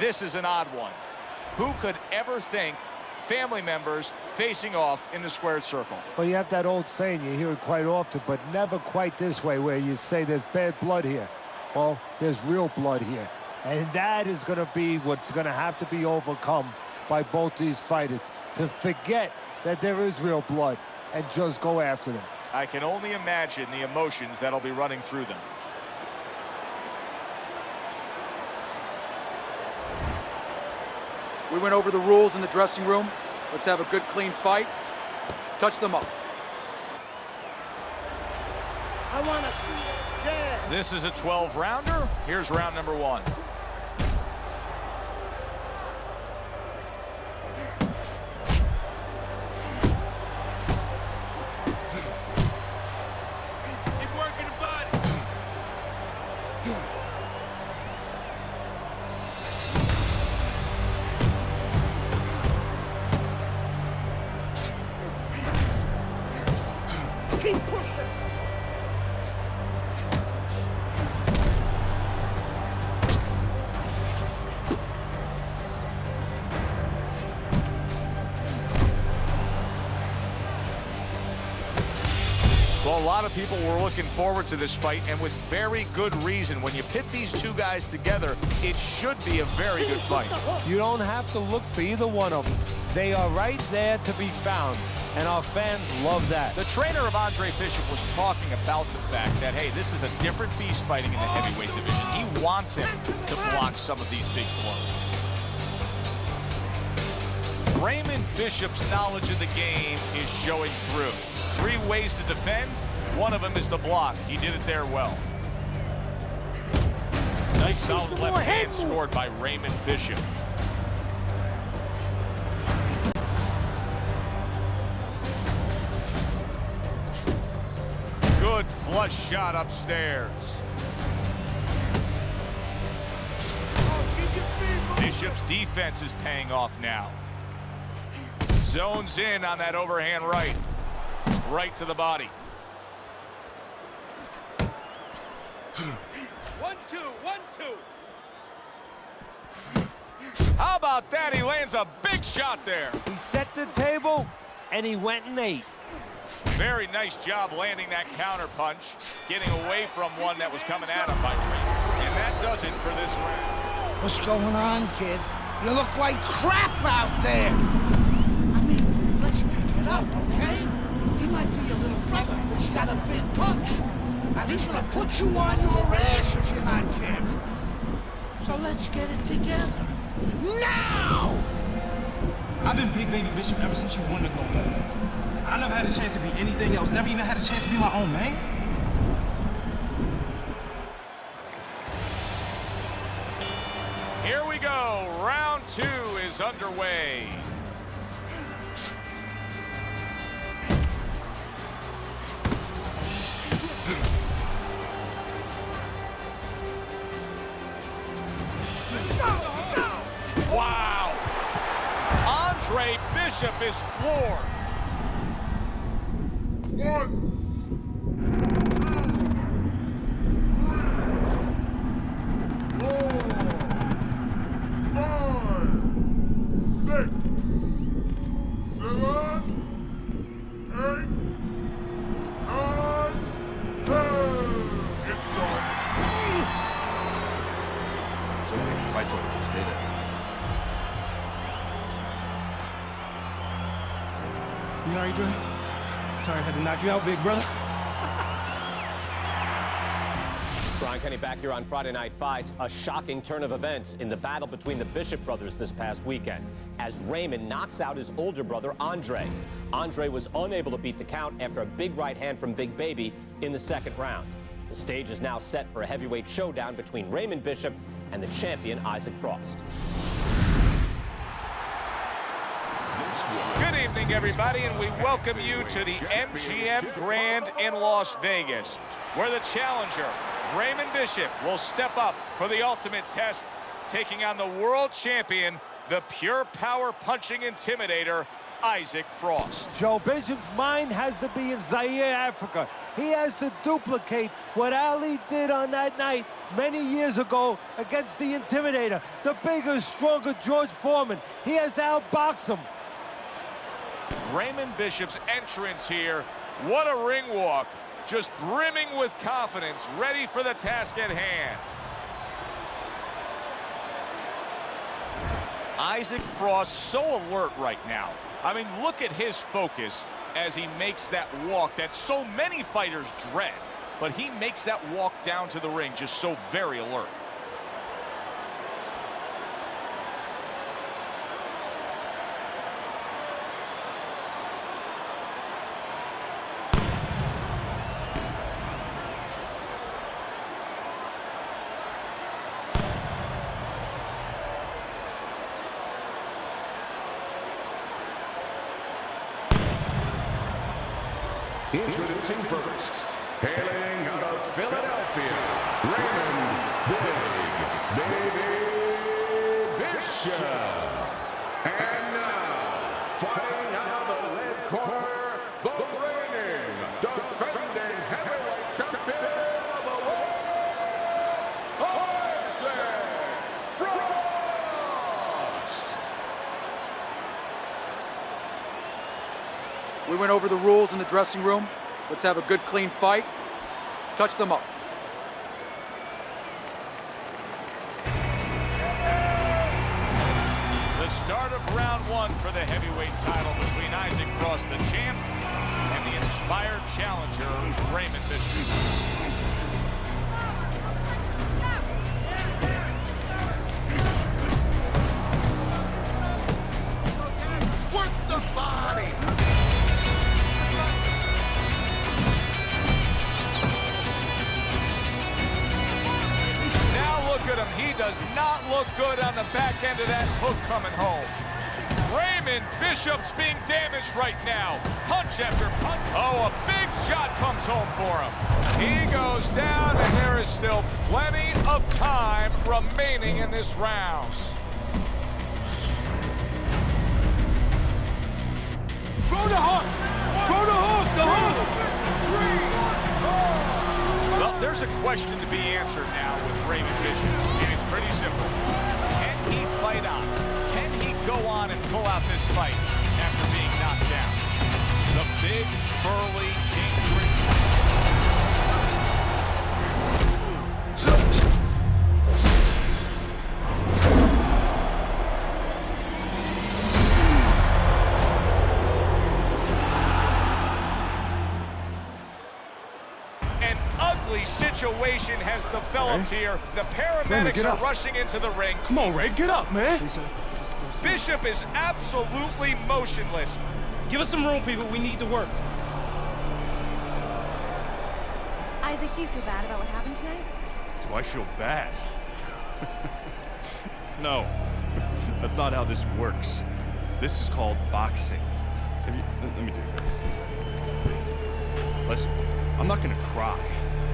this is an odd one. Who could ever think family members facing off in the squared circle? Well, you have that old saying, you hear it quite often, but never quite this way, where you say there's bad blood here. Well, there's real blood here. And that is going to be what's going to have to be overcome by both these fighters, to forget that there is real blood and just go after them. I can only imagine the emotions that'll be running through them. We went over the rules in the dressing room. Let's have a good, clean fight. Touch them up. I want to see it. Yeah. This is a 12-rounder. Here's round number 1. Keep working the body. Keep pushing. Well, a lot of people were looking forward to this fight, and with very good reason. When you pit these two guys together, it should be a very good fight. You don't have to look for either one of them. They are right there to be found, and our fans love that. The trainer of Andre Bishop was talking about the fact that, hey, this is a different beast fighting in the heavyweight division. He wants him to block some of these big blows. Raymond Bishop's knowledge of the game is showing through. 3 ways to defend. One of them is to block. He did it there well. Nice solid left hand scored by Raymond Bishop. Good flush shot upstairs. Bishop's defense is paying off now. Zones in on that overhand right. Right to the body. 1-2, 1-2. How about that? He lands a big shot there. He set the table, and he went and ate. Very nice job landing that counter punch, getting away from one that was coming at him by Raymond. And that does it for this round. What's going on, kid? You look like crap out there. I mean, let's pick it up, okay? He might be your little brother, but he's got a big punch. And he's gonna put you on your ass if you're not careful. So let's get it together. Now! I've been Big Baby Bishop ever since you won the gold medal. I never had a chance to be anything else. Never even had a chance to be my own man. Here we go. Round 2 is underway. Wow! Andre Bishop is floored. 1, 2, 3, 4, 5, 6, 7, 8, 9, 10. It's done. It's okay. Fight's over. Stay there. You alright, Dre? Sorry I had to knock you out, big brother. Brian Kenny back here on Friday Night Fights. A shocking turn of events in the battle between the Bishop brothers this past weekend, as Raymond knocks out his older brother, Andre. Andre was unable to beat the count after a big right hand from Big Baby in the 2nd round. The stage is now set for a heavyweight showdown between Raymond Bishop and the champion, Isaac Frost. Good evening, everybody, and we welcome you to the MGM Grand in Las Vegas, where the challenger, Raymond Bishop, will step up for the ultimate test, taking on the world champion, the pure power punching intimidator, Isaac Frost. Joe Bishop's mind has to be in Zaire, Africa. He has to duplicate what Ali did on that night many years ago against the Intimidator, the bigger, stronger George Foreman. He has to outbox him. Raymond Bishop's entrance here, what a ring walk, just brimming with confidence, ready for the task at hand. Isaac Frost so alert right now. I mean, look at his focus as he makes that walk that so many fighters dread. But he makes that walk down to the ring just so very alert. Introducing first, hailing out of Philadelphia, Raymond Big Baby Bishop. And now, fighting out of the red corner, the reigning, defending heavyweight champion of the world, Isaac Frost. We went over the rules in the dressing room. Let's have a good, clean fight. Touch them up. The start of round one for the heavyweight title between Isaac Frost, the champ, and the inspired challenger, Raymond Bishop. With the body. Look at him. He does not look good on the back end of that hook coming home. Raymond Bishop's being damaged right now. Punch after punch. Oh, a big shot comes home for him. He goes down, and there is still plenty of time remaining in this round. Throw the hook! Throw the hook! The hook! Well, there's a question to be answered now with Raymond Bishop, and it's pretty simple. Can he fight on? Can he go on and pull out this fight after being knocked down? The big, burly, dangerous... situation has developed here. The paramedics are rushing into the ring. Come on, Ray, get up, man. Bishop is absolutely motionless. Give us some room, people. We need to work. Isaac, do you feel bad about what happened tonight? Do I feel bad? No, that's not how this works. This is called boxing. Let me do this. Listen, I'm not gonna cry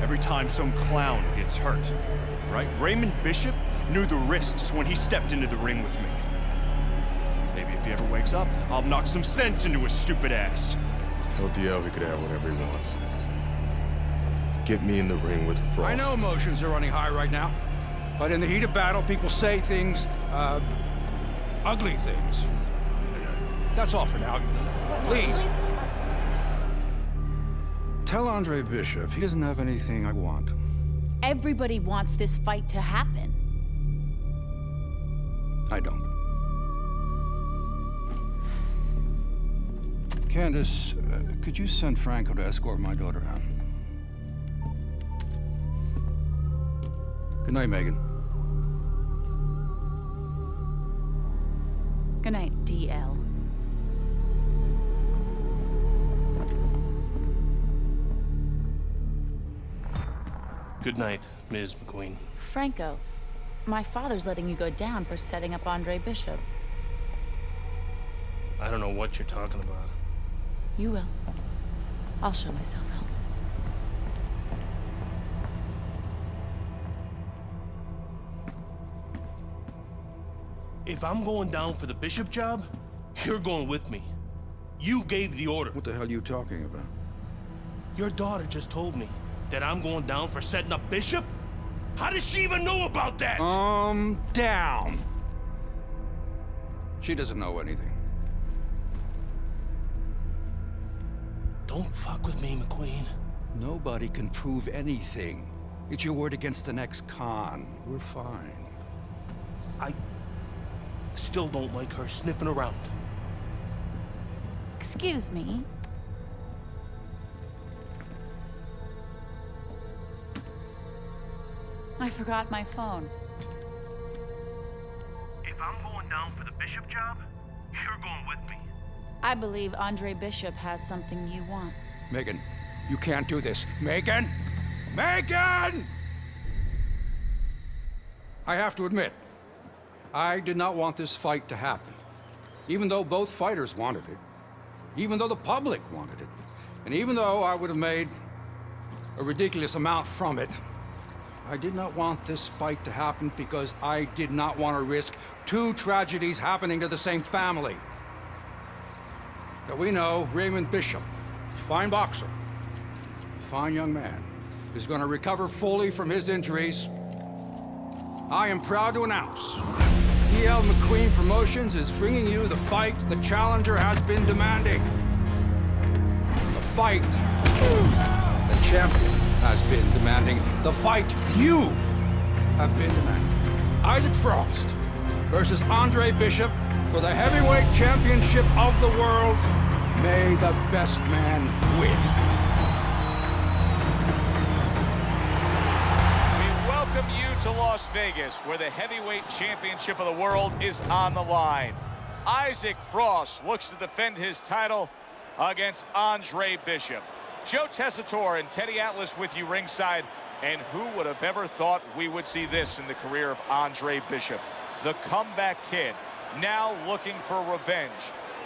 every time some clown gets hurt, right? Raymond Bishop knew the risks when he stepped into the ring with me. Maybe if he ever wakes up, I'll knock some sense into his stupid ass. Tell DL he could have whatever he wants. Get me in the ring with Frost. I know emotions are running high right now, but in the heat of battle, people say things, ugly things. That's all for now. Please. Tell Andre Bishop he doesn't have anything I want. Everybody wants this fight to happen. I don't. Candace, could you send Franco to escort my daughter out? Good night, Megan. Good night, DL. Good night, Ms. McQueen. Franco, my father's letting you go down for setting up Andre Bishop. I don't know what you're talking about. You will. I'll show myself out. If I'm going down for the Bishop job, you're going with me. You gave the order. What the hell are you talking about? Your daughter just told me that I'm going down for setting up Bishop? How does she even know about that? Down. She doesn't know anything. Don't fuck with me, McQueen. Nobody can prove anything. It's your word against the next con. We're fine. Still don't like her sniffing around. Excuse me. I forgot my phone. If I'm going down for the Bishop job, you're going with me. I believe Andre Bishop has something you want. Megan, you can't do this. Megan! Megan! I have to admit, I did not want this fight to happen. Even though both fighters wanted it. Even though the public wanted it. And even though I would have made a ridiculous amount from it, I did not want this fight to happen because I did not want to risk two tragedies happening to the same family. But we know Raymond Bishop, fine boxer, fine young man, is going to recover fully from his injuries. I am proud to announce TL McQueen Promotions is bringing you the fight the challenger has been demanding. The fight the champion has been demanding. The fight you have been demanding. Isaac Frost versus Andre Bishop for the heavyweight championship of the world. May the best man win. We welcome you to Las Vegas, where the heavyweight championship of the world is on the line. Isaac Frost looks to defend his title against Andre Bishop. Joe Tessitore and Teddy Atlas with you ringside. And who would have ever thought we would see this in the career of Andre Bishop? The comeback kid, now looking for revenge.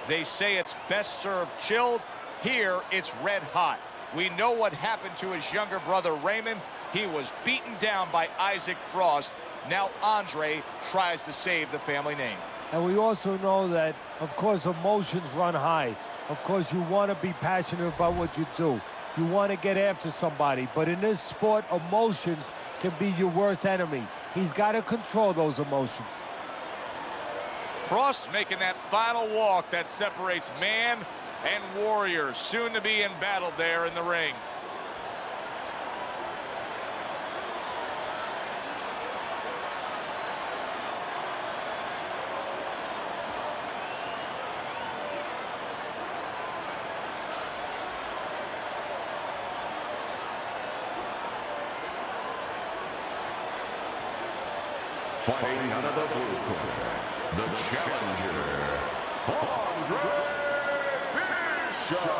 They say it's best served chilled. Here, it's red hot. We know what happened to his younger brother, Raymond. He was beaten down by Isaac Frost. Now Andre tries to save the family name. And we also know that, of course, emotions run high. Of course, you want to be passionate about what you do. You want to get after somebody. But in this sport, emotions can be your worst enemy. He's got to control those emotions. Frost making that final walk that separates man and warrior, soon to be embattled there in the ring. Fighting out of the blue corner, the challenger, Andre Bishop.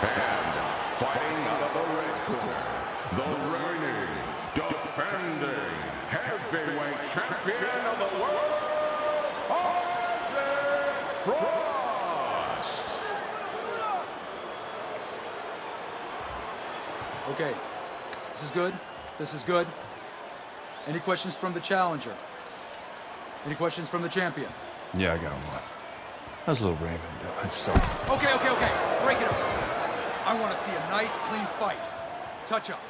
And fighting out of the red corner, the reigning, defending, heavyweight champion of the world, Isaac Frost. Okay, this is good. This is good. Any questions from the challenger? Any questions from the champion? Yeah, I got one. How's little Raymond doing? So. Okay. Break it up. I want to see a nice, clean fight. Touch up.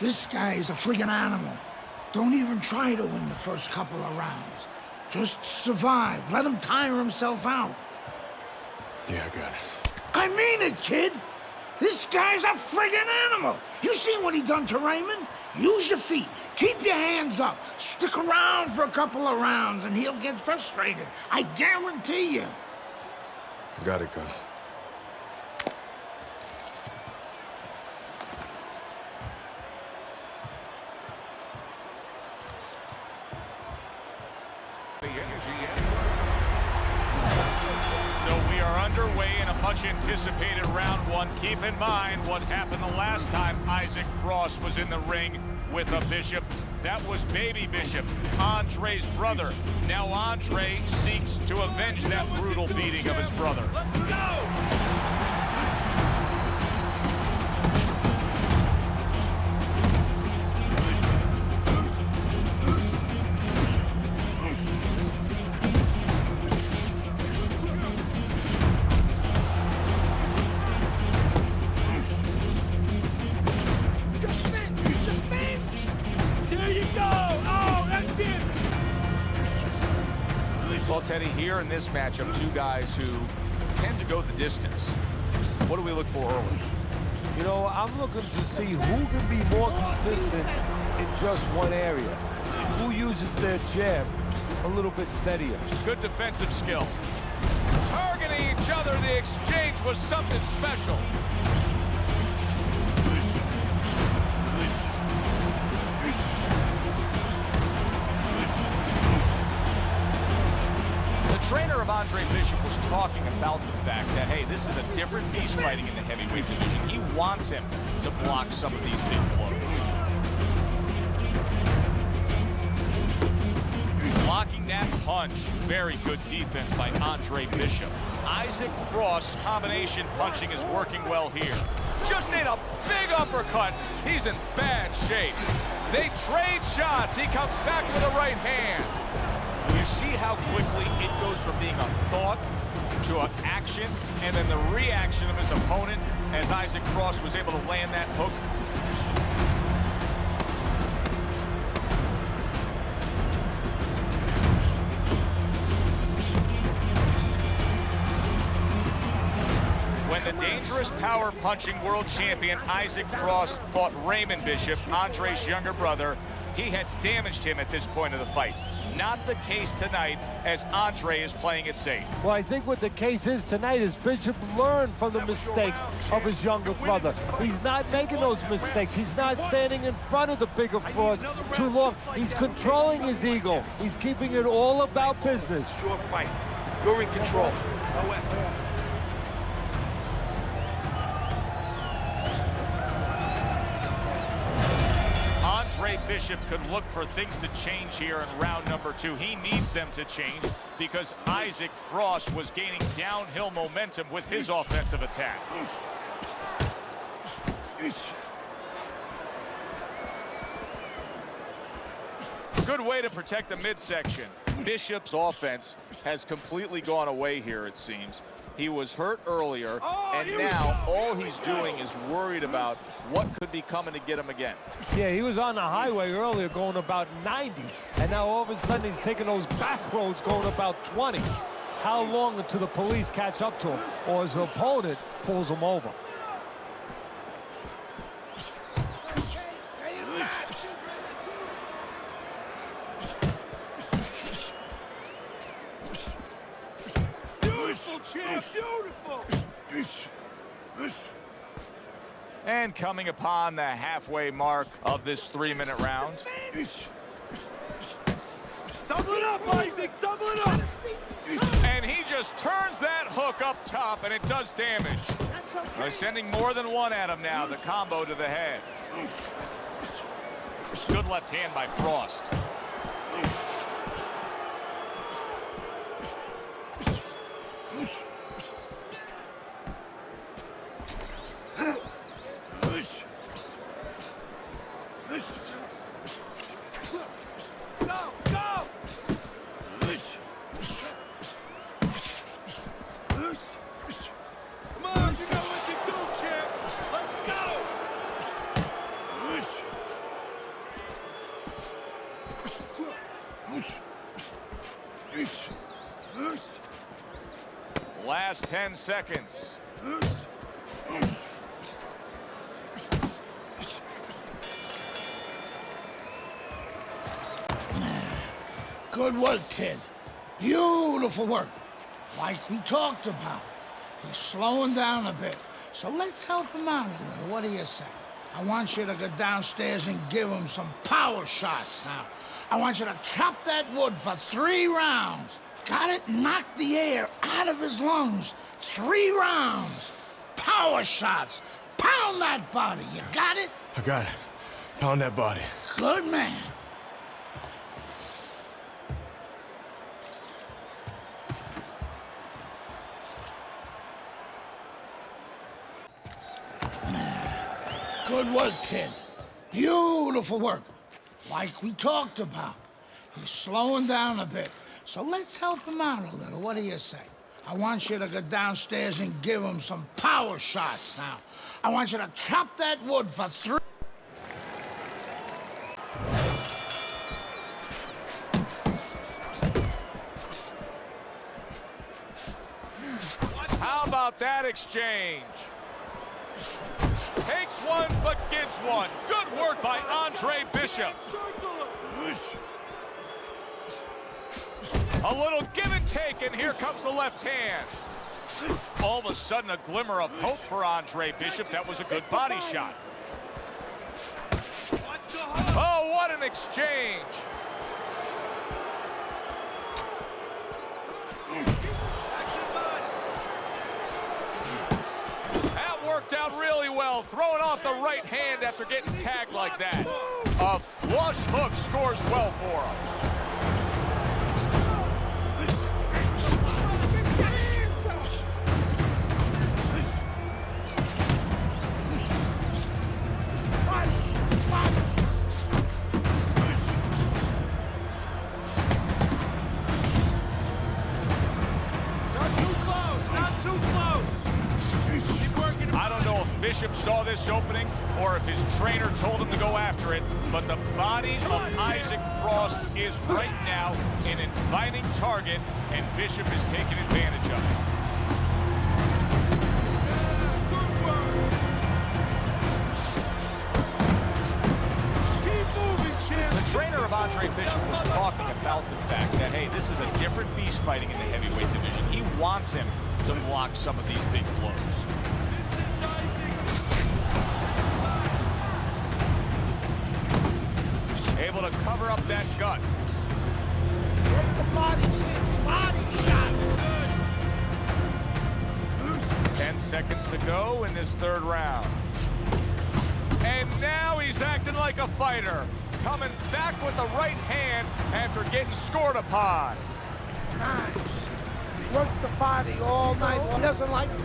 This guy is a friggin' animal. Don't even try to win the first couple of rounds. Just survive. Let him tire himself out. Yeah, I got it. I mean it, kid. This guy's a friggin' animal. You seen what he done to Raymond? Use your feet. Keep your hands up. Stick around for a couple of rounds and he'll get frustrated. I guarantee you. Got it, Gus. So we are underway in a much anticipated round one. Keep in mind what happened the last time Isaac Frost was in the ring with a Bishop. That was baby Bishop, Andre's brother. Now Andre seeks to avenge that brutal beating of his brother. Let's go! There you go! Oh, that's it! Well, Teddy, here in this matchup, two guys who tend to go the distance. What do we look for early? You know, I'm looking to see who can be more consistent in just one area. Who uses their jab a little bit steadier. Good defensive skill. Targeting each other, the exchange was something special. The trainer of Andre Bishop was talking about the fact that, hey, this is a different beast fighting in the heavyweight division. He wants him to block some of these big blows. Blocking that punch. Very good defense by Andre Bishop. Isaac Frost combination punching is working well here. Just ate a big uppercut. He's in bad shape. They trade shots. He comes back with a right hand. You see how quickly it goes from being a thought to an action, and then the reaction of his opponent as Isaac Frost was able to land that hook. When the dangerous power punching world champion Isaac Frost fought Raymond Bishop, Andre's younger brother, he had damaged him at this point of the fight. Not the case tonight, as Andre is playing it safe. Well, I think what the case is tonight is Bishop learned from the mistakes of his younger brother. He's not making those mistakes. He's not standing in front of the bigger Frost too long. He's controlling his ego. He's keeping it all about business. Your fight. You're in control. Andre Bishop could look for things to change here in round number 2. He needs them to change because Isaac Frost was gaining downhill momentum with his offensive attack. Good way to protect the midsection. Bishop's offense has completely gone away here, it seems. He was hurt earlier, and now all he's doing is worried about what could be coming to get him again. Yeah, he was on the highway earlier going about 90, and now all of a sudden he's taking those back roads going about 20. How long until the police catch up to him or his opponent pulls him over? And coming upon the halfway mark of this 3-minute round. Double it up, Isaac! Double it up! And he just turns that hook up top, and it does damage. They're sending more than one at him now, the combo to the head. Good left hand by Frost. Last 10 seconds. Good work, kid. Beautiful work. Like we talked about. He's slowing down a bit. So let's help him out a little. What do you say? I want you to go downstairs and give him some power shots now. I want you to chop that wood for 3 rounds. Got it? Knock the air out of his lungs. 3 rounds. Power shots. Pound that body. You got it? I got it. Pound that body. Good man. Good work, kid. Beautiful work. Like we talked about. He's slowing down a bit. So let's help him out a little. What do you say? I want you to go downstairs and give him some power shots now. I want you to chop that wood for 3... about that exchange? Takes one, but gives one. Good work by Andre Bishop. A little give and take, and here comes the left hand. All of a sudden, a glimmer of hope for Andre Bishop. That was a good body shot. Oh, what an exchange. That worked out really well, throwing off the right hand after getting tagged like that. A flush hook scores well for him. I don't know if Bishop saw this opening or if his trainer told him to go after it, but the body of Isaac Frost is right now an inviting target, and Bishop is taking advantage of it. The trainer of Andre Bishop was talking about the fact that, hey, this is a different beast fighting in the heavyweight division. He wants him to block some of these big blows. Able to cover up that gut. Get the body shot. 10 seconds to go in this third round. And now he's acting like a fighter. Coming back with the right hand after getting scored upon. Nice. Works the body all night long. Doesn't like it.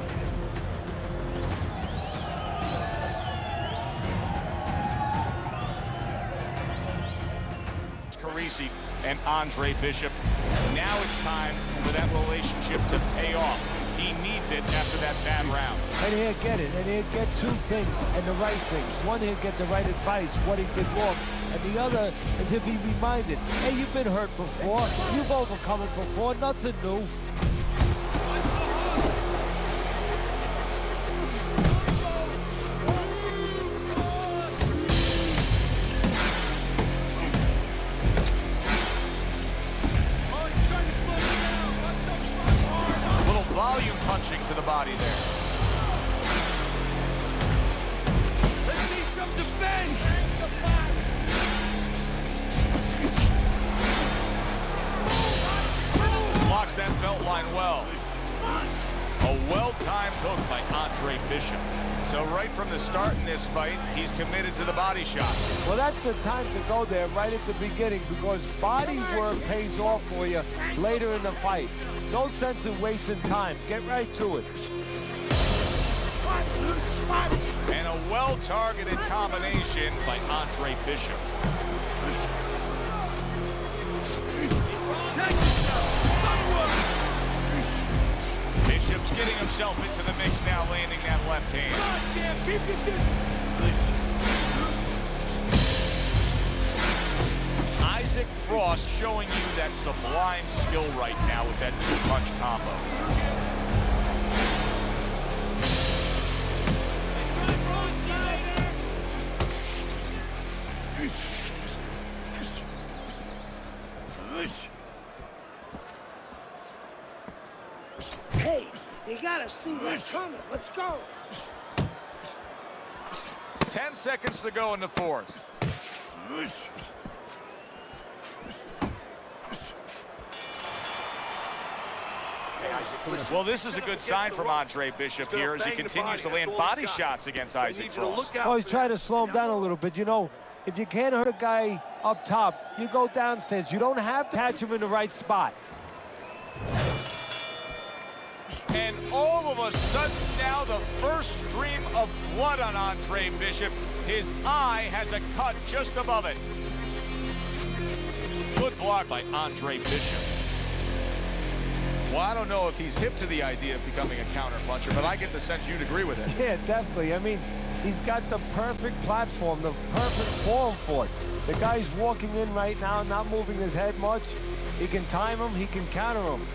Carisi and Andre Bishop. Now it's time for that relationship to pay off. He needs it after that bad round. And he'll get it, and he'll get two things, and the right things. One, he'll get the right advice, what he did wrong. And the other is if he's reminded, hey, you've been hurt before, you've overcome it before, nothing new. Volume punching to the body there. Let's see some defense. Blocks that belt line well. A well-timed hook by Andre Bishop. So right from the start in this fight, he's committed to the body shot. Well, that's the time to go there right at the beginning, because body work pays off for you later in the fight. No sense in wasting time. Get right to it. And a well-targeted combination by Andre Bishop. Bishop's getting himself into the mix now, landing that left hand. Isaac Frost showing you that sublime skill right now with that two-punch combo. Hey, you gotta see that coming. Let's go. 10 seconds to go in the fourth. Well, this is a good sign from Andre Bishop here as he continues to land body shots against Isaac Frost. Oh, he's trying to slow him down a little bit. You know, if you can't hurt a guy up top, you go downstairs. You don't have to catch him in the right spot. And all of a sudden now, the first stream of blood on Andre Bishop. His eye has a cut just above it. Good block by Andre Bishop. Well, I don't know if he's hip to the idea of becoming a counter-puncher, but I get the sense you'd agree with it. Yeah, definitely. I mean, he's got the perfect platform, the perfect form for it. The guy's walking in right now, not moving his head much. He can time him, he can counter him.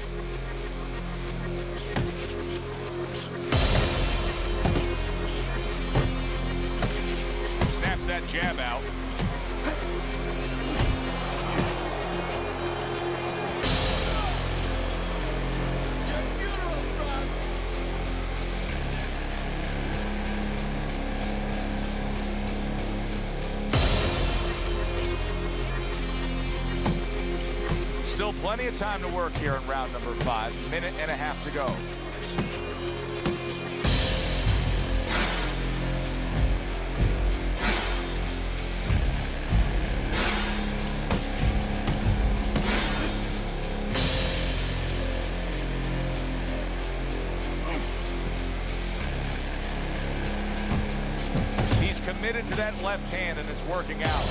gets that jab out. Still plenty of time to work here in round number 5. Minute and a half to go. He's committed to that left hand, and it's working out.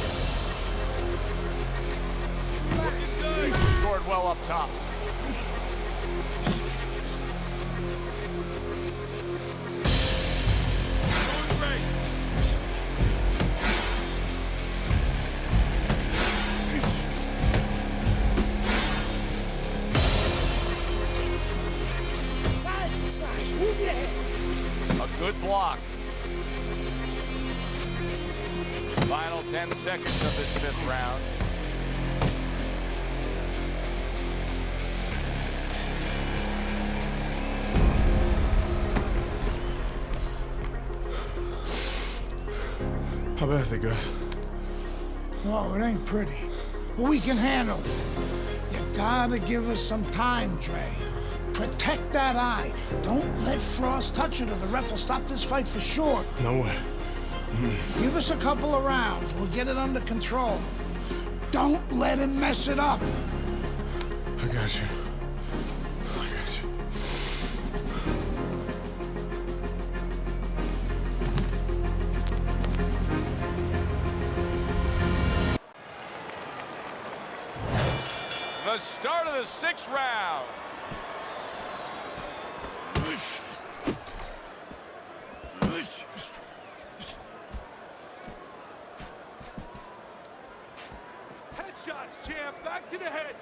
Scored well up top. A good block. Final 10 seconds of this 5th round. How bad is it, Gus? Oh, it ain't pretty. But we can handle it. You gotta give us some time, Dre. Protect that eye. Don't let Frost touch it or the ref will stop this fight for sure. No way. Give us a couple of rounds. We'll get it under control. Don't let him mess it up. I got you. I got you. The start of the 6th round. Headshots, champ. Back to the head.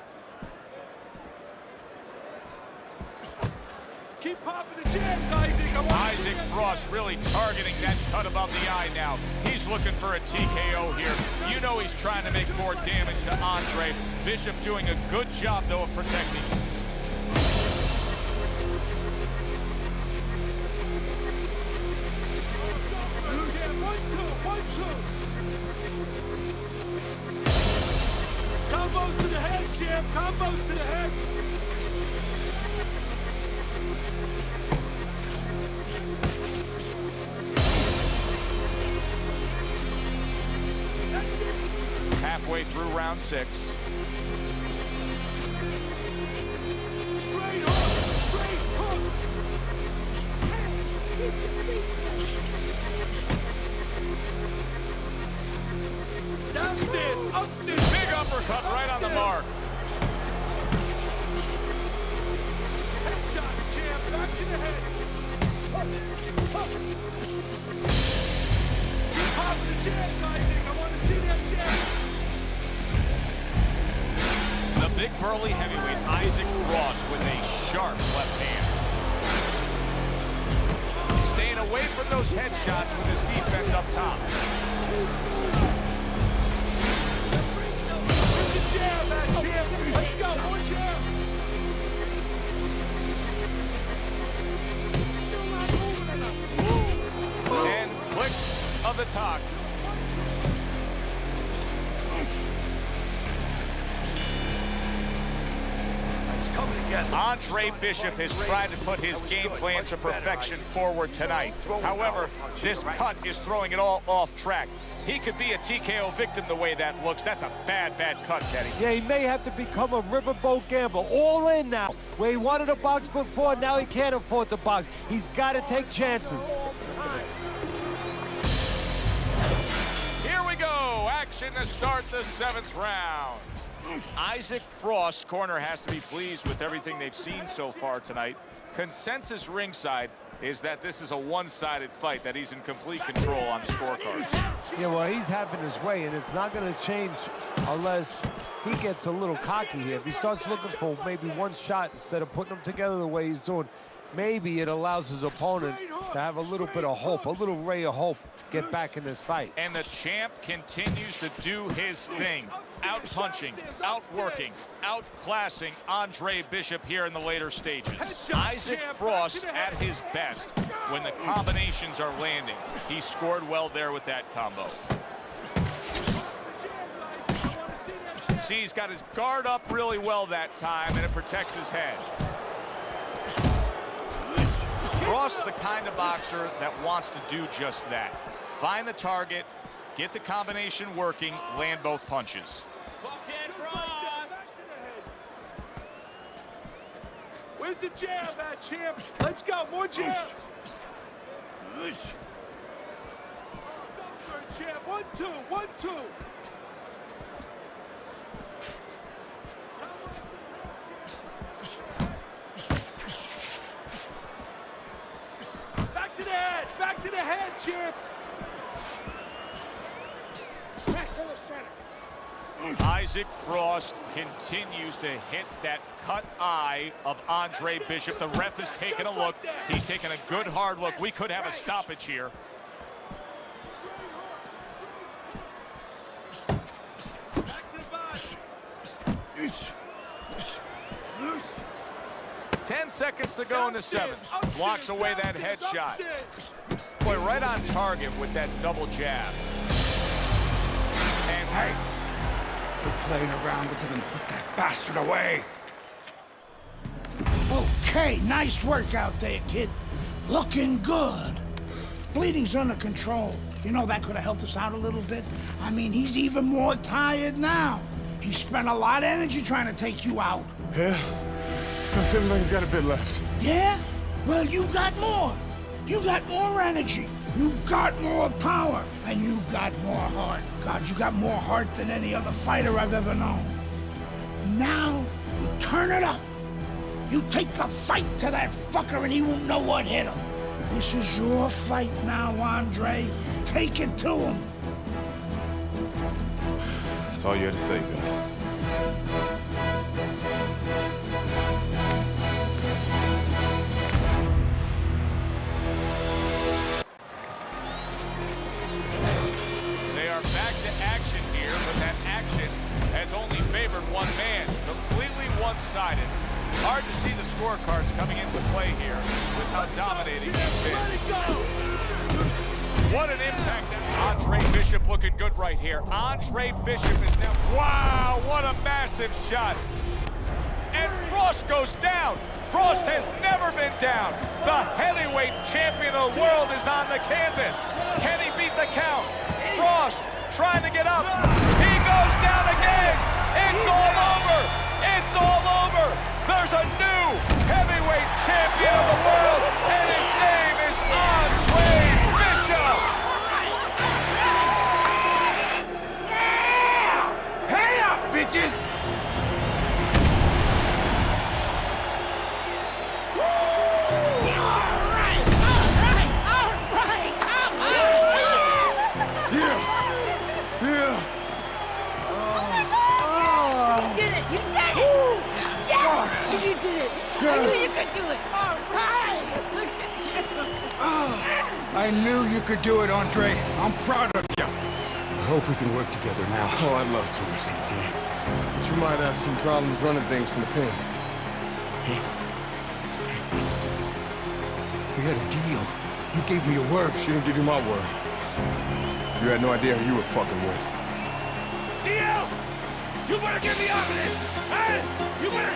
Keep popping the jabs, Isaac. Isaac Frost really targeting that cut above the eye now. He's looking for a TKO here. You know he's trying to make more damage to Andre. Bishop doing a good job, though, of protecting him. Combos to the head, champ. Combos to the head. Halfway through round 6. Straight hook. Straight hook. Downstairs. Upstairs. Big uppercut right on the mark. Headshots, champ. Back to the head. Keep popping the jabs, Isaac. I want to see that jab. The big burly heavyweight Isaac Frost with a sharp left hand. Staying away from those headshots with his defense up top. Jab, man, champ. Let's go. One jab. And clicks of the talk. Andre Bishop has tried to put his game plan to perfection forward tonight. However, this cut is throwing it all off track. He could be a TKO victim the way that looks. That's a bad, bad cut, Teddy. Yeah, he may have to become a riverboat gambler. All in now. Where he wanted to box before, now he can't afford to box. He's got to take chances. Here we go. Action to start the 7th round. Isaac Frost's corner has to be pleased with everything they've seen so far tonight. Consensus ringside is that this is a one-sided fight, that he's in complete control on the scorecards. Yeah, well, he's having his way, and it's not going to change unless he gets a little cocky here. If he starts looking for maybe one shot instead of putting them together the way he's doing, maybe it allows his opponent to have a little bit of hope, a little ray of hope, get back in this fight. And the champ continues to do his thing. Out-punching, outworking, outclassing Andre Bishop here in the later stages. Isaac Frost at his best when the combinations are landing. He scored well there with that combo. See, he's got his guard up really well that time, and it protects his head. Frost, the kind of boxer that wants to do just that. Find the target, get the combination working, land both punches. Where's the jab at, champ? Let's go, more jabs. Champ, 1-2, 1-2. Back to the head, champ. Back to the center. Isaac Frost continues to hit that cut eye of Andre Bishop. The ref is taking a look. He's taking a good hard look. We could have a stoppage here. Loose. 10 seconds to go in the seventh. Blocks away that headshot. Boy, right on target with that double jab. And hey, quit playing around with him and put that bastard away. Okay, nice work out there, kid. Looking good. Bleeding's under control. You know, that could have helped us out a little bit. I mean, he's even more tired now. He spent a lot of energy trying to take you out. Yeah? Still seems like he's got a bit left. Yeah? Well, you got more. You got more energy. You got more power. And you got more heart. God, you got more heart than any other fighter I've ever known. Now, you turn it up. You take the fight to that fucker and he won't know what hit him. This is your fight now, Andre. Take it to him. That's all you had to say, Gus. They are back to action here, but that action has only favored one man. Completely one-sided. Hard to see the scorecards coming into play here with how dominating he's been. What an impact. Andre Bishop looking good right here. Andre Bishop is now, wow, what a massive shot. And Frost goes down. Frost has never been down. The heavyweight champion of the world is on the canvas. Can he beat the count? Frost trying to get up. He goes down again. It's all over. It's all over. There's a new heavyweight champion of the world, and his name is Andre Bishop. Yeah! Hey up, bitches! You did it! I knew you could do it! All right! Look at you! I knew you could do it, Andre. I'm proud of you. I hope we can work together now. Oh, I'd love to, Mr. McKay. But you might have some problems running things from the pen. We had a deal. You gave me a word. She didn't give you my word. You had no idea who you were fucking with. Deal! You better get me off of this! Hey! You better...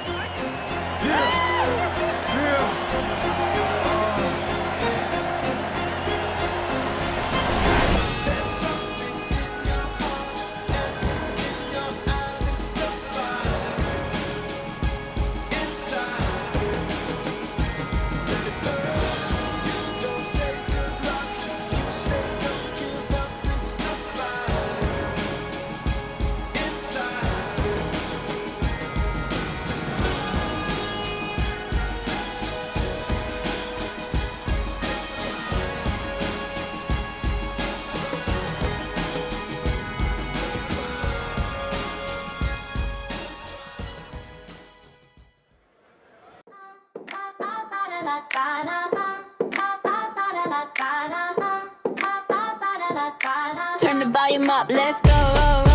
Turn the volume up, let's go.